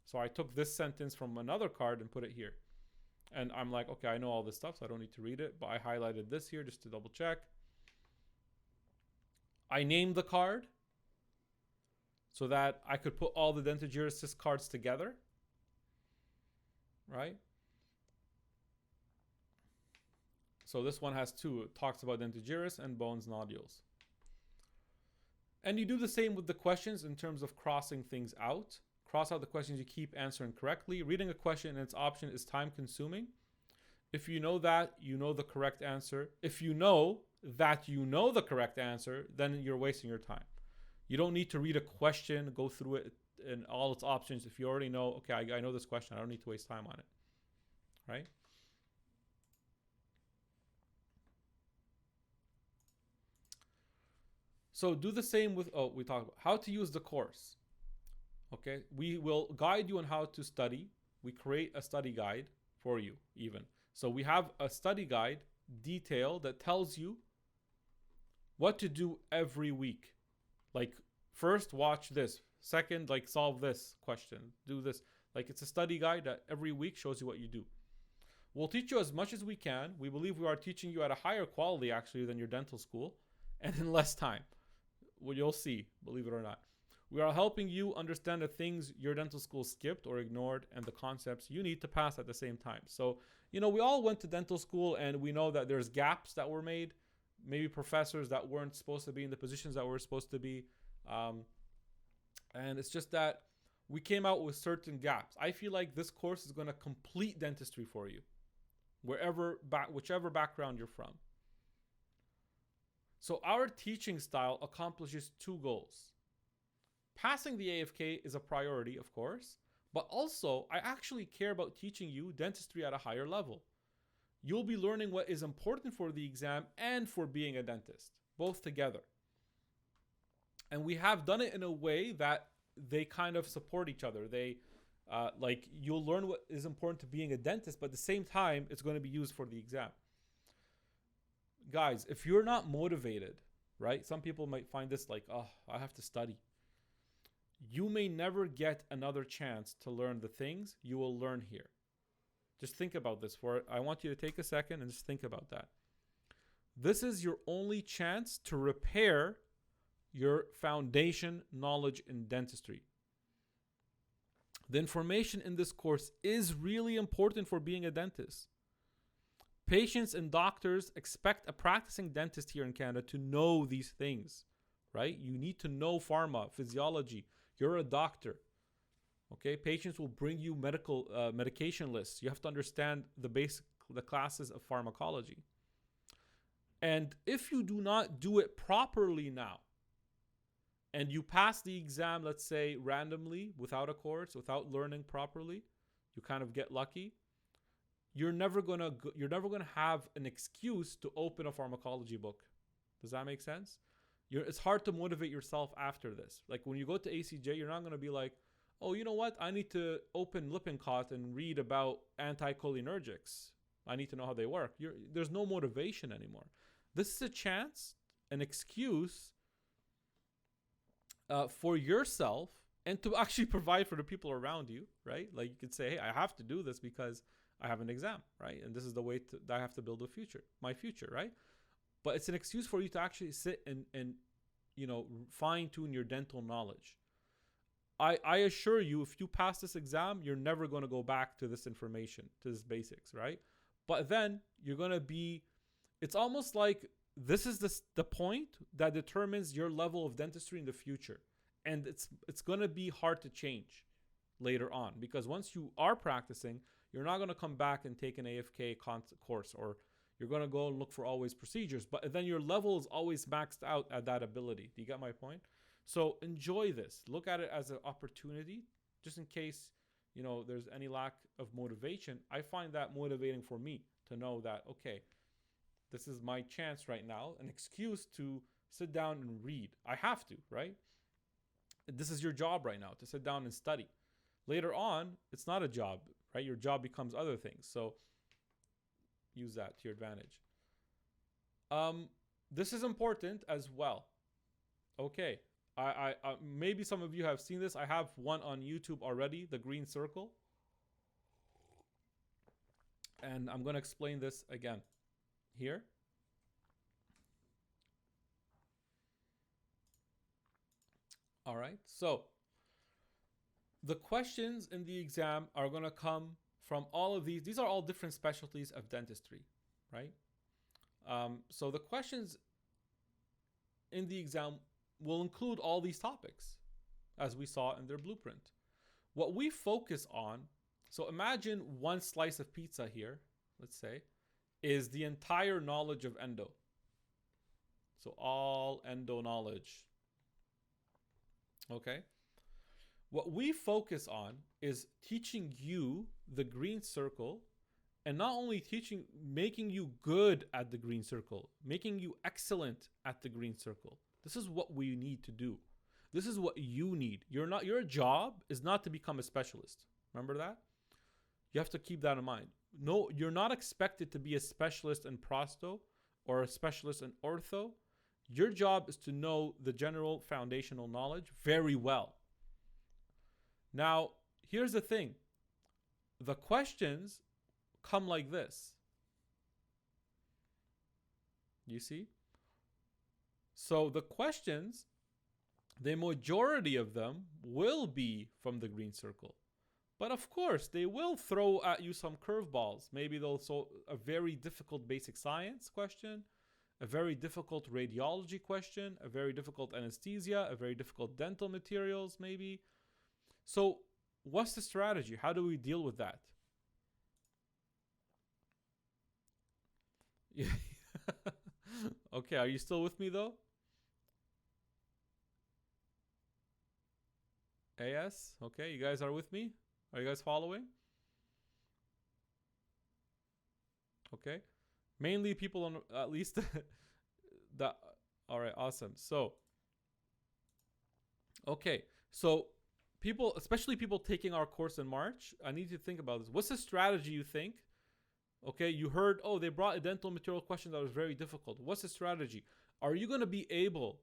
So I took this sentence from another card and put it here. And I'm like, okay, I know all this stuff, so I don't need to read it. But I highlighted this here just to double check. I named the card so that I could put all the dentagirus cyst cards together. Right? So this one has 2. It talks about dentagirus and bones nodules. And you do the same with the questions in terms of crossing things out. Cross out the questions you keep answering correctly. Reading a question and its option is time consuming. If you know that, you know the correct answer. If you know that you know the correct answer, then you're wasting your time. You don't need to read a question, go through it and all its options. If you already know, okay, I know this question, I don't need to waste time on it. Right? So do the same with, we talked about how to use the course. Okay, we will guide you on how to study. We create a study guide for you even. So we have a study guide detail that tells you what to do every week. Like first, watch this. Second, like solve this question, do this. Like it's a study guide that every week shows you what you do. We'll teach you as much as we can. We believe we are teaching you at a higher quality actually than your dental school and in less time. Well, you'll see, believe it or not. We are helping you understand the things your dental school skipped or ignored and the concepts you need to pass at the same time. So, you know, we all went to dental school and we know that there's gaps that were made, maybe professors that weren't supposed to be in the positions that were supposed to be. And it's just that we came out with certain gaps. I feel like this course is going to complete dentistry for you, whichever background you're from. So our teaching style accomplishes 2 goals. Passing the AFK is a priority, of course, but also I actually care about teaching you dentistry at a higher level. You'll be learning what is important for the exam and for being a dentist, both together. And we have done it in a way that they kind of support each other. They, like you'll learn what is important to being a dentist, but at the same time, it's going to be used for the exam. Guys, if you're not motivated, right? Some people might find this like, oh, I have to study. You may never get another chance to learn the things you will learn here. Just think about this. I want you to take a second and just think about that. This is your only chance to repair your foundation knowledge in dentistry. The information in this course is really important for being a dentist. Patients and doctors expect a practicing dentist here in Canada to know these things, right? You need to know pharma, physiology. You're a doctor, okay? Patients will bring you medication lists. You have to understand the classes of pharmacology. And if you do not do it properly now, and you pass the exam, let's say randomly, without a course, without learning properly, you kind of get lucky, you're never gonna have an excuse to open a pharmacology book. Does that make sense? It's hard to motivate yourself after this. Like when you go to ACJ, you're not gonna be like, oh, you know what? I need to open Lippincott and read about anticholinergics. I need to know how they work. There's no motivation anymore. This is a chance, an excuse for yourself and to actually provide for the people around you, right? Like you could say, hey, I have to do this because I have an exam, right? And this is the way that I have to build my future, right? But it's an excuse for you to actually sit and fine tune your dental knowledge. I assure you, if you pass this exam, you're never going to go back to this information, to this basics, right? But then you're going to be, it's almost like this is the point that determines your level of dentistry in the future. And it's going to be hard to change later on, because once you are practicing, you're not going to come back and take an AFK course, or you're going to go and look for always procedures, but then your level is always maxed out at that ability. Do you get my point? So enjoy this. Look at it as an opportunity, just in case, there's any lack of motivation. I find that motivating for me to know that, okay, this is my chance right now, an excuse to sit down and read. I have to, right? This is your job right now, to sit down and study. Later on, it's not a job, right? Your job becomes other things. So use that to your advantage. This is important as well. Okay. I maybe some of you have seen this. I have one on YouTube already, the green circle. And I'm going to explain this again here. All right. So the questions in the exam are going to come from all of these. These are all different specialties of dentistry, right? So the questions in the exam will include all these topics, as we saw in their blueprint. What we focus on, so imagine one slice of pizza here, let's say, is the entire knowledge of endo. So all endo knowledge. Okay? What we focus on is teaching you the green circle, and not only making you good at the green circle, making you excellent at the green circle. This is what we need to do. This is what you need. Your job is not to become a specialist. Remember that? You have to keep that in mind. No, you're not expected to be a specialist in prosto or a specialist in ortho. Your job is to know the general foundational knowledge very well. Now, here's the thing. The questions come like this. You see? So the questions, the majority of them will be from the green circle. But of course, they will throw at you some curveballs. Maybe they'll throw a very difficult basic science question, a very difficult radiology question, a very difficult anesthesia, a very difficult dental materials maybe. So what's the strategy? How do we deal with that? Okay, are you still with me though? AS? Okay, you guys are with me? Are you guys following? Okay. Mainly people on at least that. All right, awesome. So, okay. So people, especially people taking our course in March, I need to think about this. What's the strategy you think? Okay, you heard, oh, they brought a dental material question that was very difficult. What's the strategy? Are you going to be able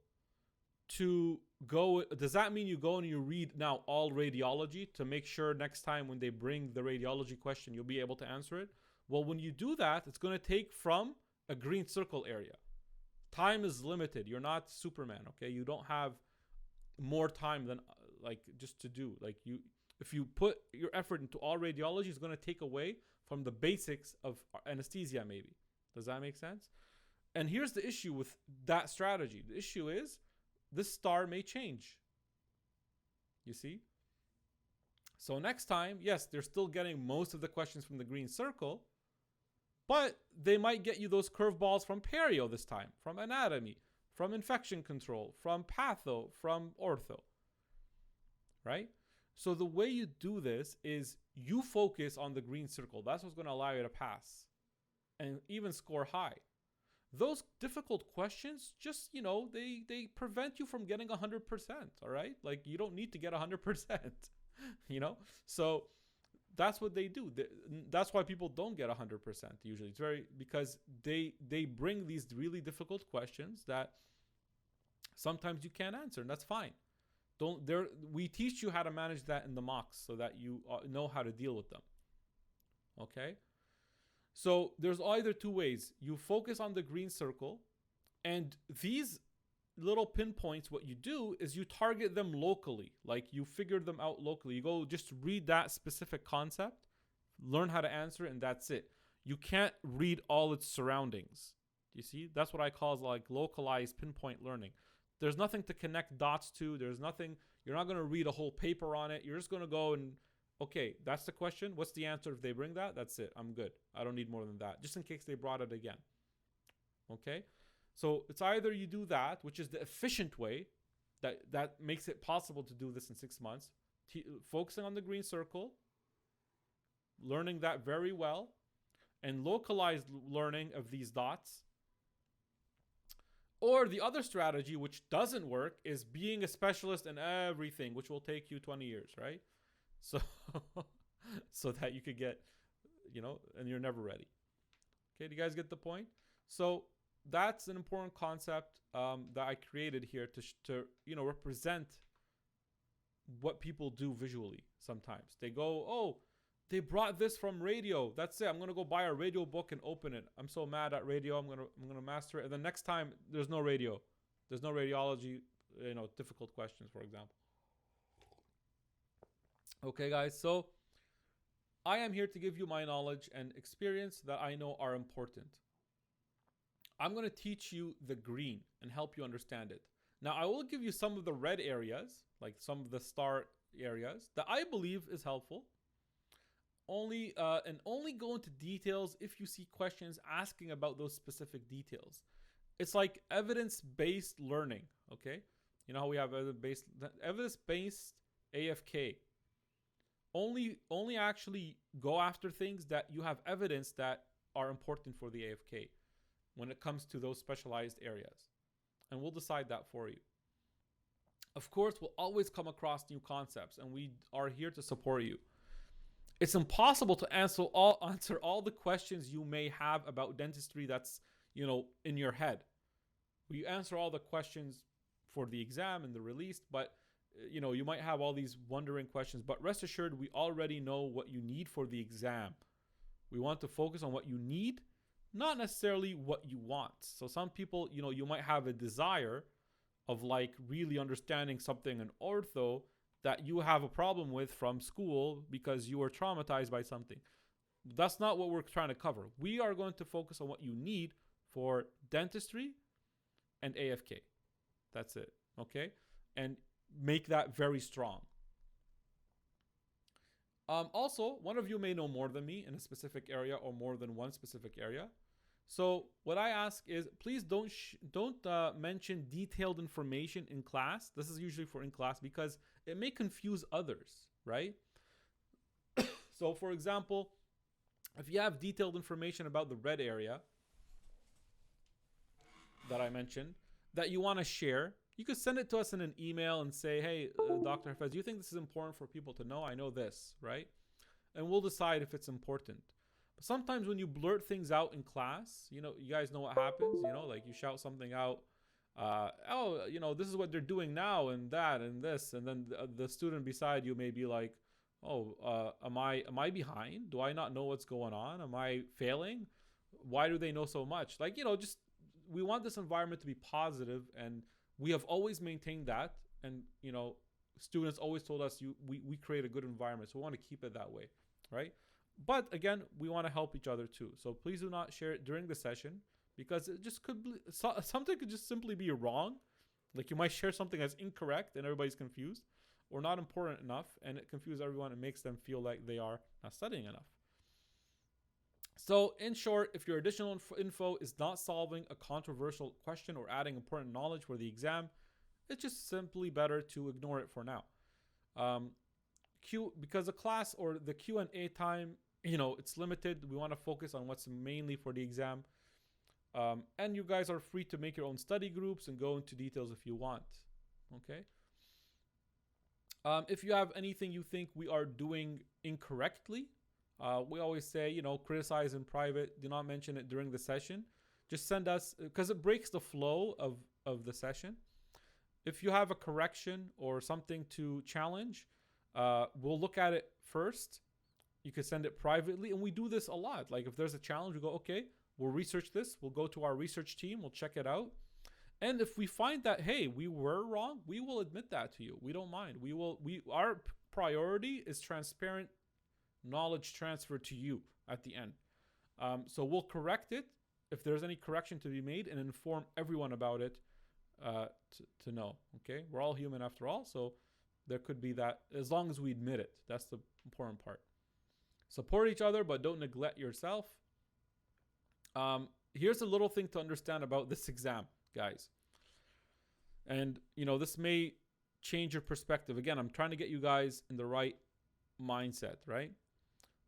to go? Does that mean you go and you read now all radiology to make sure next time when they bring the radiology question, you'll be able to answer it? Well, when you do that, it's going to take from a green circle area. Time is limited. You're not Superman, okay? You don't have more time than just to do. If you put your effort into all radiology, it's going to take away from the basics of anesthesia maybe. Does that make sense? And here's the issue with that strategy. The issue is this star may change. You see? So next time, yes, they're still getting most of the questions from the green circle, but they might get you those curveballs from perio this time, from anatomy, from infection control, from patho, from ortho, right? So the way you do this is you focus on the green circle. That's what's going to allow you to pass and even score high. Those difficult questions, just, they prevent you from getting 100%, all right? Like, you don't need to get 100%, So that's what they do. That's why people don't get 100% usually. It's because they bring these really difficult questions that sometimes you can't answer, and that's fine. We teach you how to manage that in the mocks so that you know how to deal with them. Okay? So there's either two ways. You focus on the green circle, and these little pinpoints, what you do is you target them locally. Like, you figure them out locally. You go just read that specific concept, learn how to answer it, and that's it. You can't read all its surroundings. You see? That's what I call like localized pinpoint learning. There's nothing to connect dots to. There's nothing. You're not going to read a whole paper on it. You're just going to go and, okay, that's the question. What's the answer? If they bring that, that's it. I'm good. I don't need more than that, just in case they brought it again. Okay? So it's either you do that, which is the efficient way that makes it possible to do this in 6 months, focusing on the green circle, learning that very well, and localized learning of these dots. Or the other strategy, which doesn't work, is being a specialist in everything, which will take you 20 years, right? So that you could get, and you're never ready. Okay, do you guys get the point? So that's an important concept that I created here to represent what people do visually. Sometimes they go, oh, they brought this from radio. That's it. I'm gonna go buy a radio book and open it. I'm so mad at radio. I'm gonna master it. And the next time, there's no radio. There's no radiology. Difficult questions, for example. Okay, guys. So I am here to give you my knowledge and experience that I know are important. I'm going to teach you the green and help you understand it. Now, I will give you some of the red areas, like some of the star areas that I believe is helpful. Only go into details if you see questions asking about those specific details. It's like evidence-based learning, okay? You know how we have evidence-based AFK. Only actually go after things that you have evidence that are important for the AFK when it comes to those specialized areas. And we'll decide that for you. Of course, we'll always come across new concepts, and we are here to support you. It's impossible to answer all the questions you may have about dentistry that's, in your head. We answer all the questions for the exam and the release, but you might have all these wondering questions, but rest assured, we already know what you need for the exam. We want to focus on what you need, not necessarily what you want. So some people, you might have a desire of like really understanding something in ortho that you have a problem with from school because you were traumatized by something. That's not what we're trying to cover. We are going to focus on what you need for dentistry and AFK. That's it. Okay? And make that very strong. Also, one of you may know more than me in a specific area or more than one specific area. So what I ask is, please don't mention detailed information in class. This is usually for in class because it may confuse others, right? So for example, if you have detailed information about the red area that I mentioned that you want to share, you could send it to us in an email and say, hey, Dr. Hafez, do you think this is important for people to know? I know this, right? And we'll decide if it's important. But sometimes when you blurt things out in class, you guys know what happens, like you shout something out, this is what they're doing now and that and this. And then the student beside you may be like, am I behind? Do I not know what's going on? Am I failing? Why do they know so much? Like, just we want this environment to be positive, and we have always maintained that. And, students always told us we create a good environment. So we want to keep it that way, right? But again, we want to help each other too. So please do not share it during the session because it just could be, something could just simply be wrong. Like you might share something that's incorrect and everybody's confused, or not important enough, and it confuses everyone and makes them feel like they are not studying enough. So in short, if your additional info is not solving a controversial question or adding important knowledge for the exam, it's just simply better to ignore it for now. Because the class or the Q&A time, it's limited. We want to focus on what's mainly for the exam. And you guys are free to make your own study groups and go into details if you want. Okay. If you have anything you think we are doing incorrectly, we always say, criticize in private. Do not mention it during the session. Just send us, because it breaks the flow of the session. If you have a correction or something to challenge, we'll look at it first. You could send it privately. And we do this a lot. Like if there's a challenge, we go, okay, we'll research this. We'll go to our research team. We'll check it out. And if we find that, hey, we were wrong, we will admit that to you. We don't mind. Our priority is transparent knowledge transfer to you at the end. So we'll correct it if there's any correction to be made and inform everyone about it to know. Okay, we're all human after all, so there could be that, as long as we admit it. That's the important part. Support each other, but don't neglect yourself. Here's a little thing to understand about this exam, guys. And this may change your perspective. Again, I'm trying to get you guys in the right mindset, right?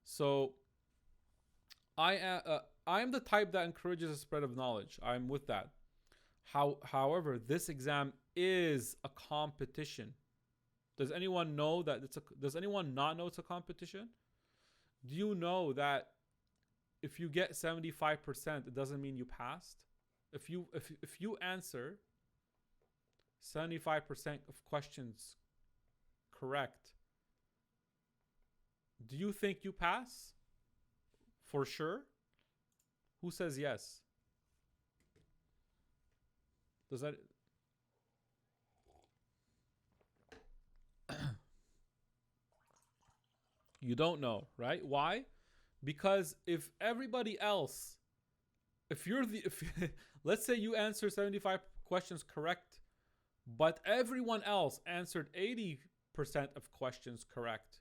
So I am the type that encourages a spread of knowledge. I'm with that. However, this exam is a competition. Does anyone know that does anyone not know it's a competition? Do you know that if you get 75%, it doesn't mean you passed? If you answer 75% of questions correct, do you think you pass? For sure? Who says yes? Does that... You don't know, right? Why? Because if everybody else, let's say you answer 75 questions correct, but everyone else answered 80% of questions correct,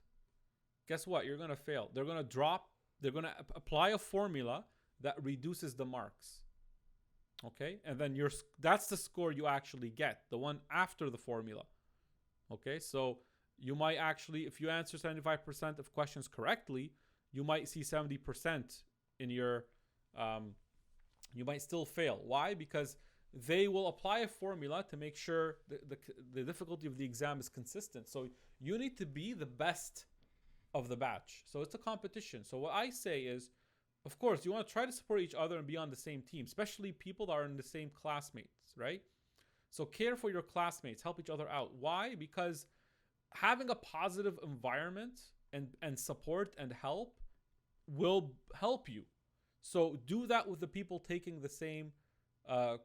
guess what? You're going to fail. They're going to apply a formula that reduces the marks. Okay? And then that's the score you actually get, the one after the formula. Okay? So you might actually, if you answer 75% of questions correctly, you might see 70% in your, you might still fail. Why? Because they will apply a formula to make sure the difficulty of the exam is consistent. So you need to be the best of the batch. So it's a competition. So what I say is, of course, you want to try to support each other and be on the same team, especially people that are in the same classmates, right? So care for your classmates, help each other out. Why? Because having a positive environment and support and help will help you. So do that with the people taking the same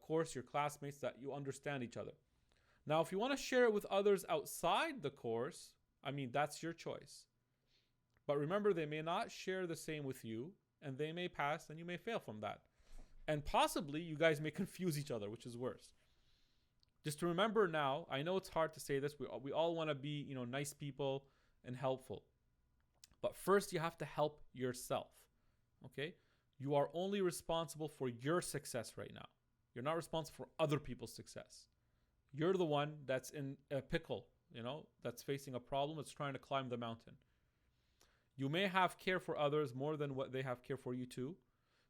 course, your classmates, that you understand each other. Now, if you want to share it with others outside the course, that's your choice. But remember, they may not share the same with you, and they may pass and you may fail from that. And possibly you guys may confuse each other, which is worse. Just to remember now, I know it's hard to say this. We all want to be, nice people and helpful. But first you have to help yourself. Okay? You are only responsible for your success right now. You're not responsible for other people's success. You're the one that's in a pickle, that's facing a problem, that's trying to climb the mountain. You may have care for others more than what they have care for you too.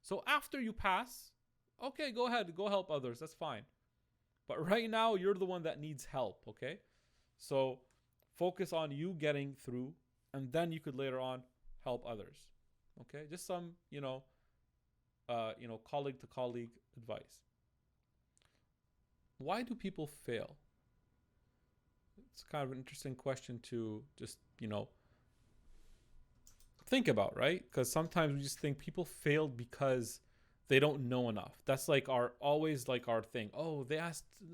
So after you pass, okay, go ahead, go help others. That's fine. But right now, you're the one that needs help, okay? So focus on you getting through, and then you could later on help others, okay? Just some, colleague to colleague advice. Why do people fail? It's kind of an interesting question to just, think about, right? Because sometimes we just think people failed because they don't know enough. That's always our thing. Oh, the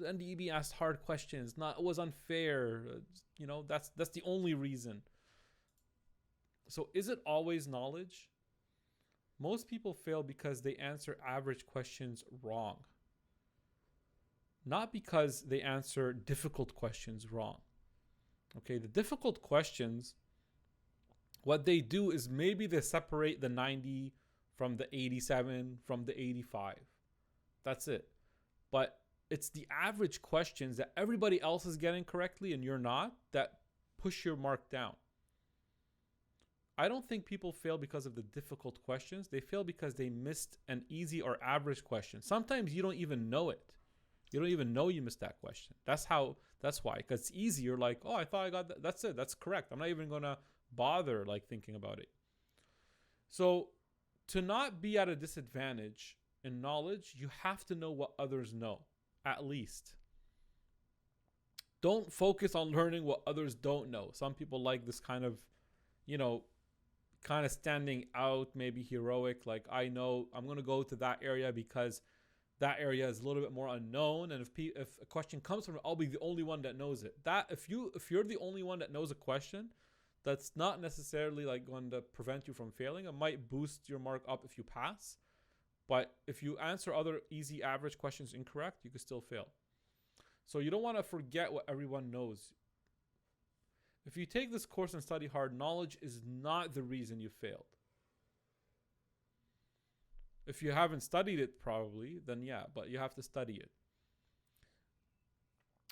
NDEB asked hard questions. It was unfair. That's the only reason. So is it always knowledge? Most people fail because they answer average questions wrong. Not because they answer difficult questions wrong. Okay, the difficult questions, what they do is maybe they separate the 90 from the 87, from the 85. That's it. But it's the average questions that everybody else is getting correctly and you're not that push your mark down. I don't think people fail because of the difficult questions. They fail because they missed an easy or average question. Sometimes you don't even know it. You don't even know you missed that question. That's why. Because it's easy. You're like, oh, I thought I got that. That's it. That's correct. I'm not even going to bother like thinking about it. So to not be at a disadvantage in knowledge, you have to know what others know, at least. Don't focus on learning what others don't know. Some people like this kind of, kind of standing out, maybe heroic, like I know I'm going to go to that area because that area is a little bit more unknown, and if a question comes from it, I'll be the only one that knows it. That if you're the only one that knows a question, that's not necessarily like going to prevent you from failing. It might boost your mark up if you pass, but if you answer other easy average questions incorrect, you could still fail. So you don't want to forget what everyone knows. If you take this course and study hard, knowledge is not the reason you failed. If you haven't studied it probably, then yeah, but you have to study it.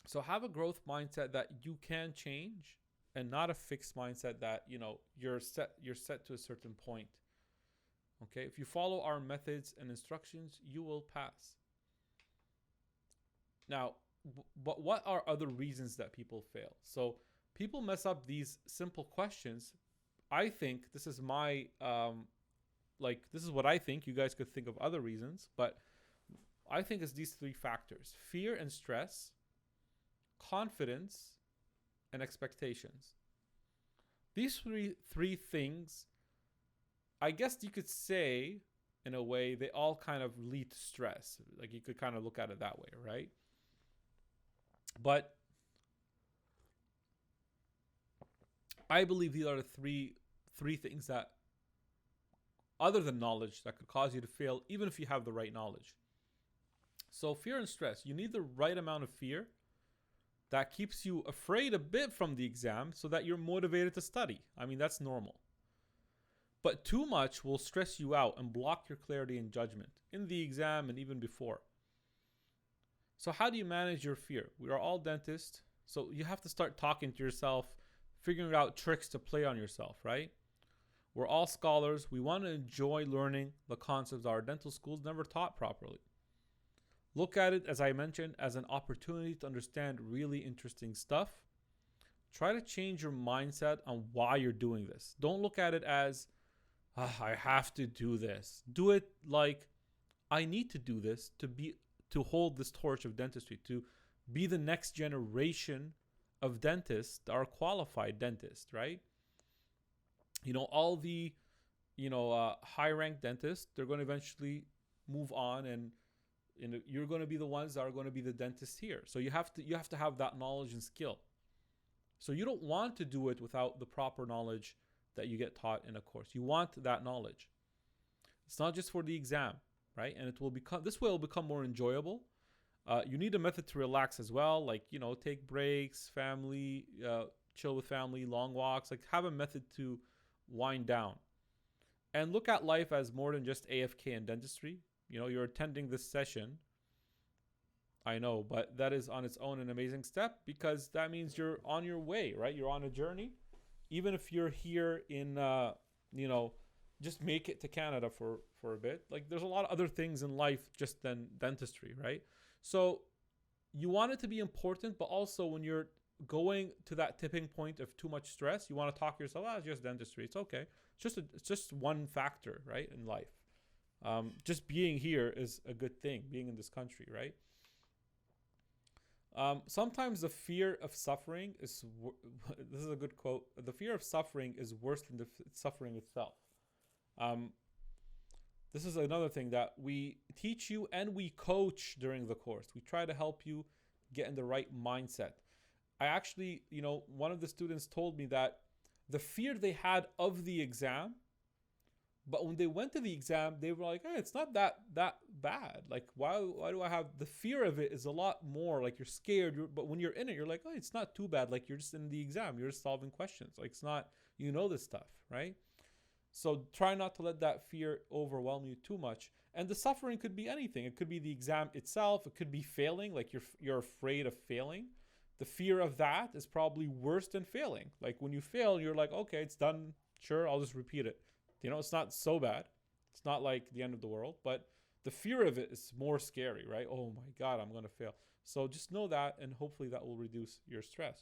So have a growth mindset that you can change, and not a fixed mindset that, you're set to a certain point. Okay? If you follow our methods and instructions, you will pass. Now, but what are other reasons that people fail? So people mess up these simple questions. I think this is my, this is what I think. You guys could think of other reasons, but I think it's these three factors: fear and stress, confidence, and expectations. These three things, I guess you could say, in a way, they all kind of lead to stress. Like you could kind of look at it that way, right? But I believe these are the three things that, other than knowledge, that could cause you to fail, even if you have the right knowledge. So fear and stress. You need the right amount of fear that keeps you afraid a bit from the exam so that you're motivated to study. I mean, that's normal. But too much will stress you out and block your clarity and judgment in the exam and even before. So how do you manage your fear? We are all dentists, so you have to start talking to yourself, figuring out tricks to play on yourself, right? We're all scholars. We want to enjoy learning the concepts our dental schools never taught properly. Look at it, as I mentioned, as an opportunity to understand really interesting stuff. Try to change your mindset on why you're doing this. Don't look at it as, I have to do this. Do it like, I need to do this to hold this torch of dentistry, to be the next generation of dentists that are qualified dentists, right? All the, high-ranked dentists, they're going to eventually move on, and you're going to be the ones that are going to be the dentists here. So you have to have that knowledge and skill. So you don't want to do it without the proper knowledge that you get taught in a course. You want that knowledge. It's not just for the exam, right? And this will become more enjoyable. You need a method to relax as well, like, take breaks, family, chill with family, long walks, like have a method to wind down. And look at life as more than just AFK and dentistry. You're attending this session, I know, but that is on its own an amazing step, because that means you're on your way, right? You're on a journey. Even if you're here in, just make it to Canada for a bit. Like, there's a lot of other things in life just than dentistry, right? So you want it to be important, but also when you're going to that tipping point of too much stress, you want to talk to yourself, it's just dentistry. It's okay. It's just one factor, right, in life. Just being here is a good thing, being in this country, right? Sometimes the fear of suffering is, this is a good quote, the fear of suffering is worse than the suffering itself. This is another thing that we teach you and we coach during the course. We try to help you get in the right mindset. I actually, one of the students told me that the fear they had of the exam, but when they went to the exam, they were like, hey, it's not that bad. Like, why do I have the fear of it? Is a lot more like you're scared. But when you're in it, you're like, oh, it's not too bad. Like, you're just in the exam. You're just solving questions. Like, it's not, this stuff, right? So try not to let that fear overwhelm you too much. And the suffering could be anything. It could be the exam itself. It could be failing, like you're afraid of failing. The fear of that is probably worse than failing. Like when you fail, you're like, okay, it's done. Sure, I'll just repeat it. You know, it's not so bad. It's not like the end of the world, but the fear of it is more scary, right? Oh my God, I'm going to fail. So just know that, and hopefully that will reduce your stress.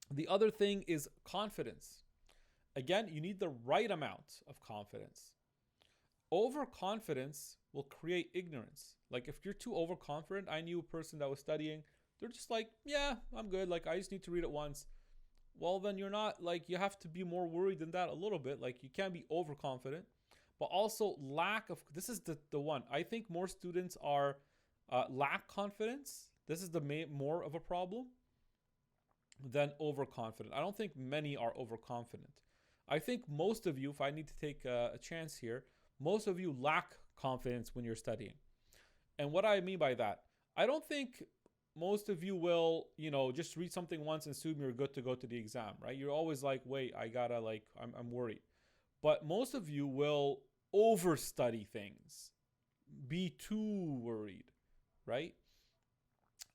The other thing is confidence. Again, you need the right amount of confidence. Overconfidence will create ignorance. Like if you're too overconfident, I knew a person that was studying, they're just like, yeah, I'm good. Like I just need to read it once. Well, then you're not, like, you have to be more worried than that a little bit. Like you can't be overconfident, but also lack of, this is the one. I think more students are lack confidence. This is the more of a problem than overconfident. I don't think many are overconfident. I think most of you, if I need to take a chance here, most of you lack confidence when you're studying. And what I mean by that, I don't think most of you will, just read something once and assume you're good to go to the exam, right? You're always like, wait, I gotta, like, I'm worried. But most of you will overstudy things, be too worried, right?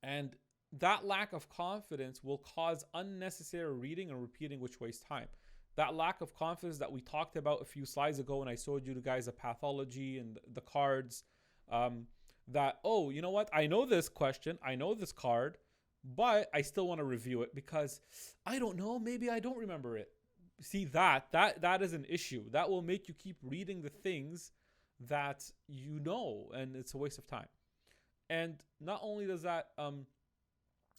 And that lack of confidence will cause unnecessary reading and repeating, which wastes time. That lack of confidence that we talked about a few slides ago when I showed you guys the pathology and the cards, that, oh, you know what? I know this question, I know this card, but I still want to review it because I don't know, maybe I don't remember it. See, that is an issue. That will make you keep reading the things that you know, and it's a waste of time. And not only does that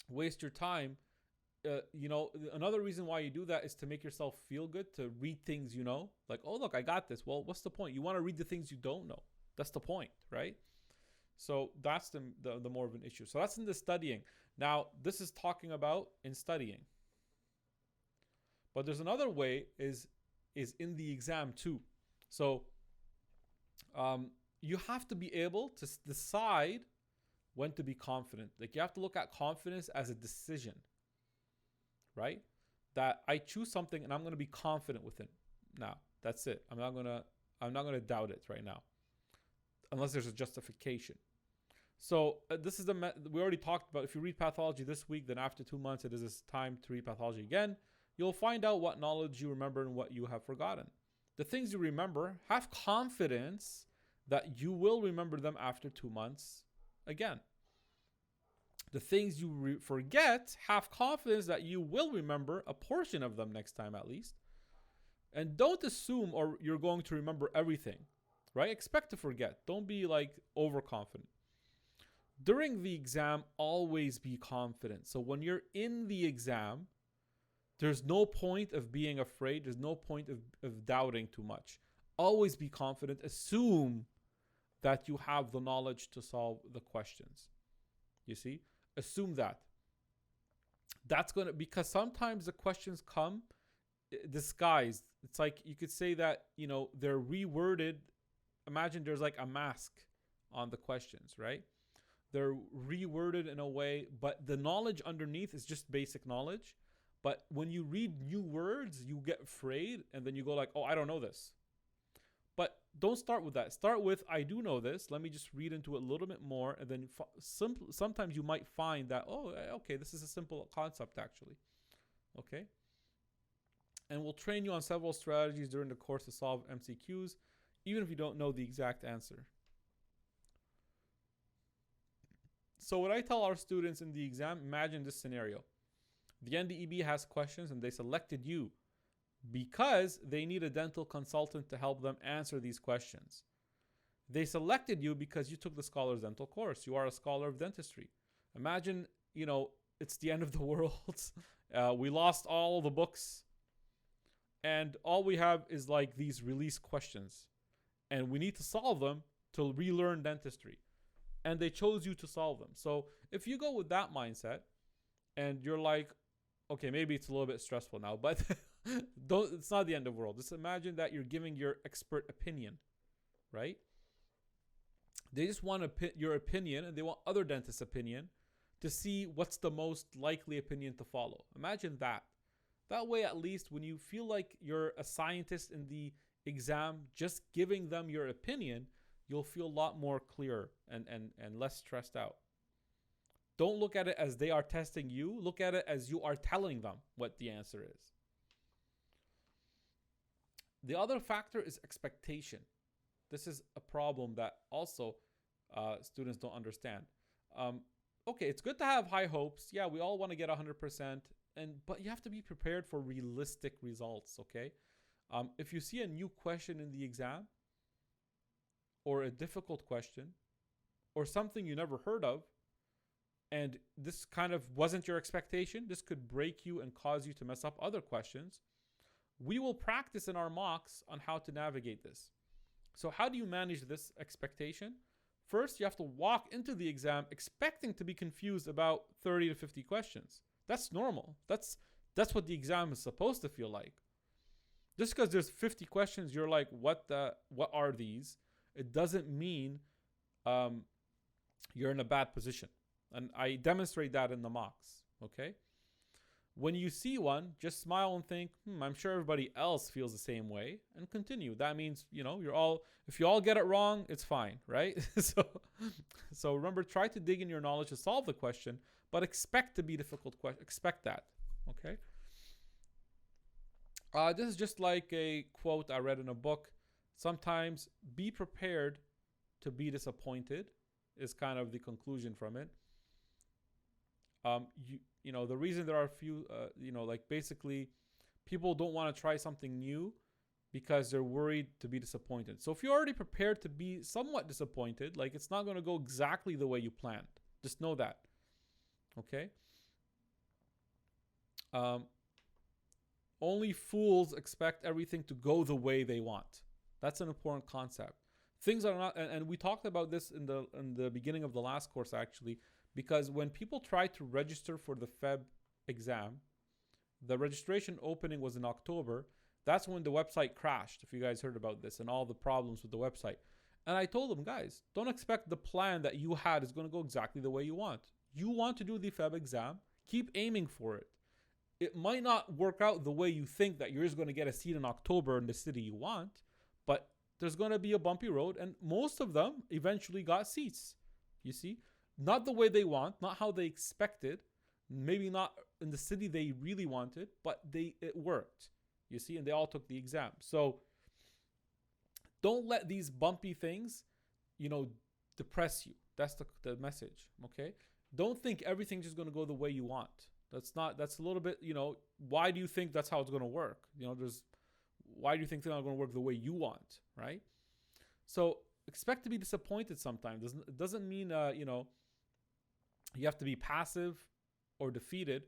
waste your time, another reason why you do that is to make yourself feel good, to read things you know. Like, oh, look, I got this. Well, what's the point? You want to read the things you don't know. That's the point, right? So that's the more of an issue. So that's in the studying. Now, this is talking about in studying. But there's another way is in the exam too. So you have to be able to decide when to be confident. Like you have to look at confidence as a decision, right? That I choose something and I'm going to be confident with it. Now, that's it. I'm not going to doubt it right now, unless there's a justification. So this is we already talked about. If you read pathology this week, then after 2 months, it is this time to read pathology again. You'll find out what knowledge you remember and what you have forgotten. The things you remember, have confidence that you will remember them after 2 months again. The things you forget, have confidence that you will remember a portion of them next time at least. And don't assume or you're going to remember everything, right? Expect to forget. Don't be like overconfident. During the exam, always be confident. So when you're in the exam, there's no point of being afraid. There's no point of doubting too much. Always be confident. Assume that you have the knowledge to solve the questions. You see? Assume that. That's going to, because sometimes the questions come disguised. It's like you could say that, they're reworded. Imagine there's like a mask on the questions, right? They're reworded in a way, but the knowledge underneath is just basic knowledge. But when you read new words, you get afraid and then you go like, oh, I don't know this. But don't start with that. Start with, I do know this. Let me just read into it a little bit more. And then sometimes you might find that, oh, okay, this is a simple concept actually. Okay. And we'll train you on several strategies during the course to solve MCQs, even if you don't know the exact answer. So what I tell our students in the exam, imagine this scenario. The NDEB has questions and they selected you because they need a dental consultant to help them answer these questions. They selected you because you took the Scholar's Dental course. You are a scholar of dentistry. Imagine, it's the end of the world. We lost all the books. And all we have is like these release questions. And we need to solve them to relearn dentistry. And they chose you to solve them. So if you go with that mindset and you're like, okay, maybe it's a little bit stressful now, but it's not the end of the world. Just imagine that you're giving your expert opinion, right? They just want your opinion and they want other dentists' opinion to see what's the most likely opinion to follow. Imagine that. That way, at least when you feel like you're a scientist in the exam, just giving them your opinion, you'll feel a lot more clear and less stressed out. Don't look at it as they are testing you. Look at it as you are telling them what the answer is. The other factor is expectation. This is a problem that also students don't understand. Okay, it's good to have high hopes. Yeah, we all want to get 100%, but you have to be prepared for realistic results, okay? If you see a new question in the exam, or a difficult question, or something you never heard of, and this kind of wasn't your expectation, this could break you and cause you to mess up other questions, we will practice in our mocks on how to navigate this. So how do you manage this expectation? First, you have to walk into the exam expecting to be confused about 30 to 50 questions. That's normal. That's what the exam is supposed to feel like. Just because there's 50 questions, you're like, what are these? It doesn't mean you're in a bad position. And I demonstrate that in the mocks, okay? When you see one, just smile and think, I'm sure everybody else feels the same way, and continue. That means, if you all get it wrong, it's fine, right? So remember, try to dig in your knowledge to solve the question, but expect to be difficult question. Expect that, okay? This is just like a quote I read in a book. Sometimes be prepared to be disappointed is kind of the conclusion from it. The reason there are a few, basically people don't want to try something new because they're worried to be disappointed. So if you're already prepared to be somewhat disappointed, like it's not going to go exactly the way you planned, just know that. Okay. Only fools expect everything to go the way they want. That's an important concept. Things are not, and we talked about this in the beginning of the last course actually, because when people try to register for the Feb exam, the registration opening was in October. That's when the website crashed, if you guys heard about this, and all the problems with the website. And I told them, guys, don't expect the plan that you had is going to go exactly the way you want. You want to do the Feb exam, keep aiming for it. It might not work out the way you think that you're just going to get a seat in October in the city you want, but there's going to be a bumpy road, and most of them eventually got seats. You see? Not the way they want, not how they expected, maybe not in the city they really wanted, but it worked. You see? And they all took the exam. So don't let these bumpy things, depress you. That's the message, okay? Don't think everything's just going to go the way you want. That's a little bit, why do you think that's how it's going to work? Why do you think they're not going to work the way you want, right? So expect to be disappointed sometimes. It doesn't mean, you have to be passive or defeated.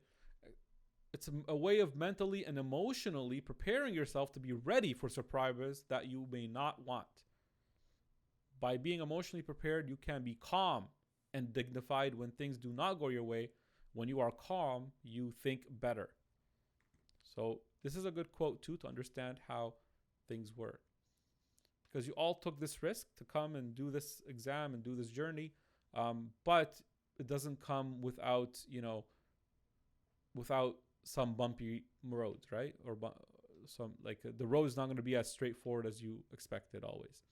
It's a way of mentally and emotionally preparing yourself to be ready for surprises that you may not want. By being emotionally prepared, you can be calm and dignified when things do not go your way. When you are calm, you think better. So this is a good quote too to understand how things work. Because you all took this risk to come and do this exam and do this journey, but it doesn't come without some bumpy roads, right? Or the road is not going to be as straightforward as you expected always.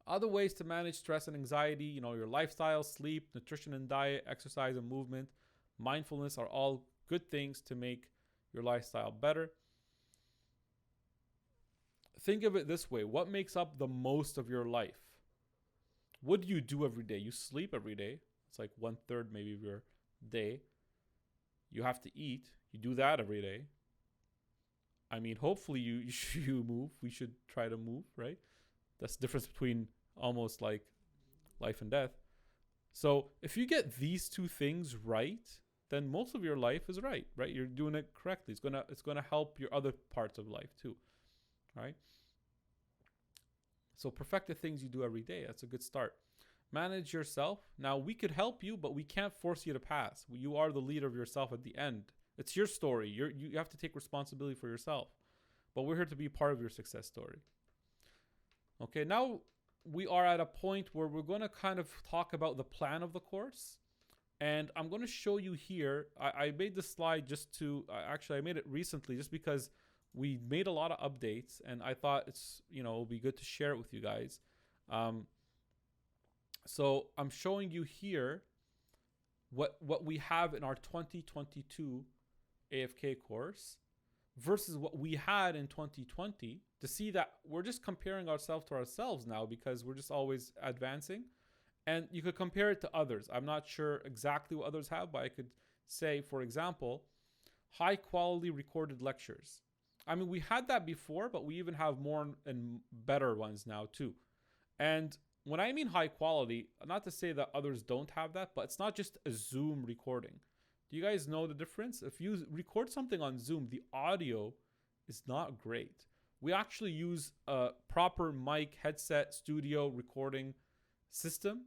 Other ways to manage stress and anxiety, your lifestyle, sleep, nutrition and diet, exercise and movement, mindfulness are all good things to make your lifestyle better. Think of it this way. What makes up the most of your life? What do you do every day? You sleep every day. It's like 1/3 maybe of your day. You have to eat. You do that every day. I mean, hopefully you move. We should try to move, right? That's the difference between almost like life and death. So if you get these two things right, then most of your life is right? You're doing it correctly. It's gonna help your other parts of life too, right? So perfect the things you do every day. That's a good start. Manage yourself. Now we could help you, but we can't force you to pass. You are the leader of yourself at the end. It's your story. You have to take responsibility for yourself. But we're here to be part of your success story. Okay, now we are at a point where we're going to kind of talk about the plan of the course And I'm going to show you here. I made this slide just to, actually I made it recently just because we made a lot of updates and I thought it's, it'll be good to share it with you guys. So I'm showing you here what we have in our 2022 AFK course versus what we had in 2020 to see that we're just comparing ourselves to ourselves now because we're just always advancing. And you could compare it to others. I'm not sure exactly what others have, but I could say, for example, high quality recorded lectures. I mean, we had that before, but we even have more and better ones now too. And when I mean high quality, not to say that others don't have that, but it's not just a Zoom recording. Do you guys know the difference? If you record something on Zoom, the audio is not great. We actually use a proper mic, headset, studio recording system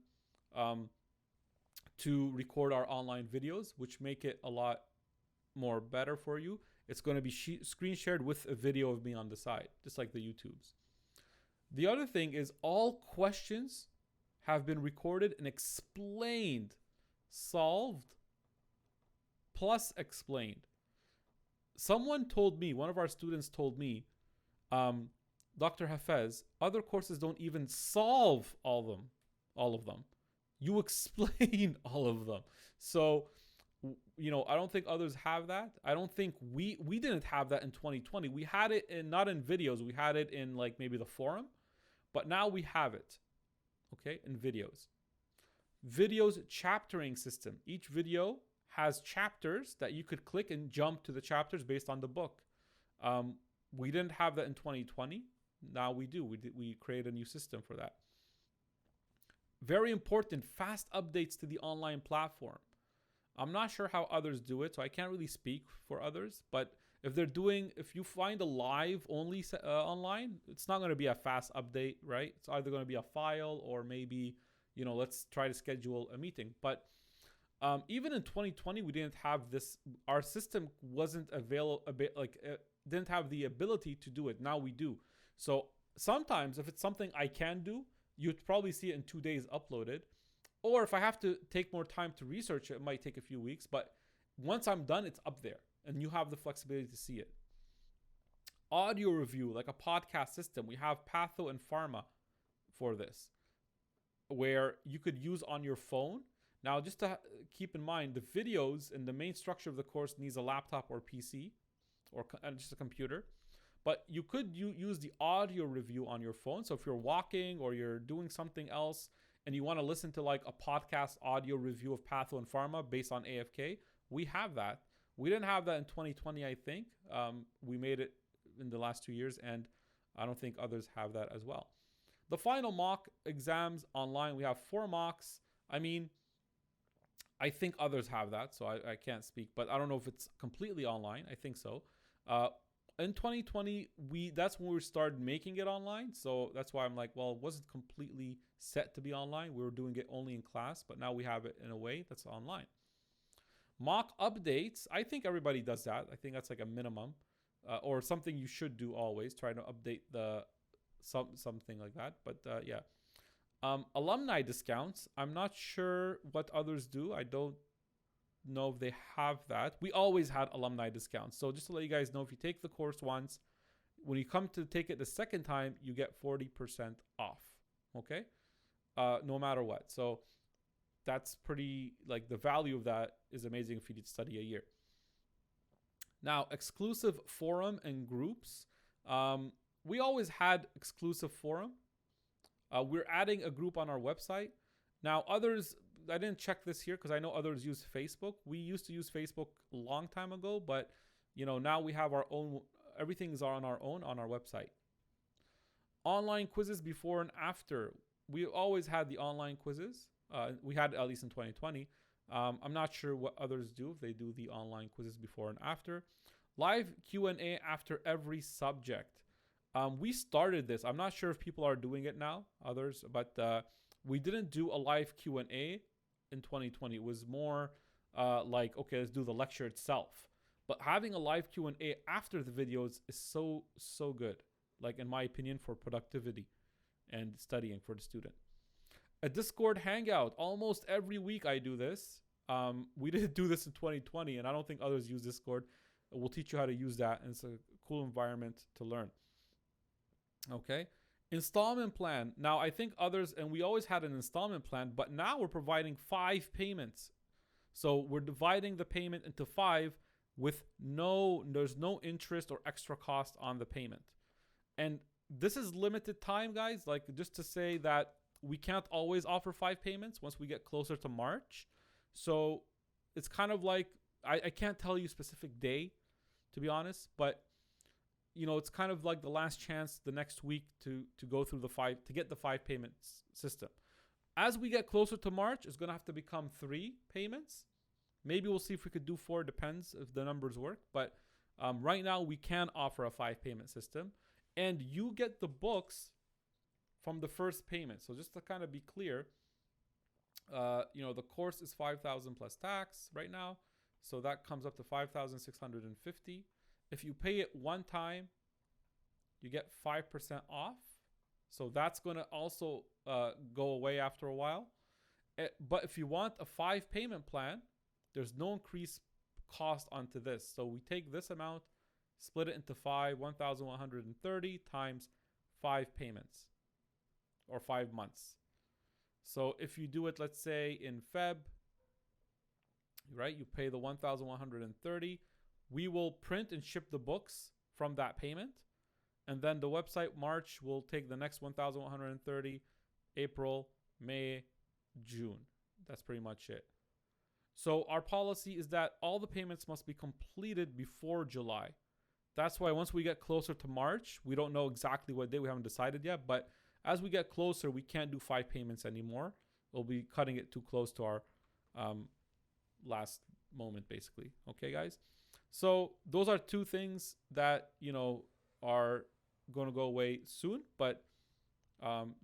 to record our online videos, which make it a lot more better for you. It's going to be screen shared with a video of me on the side, just like the YouTubes. The other thing is all questions have been recorded and explained, solved, plus explained. Someone told me, one of our students told me, Dr. Hafez, other courses don't even solve all of them. You explain all of them. So, I don't think others have that. I don't think we didn't have that in 2020. We had it not in videos. We had it in like maybe the forum, but now we have it, okay, in videos. Videos chaptering system. Each video has chapters that you could click and jump to the chapters based on the book. We didn't have that in 2020. Now we do. We create a new system for that. Very important, fast updates to the online platform. I'm not sure how others do it, so I can't really speak for others. But if you find a live only online, it's not going to be a fast update, right? It's either going to be a file or maybe, let's try to schedule a meeting. But even in 2020, we didn't have this. Our system wasn't didn't have the ability to do it. Now we do. So sometimes if it's something I can do, you'd probably see it in 2 days uploaded. Or if I have to take more time to research it, it might take a few weeks. But once I'm done, it's up there. And you have the flexibility to see it. Audio review, like a podcast system. We have Patho and Pharma for this, where you could use on your phone. Now, just to keep in mind, the videos and the main structure of the course needs a laptop or PC or just a computer. But you could use the audio review on your phone. So if you're walking or you're doing something else and you want to listen to like a podcast audio review of Patho and Pharma based on AFK, we have that. We didn't have that in 2020, I think. We made it in the last 2 years, and I don't think others have that as well. The final mock exams online, we have 4 mocks. I mean, I think others have that, so I can't speak, but I don't know if it's completely online. I think so. In 2020, that's when we started making it online. So that's why I'm like, well, it wasn't completely set to be online. We were doing it only in class, but now we have it in a way that's online. Mock updates. I think everybody does that. I think that's like a minimum or something you should do always. Try to update something like that. But yeah. Alumni discounts. I'm not sure what others do. I don't know if they have that. We always had alumni discounts. So just to let you guys know, if you take the course once, when you come to take it the second time, you get 40% off. Okay? No matter what. So that's pretty, like, the value of that is amazing if you need to study a year. Now, exclusive forum and groups. We always had exclusive forum. We're adding a group on our website. Now, others, I didn't check this here because I know others use Facebook. We used to use Facebook a long time ago, but now we have our own. Everything is on our own on our website. Online quizzes before and after. We always had the online quizzes. We had at least in 2020. I'm not sure what others do, if they do the online quizzes before and after. Live Q&A after every subject. We started this. I'm not sure if people are doing it now, others, but we didn't do a live Q&A in 2020. It was more like, okay, let's do the lecture itself. But having a live Q&A after the videos is so good, like in my opinion, for productivity and studying for the student. A Discord hangout. Almost every week I do this. We didn't do this in 2020, and I don't think others use Discord. We'll teach you how to use that, and it's a cool environment to learn. Okay. Installment plan. Now, I think others, and we always had an installment plan, but now we're providing 5 payments. So we're dividing the payment into 5 with there's no interest or extra cost on the payment. And this is limited time, guys. Like, just to say that we can't always offer 5 payments once we get closer to March. So it's kind of like, I can't tell you a specific day, to be honest, but it's kind of like the last chance the next week to go through to get the 5 payments system. As we get closer to March, it's going to have to become 3 payments. Maybe we'll see if we could do 4, depends if the numbers work. But right now we can offer a 5 payment system, and you get the books from the first payment. So just to kind of be clear, the course is 5,000 plus tax right now. So that comes up to 5,650. If you pay it one time, you get 5% off. So that's going to also go away after a while. But if you want a 5 payment plan, there's no increased cost onto this. So we take this amount, split it into 5, 1,130 times 5 payments or 5 months. So if you do it, let's say in Feb, right, you pay the 1,130. We will print and ship the books from that payment. And then the website March will take the next 1,130, April, May, June. That's pretty much it. So our policy is that all the payments must be completed before July. That's why once we get closer to March, we don't know exactly what day, we haven't decided yet, but as we get closer, we can't do 5 payments anymore. We'll be cutting it too close to our last moment, basically. Okay, guys? So those are 2 things that, are going to go away soon, but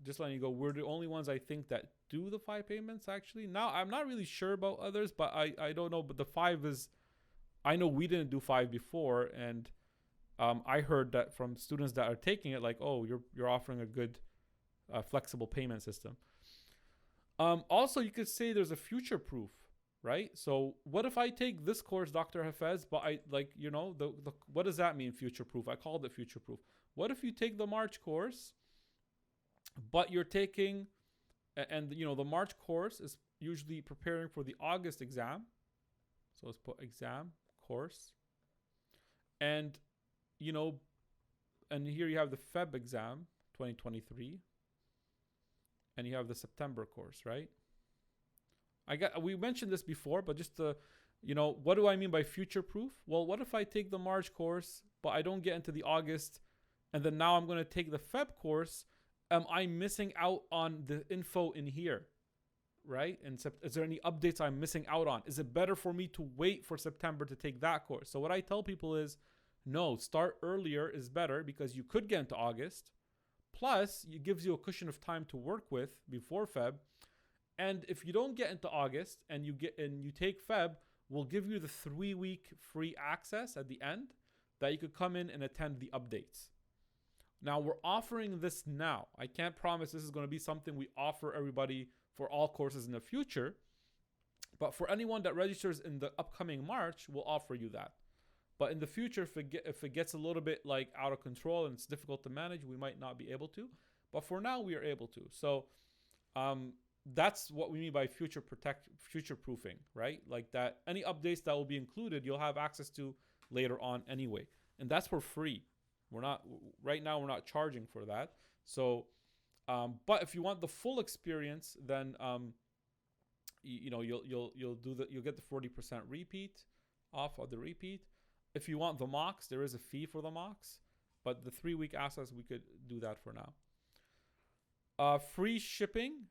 just letting you go, we're the only ones I think that do the 5 payments actually. Now, I'm not really sure about others, but I don't know, but the 5 is, I know we didn't do 5 before, and I heard that from students that are taking it, like, oh, you're offering a good flexible payment system. Also, you could say there's a future proof, right? So what if I take this course, Dr. Hafez, but what does that mean, future proof? I called it future proof. What if you take the March course, but you're taking, and the March course is usually preparing for the August exam. So let's put exam course. And, and here you have the Feb exam 2023. And you have the September course, right? We mentioned this before, but just to, what do I mean by future proof? Well, what if I take the March course, but I don't get into the August, and then now I'm going to take the Feb course? Am I missing out on the info in here, right? And is there any updates I'm missing out on? Is it better for me to wait for September to take that course? So what I tell people is, no, start earlier is better because you could get into August. Plus, it gives you a cushion of time to work with before Feb. And if you don't get into August and you take Feb, we'll give you the 3-week free access at the end that you could come in and attend the updates. Now, we're offering this now. I can't promise this is going to be something we offer everybody for all courses in the future. But for anyone that registers in the upcoming March, we'll offer you that. But in the future, if it gets a little bit like out of control and it's difficult to manage, we might not be able to. But for now, we are able to. So that's what we mean by future proofing, right? Like that any updates that will be included, you'll have access to later on anyway. And that's for free. Right now we're not charging for that. So, but if you want the full experience, then you'll get the 40% repeat off of the repeat. If you want the mocks, there is a fee for the mocks, but the 3-week access, we could do that for now. Free shipping.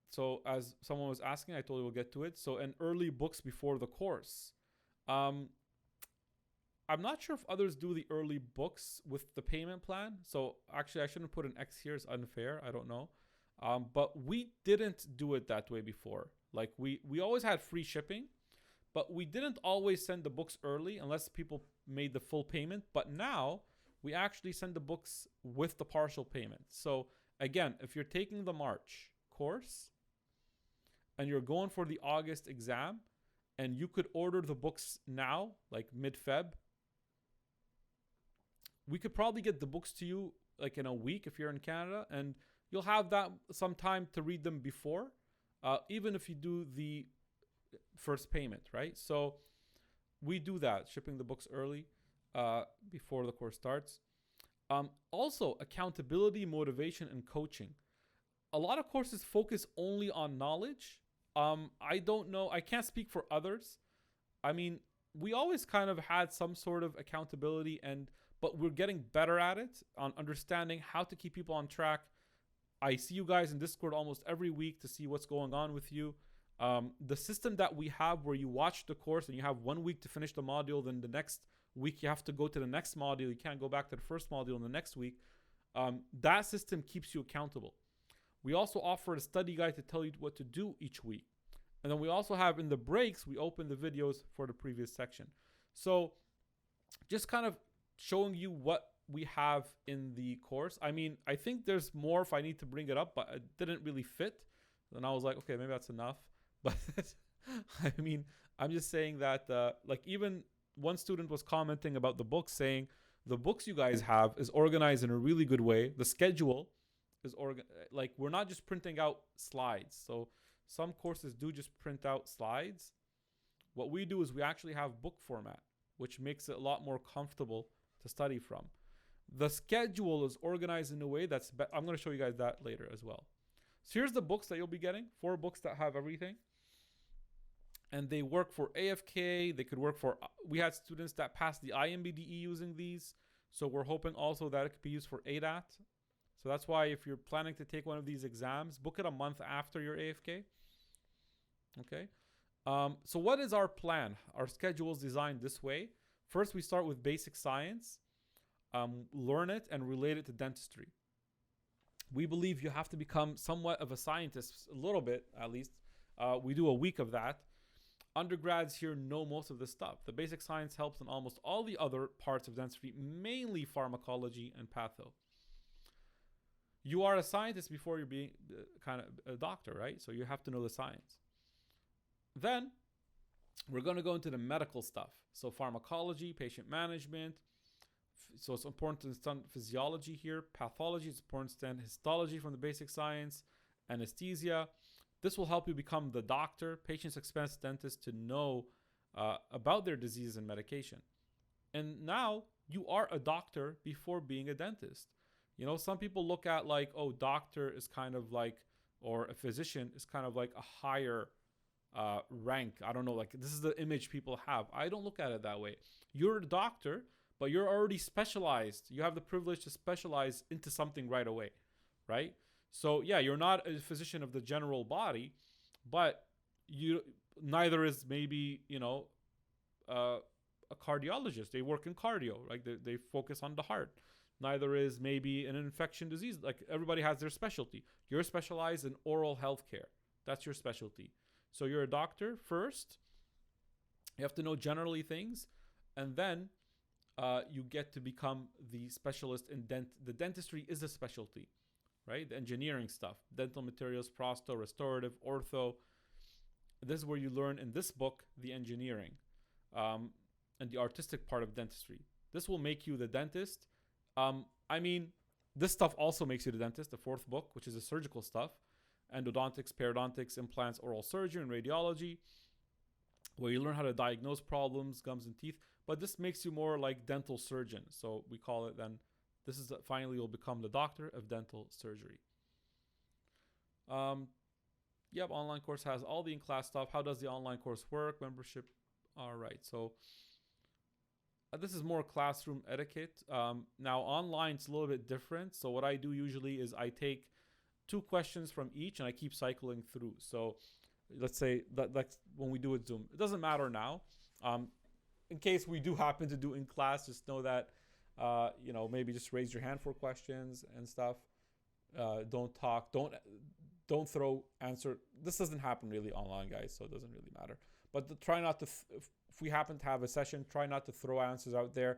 So as someone was asking, I told you we'll get to it. So an early books before the course. I'm not sure if others do the early books with the payment plan. So actually, I shouldn't put an X here. It's unfair. I don't know. But we didn't do it that way before. Like we always had free shipping. But we didn't always send the books early unless people made the full payment. But now we actually send the books with the partial payment. So again, if you're taking the March course and you're going for the August exam, and you could order the books now, like mid-Feb. We could probably get the books to you like in a week if you're in Canada, and you'll have that some time to read them before, even if you do the first payment, right? So we do that, shipping the books early before the course starts. Also, accountability, motivation, and coaching. A lot of courses focus only on knowledge. I don't know. I can't speak for others. I mean, we always kind of had some sort of accountability, but we're getting better at it, on understanding how to keep people on track. I see you guys in Discord almost every week to see what's going on with you. The system that we have where you watch the course and you have 1 week to finish the module, then the next week you have to go to the next module. You can't go back to the first module in the next week. That system keeps you accountable. We also offer a study guide to tell you what to do each week. And then we also have in the breaks, we open the videos for the previous section. So just kind of showing you what we have in the course. I mean, I think there's more if I need to bring it up, but it didn't really fit. And I was like, okay, maybe that's enough. But I mean, I'm just saying that like even one student was commenting about the books, saying the books you guys have is organized in a really good way. The schedule is like we're not just printing out slides. So some courses do just print out slides. What we do is we actually have book format, which makes it a lot more comfortable to study from. The schedule is organized in a way that's I'm going to show you guys that later as well. So here's the books that you'll be getting. 4 books that have everything. And they work for AFK. They could work for, we had students that passed the IMBDE using these. So we're hoping also that it could be used for ADAT. So that's why if you're planning to take one of these exams, book it a month after your AFK. Okay. So what is our plan? Our schedule is designed this way. First, we start with basic science, learn it and relate it to dentistry. We believe you have to become somewhat of a scientist, a little bit at least. We do a week of that. Undergrads here know most of this stuff. The basic science helps in almost all the other parts of dentistry, mainly pharmacology and patho. You are a scientist before you're being kind of a doctor, right? So you have to know the science. Then we're going to go into the medical stuff. So pharmacology, patient management. So it's important to understand physiology here. Pathology, it's important to understand histology from the basic science. Anesthesia. This will help you become the doctor, patient's expense dentist, to know about their disease and medication. And now you are a doctor before being a dentist. You know, some people look at like, oh, doctor is kind of like, or a physician is kind of like a higher rank. I don't know, like this is the image people have. I don't look at it that way. You're a doctor, but you're already specialized. You have the privilege to specialize into something right away, right? So yeah, you're not a physician of the general body, but you neither is maybe, you know, a cardiologist. They work in cardio, right? They focus on the heart. Neither is maybe an infection disease. Like everybody has their specialty. You're specialized in oral health care. That's your specialty. So you're a doctor first. You have to know generally things, and then you get to become the specialist in the dentistry is a specialty. Right? The engineering stuff, dental materials, prosto, restorative, ortho. This is where you learn in this book, the engineering and the artistic part of dentistry. This will make you the dentist. I mean, this stuff also makes you the dentist, the 4th book, which is the surgical stuff. Endodontics, periodontics, implants, oral surgery, and radiology, where you learn how to diagnose problems, gums and teeth. But this makes you more like dental surgeon. So we call it then, this is finally you'll become the doctor of dental surgery. Yep, online course has all the in-class stuff. How does the online course work? Membership. All right, so this is more classroom etiquette. Now online it's a little bit different. So what I do usually is I take 2 questions from each and I keep cycling through. So let's say that's when we do it Zoom. It doesn't matter now. In case we do happen to do in class, just know that you know, maybe just raise your hand for questions and stuff. Don't talk. Don't throw answer. This doesn't happen really online, guys, so it doesn't really matter. But try not to, if we happen to have a session, try not to throw answers out there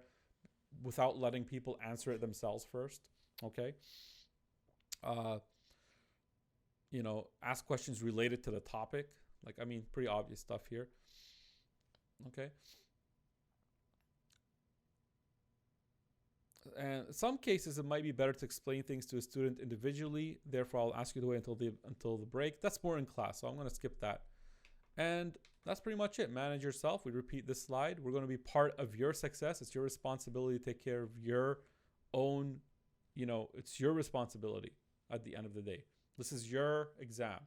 without letting people answer it themselves first. Okay. You know, ask questions related to the topic. Like, I mean, pretty obvious stuff here. Okay. And in some cases, it might be better to explain things to a student individually. Therefore, I'll ask you to wait until the break. That's more in class, so I'm going to skip that. And that's pretty much it. Manage yourself. We repeat this slide. We're going to be part of your success. It's your responsibility to take care of your own, it's your responsibility at the end of the day. This is your exam.